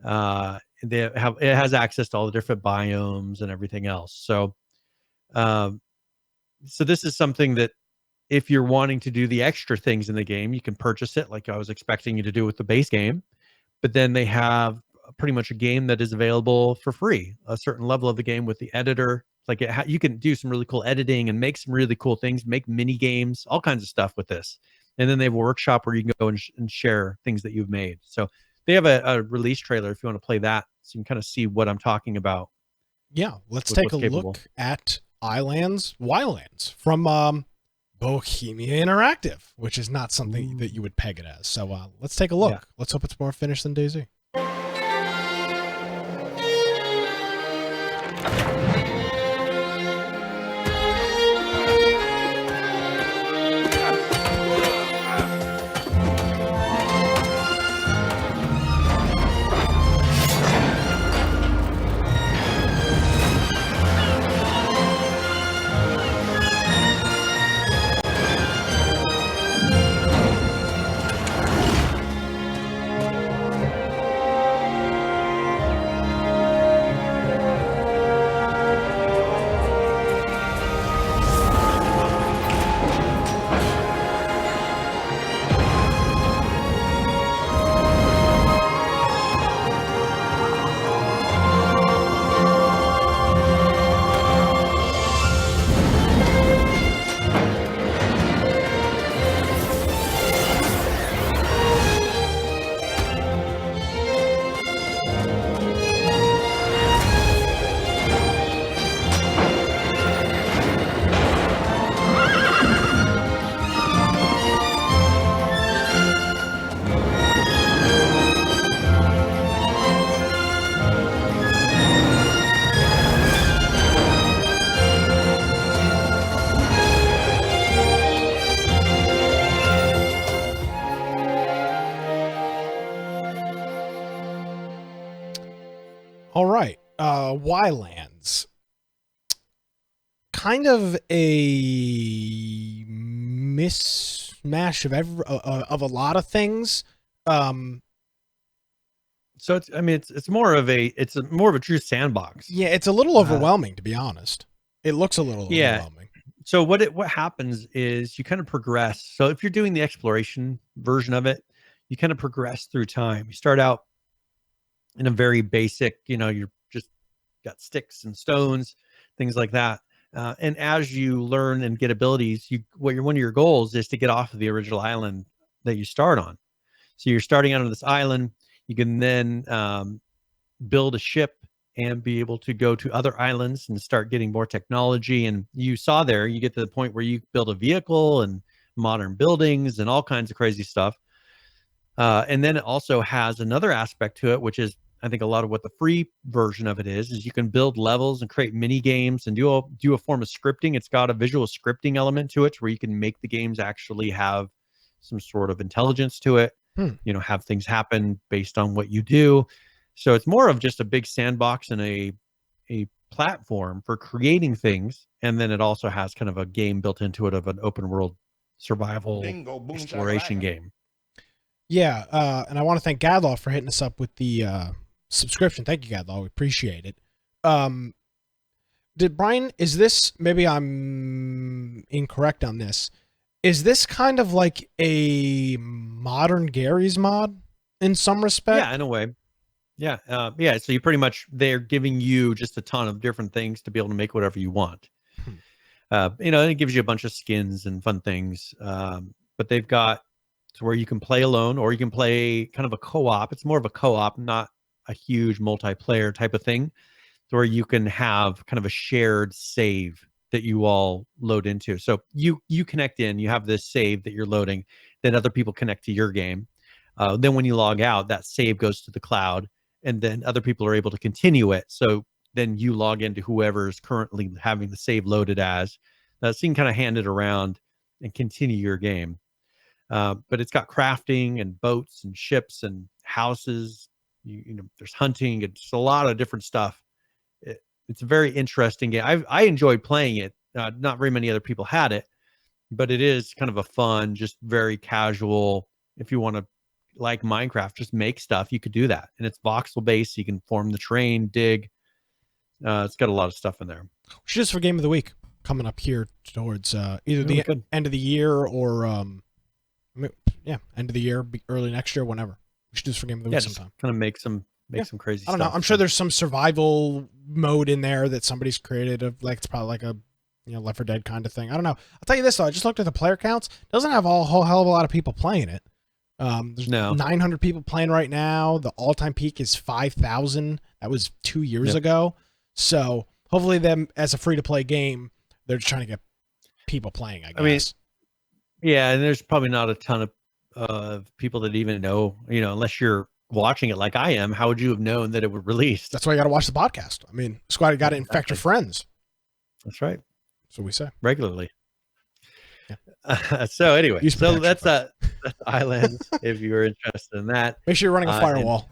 It has access to all the different biomes and everything else. So, so this is something that if you're wanting to do the extra things in the game, you can purchase it like I was expecting you to do with the base game. But then they have pretty much a game that is available for free, a certain level of the game with the editor. Like you can do some really cool editing and make some really cool things, make mini games, all kinds of stuff with this. And then they have a workshop where you can go and share things that you've made. So they have a release trailer if you want to play that, so you can kind of see what I'm talking about. Yeah, let's take a look at Ylands from Bohemia Interactive, which is not something that you would peg it as. So let's take a look. Yeah. Let's hope it's more finished than DayZ. All right, Ylands. Kind of a mismatch of a lot of things. So it's more of a true sandbox. Yeah, it's a little overwhelming, to be honest. It looks a little overwhelming. So what happens is you kind of progress. So if you're doing the exploration version of it, you kind of progress through time. You start out in a very basic, you're just got sticks and stones, things like that. And as you learn and get abilities, one of your goals is to get off of the original island that you start on. So you're starting out on this island. You can then build a ship and be able to go to other islands and start getting more technology. And you saw there, you get to the point where you build a vehicle and modern buildings and all kinds of crazy stuff. And then it also has another aspect to it, which is, I think, a lot of what the free version of it is you can build levels and create mini games and do a form of scripting. It's got a visual scripting element to it where you can make the games actually have some sort of intelligence to it, have things happen based on what you do. So it's more of just a big sandbox and a platform for creating things. And then it also has kind of a game built into it of an open world survival exploration game. Yeah, and I want to thank Gadlaw for hitting us up with the subscription. Thank you, Gadlaw. We appreciate it. Did Brian, is this, maybe I'm incorrect on this, is this kind of like a modern Gary's mod in some respect? Yeah, in a way. Yeah. So you pretty much, they're giving you just a ton of different things to be able to make whatever you want. And it gives you a bunch of skins and fun things. But they've got to where you can play alone or you can play kind of a co-op. It's more of a co-op, not a huge multiplayer type of thing, to where you can have kind of a shared save that you all load into. So you connect in, you have this save that you're loading, then other people connect to your game. Then when you log out, that save goes to the cloud, and then other people are able to continue it. So then you log into whoever is currently having the save loaded as. So you can kind of hand it around and continue your game. But it's got crafting and boats and ships and houses. You know, there's hunting. It's a lot of different stuff. It's a very interesting game. I enjoyed playing it. Not very many other people had it, but it is kind of a fun, just very casual. If you want to, like Minecraft, just make stuff, you could do that. And it's voxel based. So you can form the terrain, dig. It's got a lot of stuff in there. Which is for Game of the Week coming up here towards either the end of the year or end of the year, early next year, whenever. We should do this for Game of the Week sometime. Kind of make some crazy stuff. I don't know. I'm sure there's some survival mode in there that somebody's created of, like, it's probably like a Left 4 Dead kind of thing. I don't know. I'll tell you this though, I just looked at the player counts. It doesn't have a whole hell of a lot of people playing it. There's 900 people playing right now. The all-time peak is 5,000. That was 2 years ago. So hopefully them as a free-to-play game, they're just trying to get people playing, I guess. And there's probably not a ton of people that even know, unless you're watching it like I am. How would you have known that it would release? That's why you got to watch the podcast. I mean, Squad, you got to infect your friends. That's right. That's what we say. Regularly. Yeah. So anyway, that's Ylands, if you're interested in that. Make sure you're running a firewall.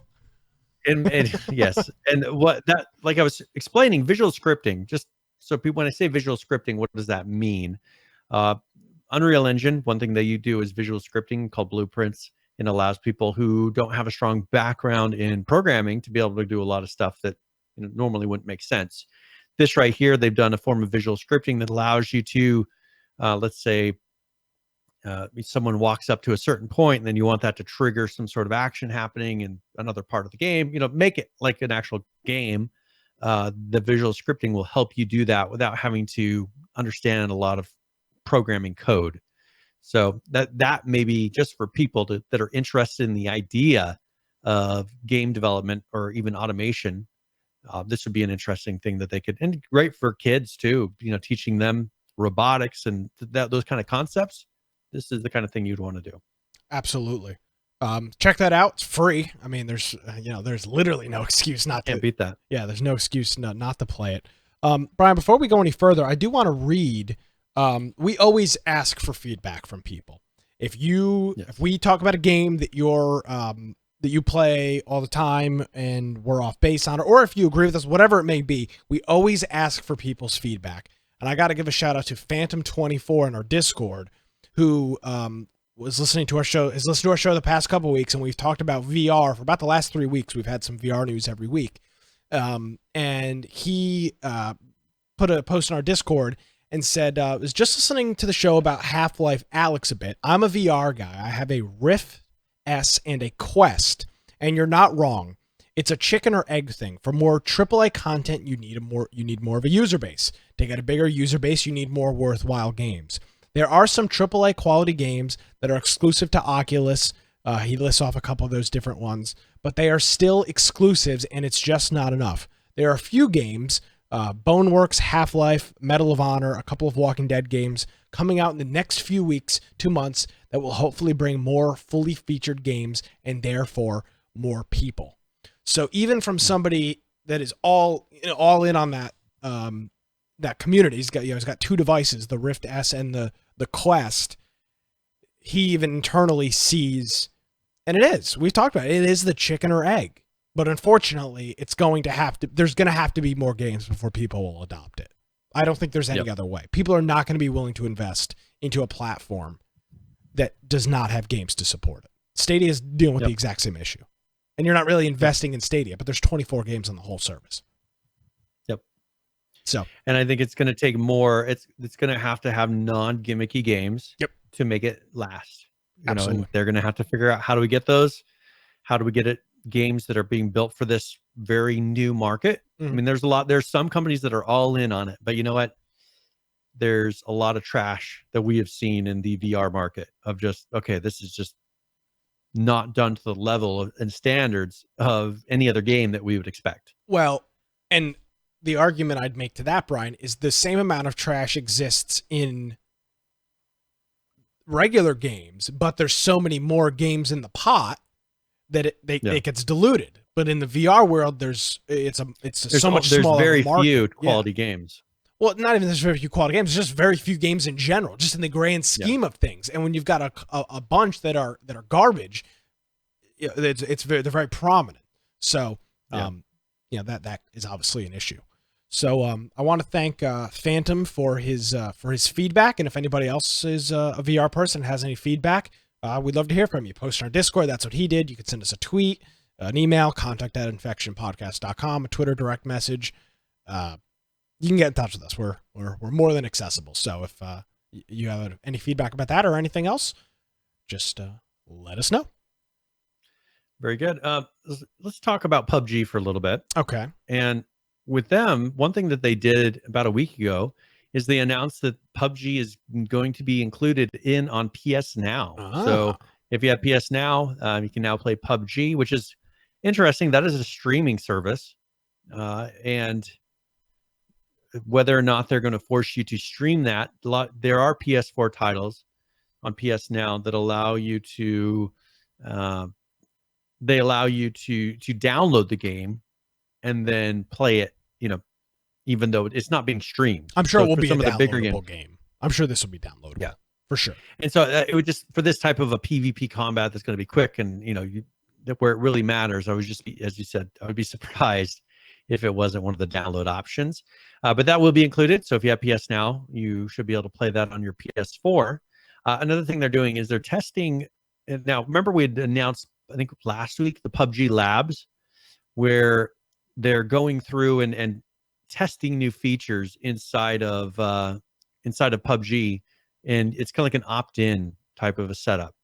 And yes, and what that, like I was explaining, visual scripting, just so people, when I say visual scripting, what does that mean? Unreal Engine, one thing that you do is visual scripting called blueprints, and allows people who don't have a strong background in programming to be able to do a lot of stuff that normally wouldn't make sense. This right here, they've done a form of visual scripting that allows you to, let's say, someone walks up to a certain point and then you want that to trigger some sort of action happening in another part of the game, make it like an actual game. The visual scripting will help you do that without having to understand a lot of programming code. So that may be just for people that are interested in the idea of game development or even automation. This would be an interesting thing that they could, and great for kids too, teaching them robotics and those kind of concepts. This is the kind of thing you'd want to do. Absolutely. Check that out. It's free. I mean, there's literally no excuse not to. Can't beat that. Yeah, there's no excuse not to play it. Brian, before we go any further, I do want to read. We always ask for feedback from people. If we talk about a game that that you play all the time and we're off base on it, or if you agree with us, whatever it may be, we always ask for people's feedback. And I got to give a shout out to Phantom24 in our Discord, who was listening to our show, has listened to our show the past couple of weeks, and we've talked about VR for about the last 3 weeks. We've had some VR news every week. And he put a post in our Discord and said, was just listening to the show about Half-Life Alyx a bit. I'm a VR guy. I have a Rift S and a Quest, and you're not wrong. It's a chicken or egg thing. For more AAA content, you need more of a user base. To get a bigger user base, you need more worthwhile games. There are some AAA quality games that are exclusive to Oculus. He lists off a couple of those different ones, but they are still exclusives, and it's just not enough. There are a few games, Boneworks, Half-Life, Medal of Honor, a couple of Walking Dead games coming out in the next few weeks, 2 months, that will hopefully bring more fully featured games and therefore more people. So even from somebody that is all in on that that community, he's got 2 devices, the Rift S and the Quest. He even internally sees, and we've talked about it is the chicken or egg. But unfortunately, there's going to have to be more games before people will adopt it. I don't think there's any other way. People are not going to be willing to invest into a platform that does not have games to support it. Stadia is dealing with the exact same issue. And you're not really investing in Stadia, but there's 24 games on the whole service. Yep. So, and I think it's going to take more. It's going to have non-gimmicky games to make it last. Absolutely. And they're going to have to figure out, how do we get those? How do we get it? Games that are being built for this very new market. I mean, there's some companies that are all in on it, but you know what? There's a lot of trash that we have seen in the VR market of just, okay, this is just not done to the level and standards of any other game that we would expect. Well, and the argument I'd make to that, Brian, is the same amount of trash exists in regular games, but there's so many more games in the pot that it gets diluted. But in the VR world, it's so much there's smaller. very market. few quality games. Well, not even there's very few quality games. There's just very few games in general, just in the grand scheme of things. And when you've got a bunch that are garbage, they're very prominent. So, that is obviously an issue. So, I want to thank Phantom for his feedback. And if anybody else is a VR person and has any feedback, we'd love to hear from you. Post on our Discord. That's what he did. You could send us a tweet, an email, contact@infectionpodcast.com, a Twitter direct message. You can get in touch with us. We're more than accessible. So if you have any feedback about that or anything else, just let us know. Very good. Let's talk about PUBG for a little bit. Okay. And with them, one thing that they did about a week ago is they announced that PUBG is going to be included on PS Now. So if you have PS Now, you can now play PUBG, which is interesting. That is a streaming service. And whether or not they're going to force you to stream that, there are PS4 titles on PS Now that allow you to download the game and then play it, even though it's not being streamed. I'm sure it will be some a of the bigger downloadable game. I'm sure this will be downloadable. Yeah, for sure. And so it would just, for this type of a PvP combat that's going to be quick and where it really matters, I would just be, as you said, I would be surprised if it wasn't one of the download options. But that will be included. So if you have PS Now, you should be able to play that on your PS4. Another thing they're doing is they're testing. Now, remember we had announced, I think last week, the PUBG Labs, where they're going through and testing new features inside of PUBG, and it's kind of like an opt-in type of a setup.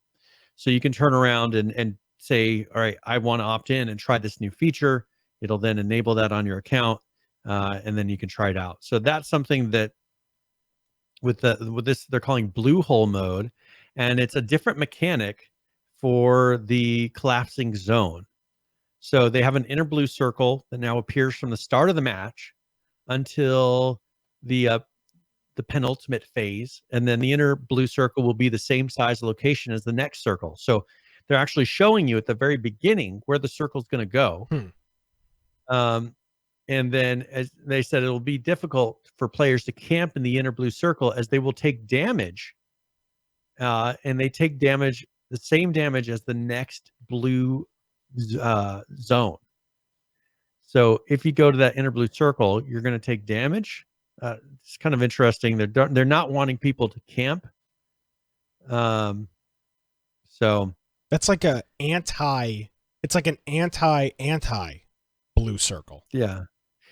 So you can turn around and say, all right, I want to opt in and try this new feature. It'll then enable that on your account, and then you can try it out. So that's something that with this they're calling blue hole mode, and it's a different mechanic for the collapsing zone. So they have an inner blue circle that now appears from the start of the match until the penultimate phase, and then the inner blue circle will be the same size location as the next circle. So they're actually showing you at the very beginning where the circle is going to go. And then, as they said, it'll be difficult for players to camp in the inner blue circle as they will take damage, and they take damage, the same damage as the next blue zone. So if you go to that inner blue circle, you're going to take damage. It's kind of interesting. They're not wanting people to camp. So that's like an anti blue circle. Yeah.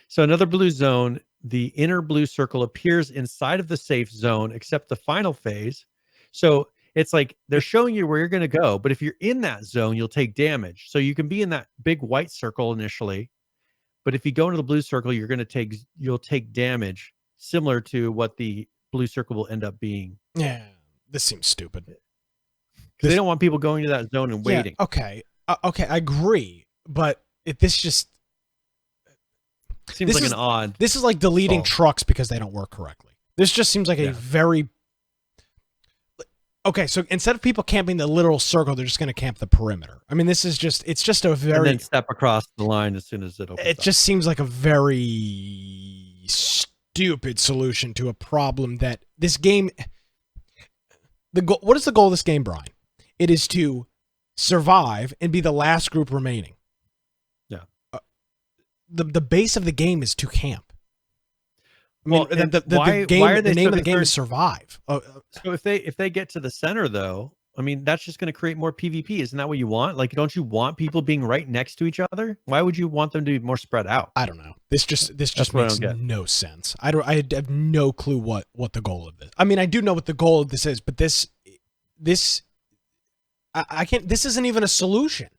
So another blue zone, the inner blue circle appears inside of the safe zone, except the final phase. So it's like they're showing you where you're going to go, but if you're in that zone, you'll take damage. So you can be in that big white circle initially, but if you go into the blue circle, you'll take damage, similar to what the blue circle will end up being. Yeah, this seems stupid. Because they don't want people going to that zone and waiting. Yeah, okay, I agree, but this just seems like an odd. This is like deleting trucks because they don't work correctly. This just seems like a very. Okay, so instead of people camping the literal circle, they're just going to camp the perimeter. I mean, it's just a very. And then step across the line as soon as it opens. It just seems like a very stupid solution to a problem that this game. What is the goal of this game, Brian? It is to survive and be the last group remaining. Yeah. The base of the game is to camp. Well, the name of the game is survive. So if they get to the center, though, I mean, that's just going to create more PvP. Isn't that what you want? Like, don't you want people being right next to each other? Why would you want them to be more spread out? I don't know. This just makes no sense. I have no clue what the goal of this. I mean, I do know what the goal of this is, but I can't. This isn't even a solution.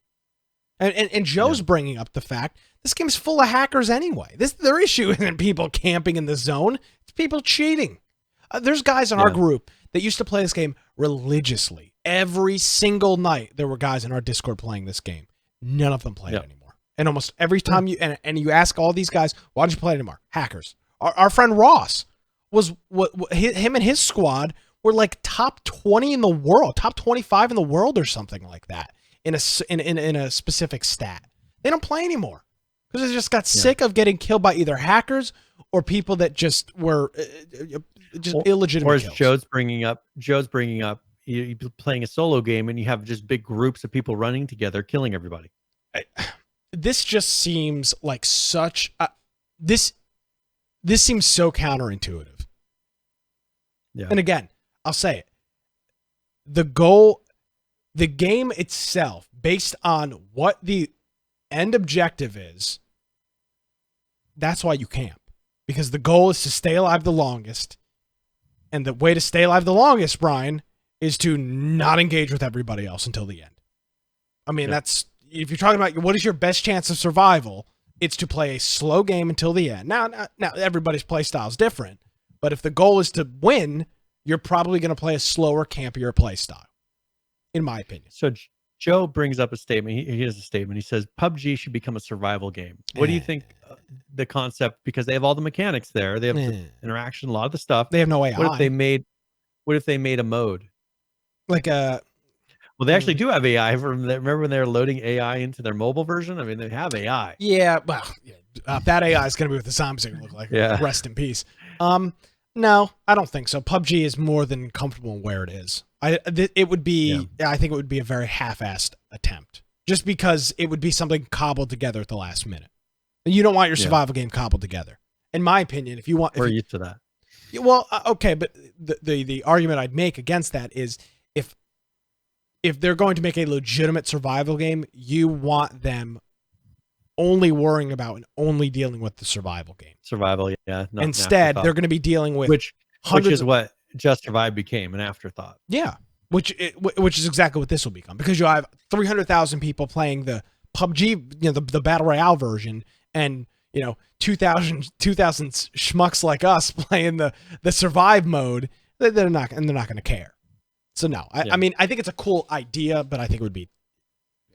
And Joe's bringing up the fact this game's full of hackers anyway. Their issue isn't people camping in the zone. It's people cheating. There's guys in our group that used to play this game religiously. Every single night, there were guys in our Discord playing this game. None of them play it anymore. And almost every time you ask all these guys, why don't you play it anymore? Hackers. Our friend Ross him and his squad were like top 20 in the world, top 25 in the world or something like that in a specific stat. They don't play anymore because they just got sick of getting killed by either hackers or people that just were just illegitimate Or as kills. Joe's bringing up, you're playing a solo game and you have just big groups of people running together, killing everybody. This just seems like such this seems so counterintuitive. Yeah. And again, I'll say it. The game itself, based on what the end objective is, that's why you camp. Because the goal is to stay alive the longest. And the way to stay alive the longest, Brian, is to not engage with everybody else until the end. I mean, that's, if you're talking about what is your best chance of survival, it's to play a slow game until the end. Now everybody's play style is different, but if the goal is to win, you're probably going to play a slower, campier play style, in my opinion. So Joe brings up a statement. He has a statement. He says PUBG should become a survival game. What do you think the concept? Because they have all the mechanics there. They have the interaction, a lot of the stuff. They have no AI. What if they made a mode? Like a... Well, they actually do have AI. Remember when they were loading AI into their mobile version? I mean, they have AI. Yeah, well, that AI is going to be what the zombies are going to look like. Yeah. Rest in peace. No, I don't think so. PUBG is more than comfortable where it is. I think it would be a very half-assed attempt, just because it would be something cobbled together at the last minute. And you don't want your survival game cobbled together. In my opinion, if you want... We're used to that. Well, okay, but the argument I'd make against that is if they're going to make a legitimate survival game, you want them only worrying about and only dealing with the survival game. Survival, yeah. Instead, they're going to be dealing with which is what Just Survive became, an afterthought. Yeah, which is exactly what this will become, because you have 300,000 people playing the PUBG, the battle royale version, and 2,000 schmucks like us playing the survive mode. They're not going to care. So no, I mean, I think it's a cool idea, but I think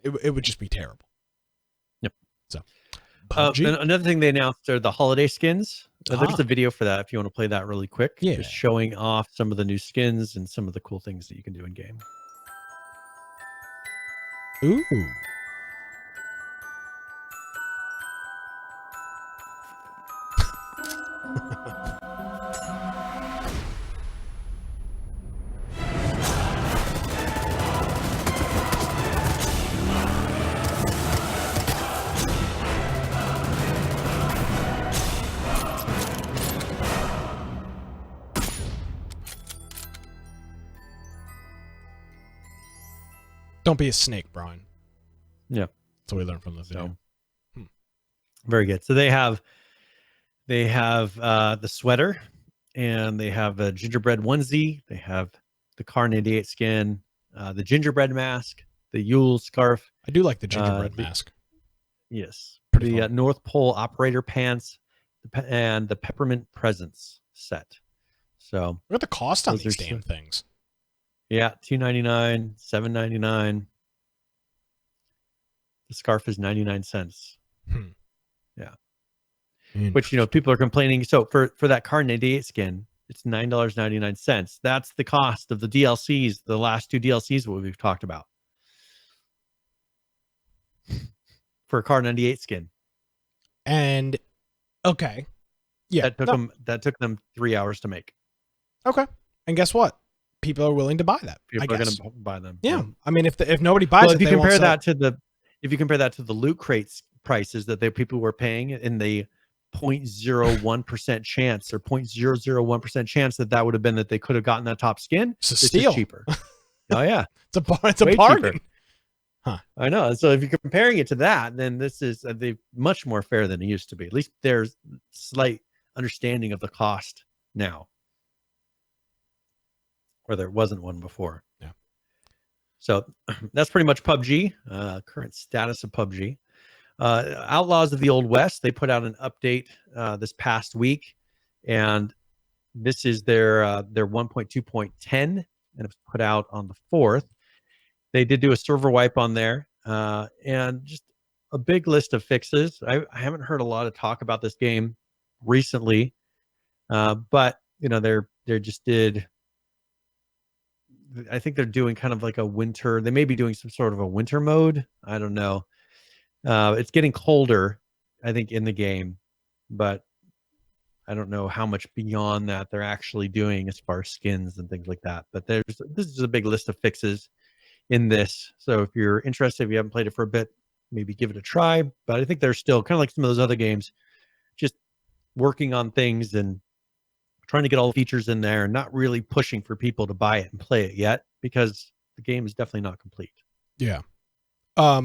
it would just be terrible. Yep. So, and another thing they announced are the holiday skins. There's a video for that if you want to play that really quick. Yeah. Just showing off some of the new skins and some of the cool things that you can do in game. Ooh. Don't be a snake, Brian. Yeah. That's what we learned from the video. Very good. So they have the sweater, and they have a gingerbread onesie. They have the Car 98 skin, the gingerbread mask, the Yule scarf. I do like the gingerbread mask. Yes. Pretty the fun. North Pole operator pants, and the peppermint presents set. So What are the cost on those these are damn things? yeah, $2.99, $7.99. The scarf is 99 cents. Yeah. Which, people are complaining. So for that Car 98 skin, it's $9.99. That's the cost of the DLCs, the last two DLCs what we've talked about. For a Car 98 skin. And okay. Yeah. That took them 3 hours to make. Okay. And guess what? People are willing to buy that. People are going to buy them. Yeah. I mean, if nobody buys it, if you compare that to the loot crates prices that people were paying in the 0.01% chance or 0.001% chance that would have been that they could have gotten that top skin, it's a this steal. is cheaper. Oh yeah. It's a bargain. Cheaper. Huh. I know. So if you're comparing it to that, then this is much more fair than it used to be. At least there's slight understanding of the cost now, where there wasn't one before. Yeah. So that's pretty much PUBG, current status of PUBG. Outlaws of the Old West, they put out an update this past week, and this is their 1.2.10, and it was put out on the 4th. They did do a server wipe on there, and just a big list of fixes. I haven't heard a lot of talk about this game recently, but they just did. I think they're doing kind of like a winter. They may be doing some sort of a winter mode. I don't know. It's getting colder, I think, in the game, but I don't know how much beyond that they're actually doing as far as skins and things like that. But this is a big list of fixes in this. So if you're interested, if you haven't played it for a bit, maybe give it a try. But I think they're still kind of like some of those other games, just working on things and trying to get all the features in there and not really pushing for people to buy it and play it yet, because the game is definitely not complete. Yeah. I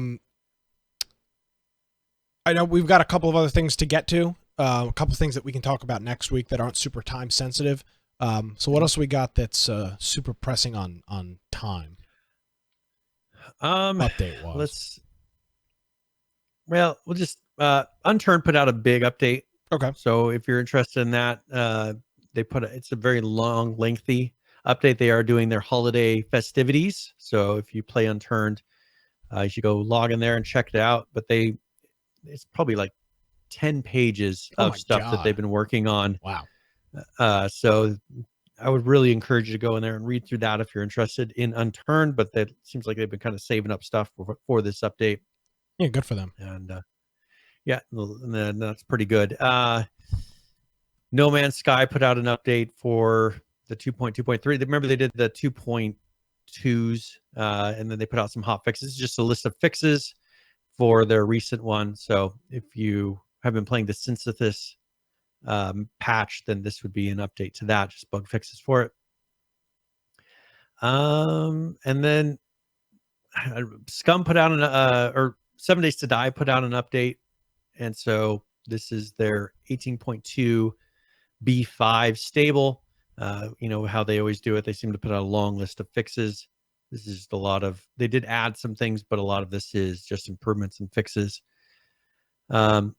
know we've got a couple of other things to get to, a couple of things that we can talk about next week that aren't super time sensitive. So what else we got that's super pressing on time? Update was. We'll just Unturned put out a big update. Okay. So if you're interested in that, it's a very long, lengthy update. They are doing their holiday festivities. So if you play Unturned, you should go log in there and check it out. But it's probably like 10 pages of stuff that they've been working on. Wow. So I would really encourage you to go in there and read through that if you're interested in Unturned, but that seems like they've been kind of saving up stuff for this update. Yeah, good for them. And and that's pretty good. No Man's Sky put out an update for the 2.2.3. Remember they did the 2.2s, and then they put out some hot fixes. It's just a list of fixes for their recent one. So if you have been playing the Synthesis patch, then this would be an update to that, just bug fixes for it. And then Scum put out or 7 Days to Die put out an update, and so this is their 18.2 B5 stable. You know how they always do it. They seem to put out a long list of fixes. This is just they did add some things, but a lot of this is just improvements and fixes. And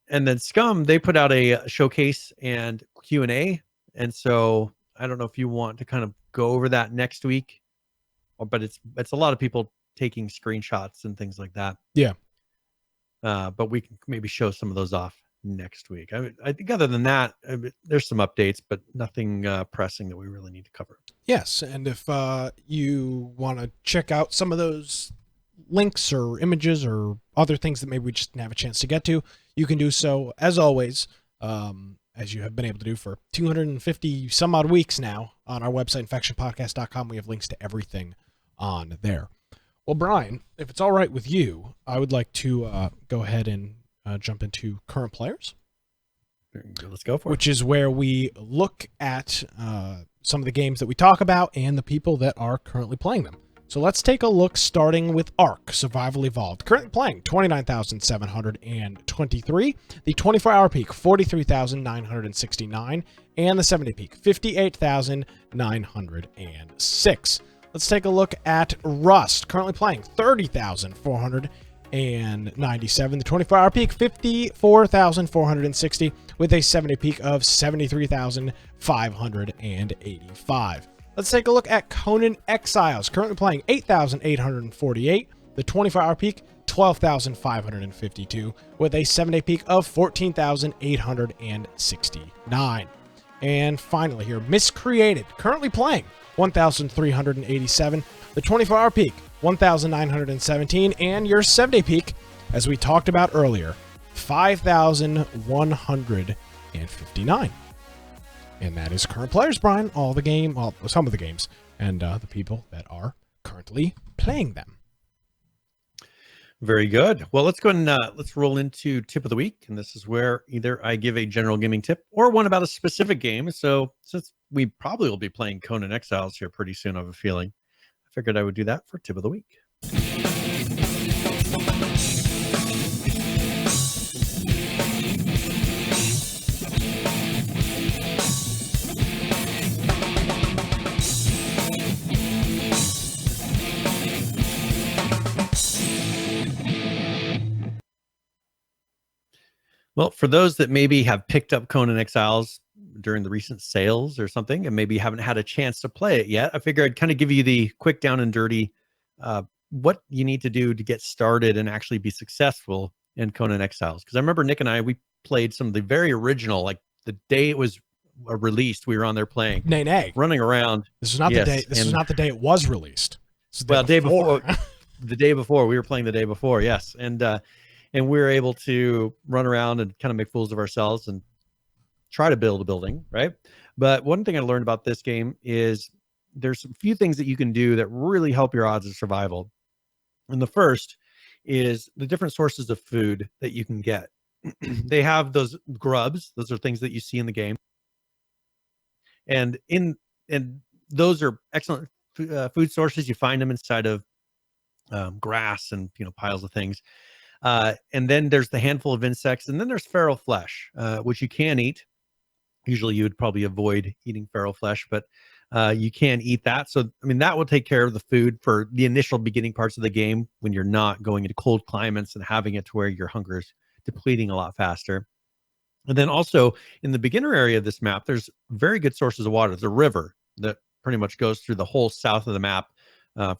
then Scum, they put out a showcase and Q&A. And so I don't know if you want to kind of go over that next week, but it's a lot of people taking screenshots and things like that. Yeah. But we can maybe show some of those off next week. I think other than that, there's some updates, but nothing pressing that we really need to cover. Yes, and if you want to check out some of those links or images or other things that maybe we just didn't have a chance to get to, you can do so, as always, as you have been able to do for 250 some odd weeks now on our website, infectionpodcast.com. We have links to everything on there. Well, Brian, if it's all right with you, I would like to go ahead and jump into current players. Let's go for it. Which is where we look at some of the games that we talk about and the people that are currently playing them. So let's take a look, starting with Ark Survival Evolved. Currently playing 29,723. The 24-hour peak, 43,969. And the 70 peak, 58,906. Let's take a look at Rust. Currently playing 30,497. The 24-hour peak, 54,460, with a 70 peak of 73,585. Let's take a look at Conan Exiles. Currently playing 8,848. The 24-hour peak, 12,552, with a 7-day peak of 14,869. And finally here, Miscreated. Currently playing 1,387. The 24-hour peak, 1,917, and your 7-day peak, as we talked about earlier, 5,159. And that is current players, Brian. Some of the games, and the people that are currently playing them. Very good. Well, let's go and let's roll into tip of the week. And this is where either I give a general gaming tip or one about a specific game. So since we probably will be playing Conan Exiles here pretty soon, I have a feeling, I figured I would do that for tip of the week. Well, for those that maybe have picked up Conan Exiles during the recent sales or something, and maybe haven't had a chance to play it yet, I figure I'd kind of give you the quick down and dirty, what you need to do to get started and actually be successful in Conan Exiles. Because I remember Nick and I, we played some of the very original, like the day it was released, we were on there playing. Nay. Running around. This was not the day. This was not the day it was released. Day before. the day before. We were playing the day before, yes, and we were able to run around and kind of make fools of ourselves and try to build a building, right? But one thing I learned about this game is there's a few things that you can do that really help your odds of survival. And the first is the different sources of food that you can get. They have those grubs; those are things that you see in the game, and those are excellent food sources. You find them inside of grass and piles of things. And then there's the handful of insects, and then there's feral flesh, which you can eat. Usually you would probably avoid eating feral flesh, but you can eat that. So, I mean, that will take care of the food for the initial beginning parts of the game when you're not going into cold climates and having it to where your hunger is depleting a lot faster. And then also in the beginner area of this map, there's very good sources of water. There's a river that pretty much goes through the whole south of the map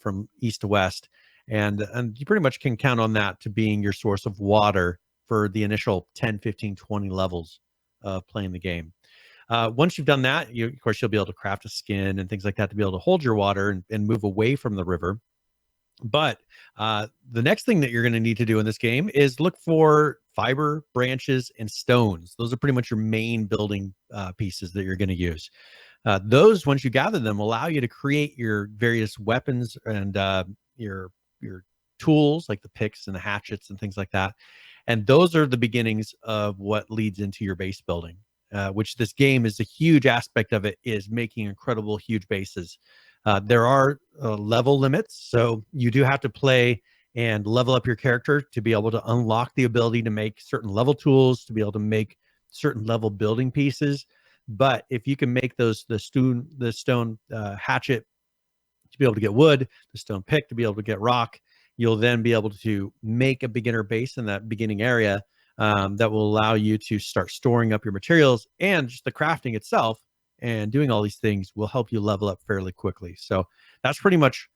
from east to west. And you pretty much can count on that to being your source of water for the initial 10, 15, 20 levels of playing the game. Once you've done that, of course, you'll be able to craft a skin and things like that to be able to hold your water and move away from the river. But the next thing that you're going to need to do in this game is look for fiber, branches, and stones. Those are pretty much your main building pieces that you're going to use. Those, once you gather them, allow you to create your various weapons and your tools, like the picks and the hatchets and things like that. And those are the beginnings of what leads into your base building, which this game is a huge aspect of it, is making incredible, huge bases. There are level limits, so you do have to play and level up your character to be able to unlock the ability to make certain level tools, to be able to make certain level building pieces. But if you can make the stone hatchet to be able to get wood, the stone pick to be able to get rock, you'll then be able to make a beginner base in that beginning area that will allow you to start storing up your materials, and just the crafting itself and doing all these things will help you level up fairly quickly. So that's pretty much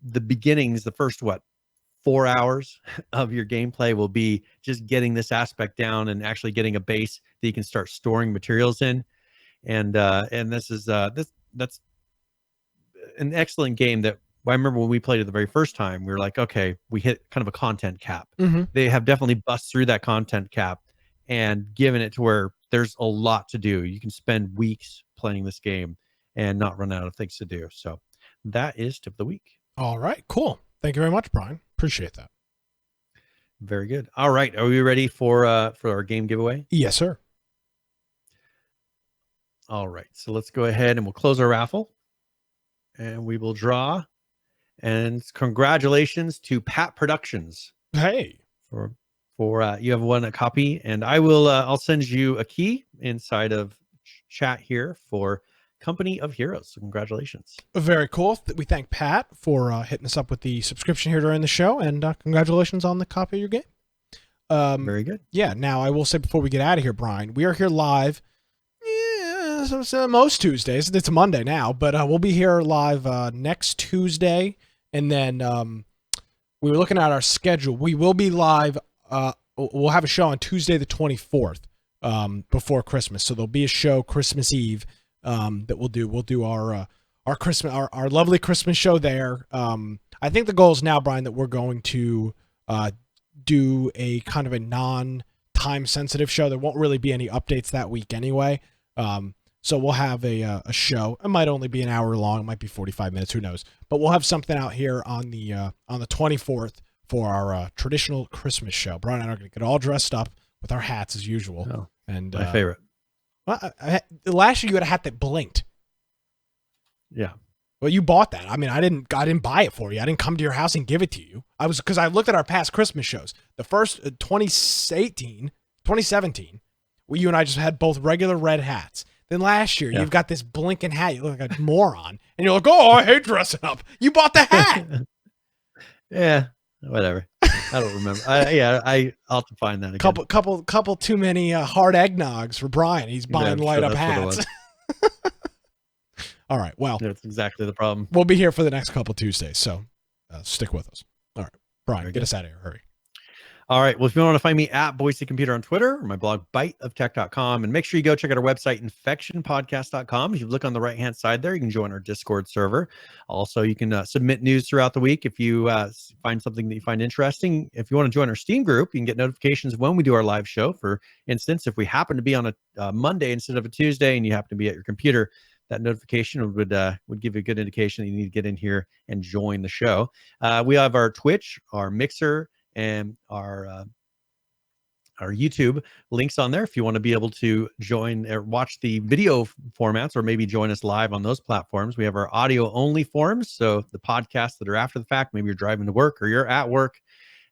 the beginnings. The first 4 hours of your gameplay will be just getting this aspect down and actually getting a base that you can start storing materials in. And this is that's an excellent game that I remember when we played it the very first time, we were like, okay, we hit kind of a content cap. Mm-hmm. They have definitely bust through that content cap and given it to where there's a lot to do. You can spend weeks playing this game and not run out of things to do. So that is tip of the week. All right, cool. Thank you very much, Brian. Appreciate that. Very good. All right, are we ready for our game giveaway? Yes, sir. All right, so let's go ahead and we'll close our raffle, and we will draw. And congratulations to Pat Productions. Hey, for you have won a copy, and I will I'll send you a key inside of chat here for Company of Heroes. So congratulations. Very cool. We thank Pat for hitting us up with the subscription here during the show, and congratulations on the copy of your game. Very good. Yeah. Now I will say before we get out of here, Brian, we are here live. So most Tuesdays. It's Monday now, but we'll be here live next Tuesday. And then we were looking at our schedule. We will be live. We'll have a show on Tuesday the 24th before Christmas. So there'll be a show Christmas Eve that we'll do. We'll do our Christmas, our lovely Christmas show there. I think the goal is now, Brian, that we're going to do a kind of a non-time sensitive show. There won't really be any updates that week anyway. So we'll have a show. It might only be an hour long. It might be 45 minutes. Who knows? But we'll have something out here on the 24th for our traditional Christmas show. Brian and I are going to get all dressed up with our hats as usual. Oh, and my favorite. Well, last year you had a hat that blinked. Yeah. Well, you bought that. I mean, I didn't buy it for you. I didn't come to your house and give it to you. Because I looked at our past Christmas shows. The first 2017, you and I just had both regular red hats. Then last year, You've got this blinking hat. You look like a moron. And you're like, oh, I hate dressing up. You bought the hat. Yeah, whatever. I don't remember. I'll have to find that again. Couple too many hard eggnogs for Brian. He's buying light up hats. All right, well. That's exactly the problem. We'll be here for the next couple Tuesdays, so stick with us. All right, Brian, get us out of here. Hurry. All right. Well, if you want to find me at Boise Computer on Twitter or my blog, biteoftech.com, and make sure you go check out our website, infectionpodcast.com. If you look on the right-hand side there, you can join our Discord server. Also, you can submit news throughout the week if you find something that you find interesting. If you want to join our Steam group, you can get notifications when we do our live show. For instance, if we happen to be on a Monday instead of a Tuesday and you happen to be at your computer, that notification would give you a good indication that you need to get in here and join the show. We have our Twitch, our Mixer, and our YouTube links on there if you want to be able to join or watch the video formats, or maybe join us live on those platforms. We have our audio only forums, so the podcasts that are after the fact. Maybe you're driving to work or you're at work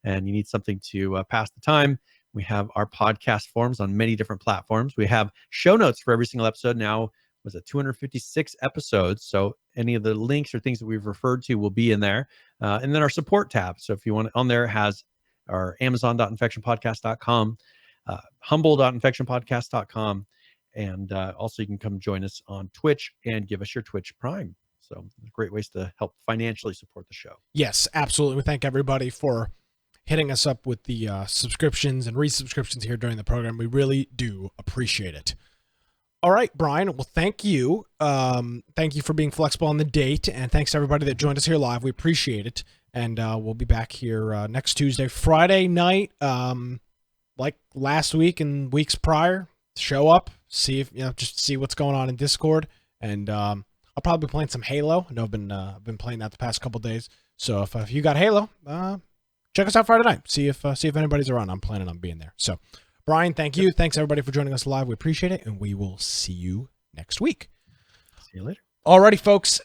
and you need something to pass the time. We have our podcast forums on many different platforms. We have show notes for every single episode now. Was it 256 episodes? So any of the links or things that we've referred to will be in there. And then our support tab. So if you want, on there has our amazon.infectionpodcast.com, humble.infectionpodcast.com, and also you can come join us on Twitch and give us your Twitch Prime. So great ways to help financially support the show. Yes, absolutely. We thank everybody for hitting us up with the subscriptions and resubscriptions here during the program. We really do appreciate it. All right, Brian. Well, thank you. Thank you for being flexible on the date, and thanks to everybody that joined us here live. We appreciate it. And we'll be back here next Tuesday, Friday night, like last week and weeks prior. Show up, see if just see what's going on in Discord, and I'll probably be playing some Halo. I know I've been playing that the past couple days. So if you got Halo, check us out Friday night. See if anybody's around. I'm planning on being there. So, Brian, thank you. Thanks everybody for joining us live. We appreciate it, and we will see you next week. See you later. Alrighty, folks.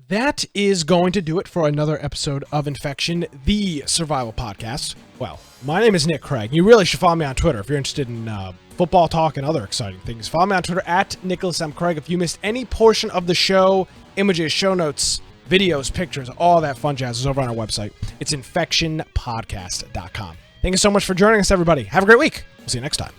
That is going to do it for another episode of Infection, the survival podcast. Well, my name is Nick Craig. You really should follow me on Twitter if you're interested in football talk and other exciting things. Follow me on Twitter at Nicholas M. Craig. If you missed any portion of the show, images, show notes, videos, pictures, all that fun jazz is over on our website. It's infectionpodcast.com. Thank you so much for joining us, everybody. Have a great week. We'll see you next time.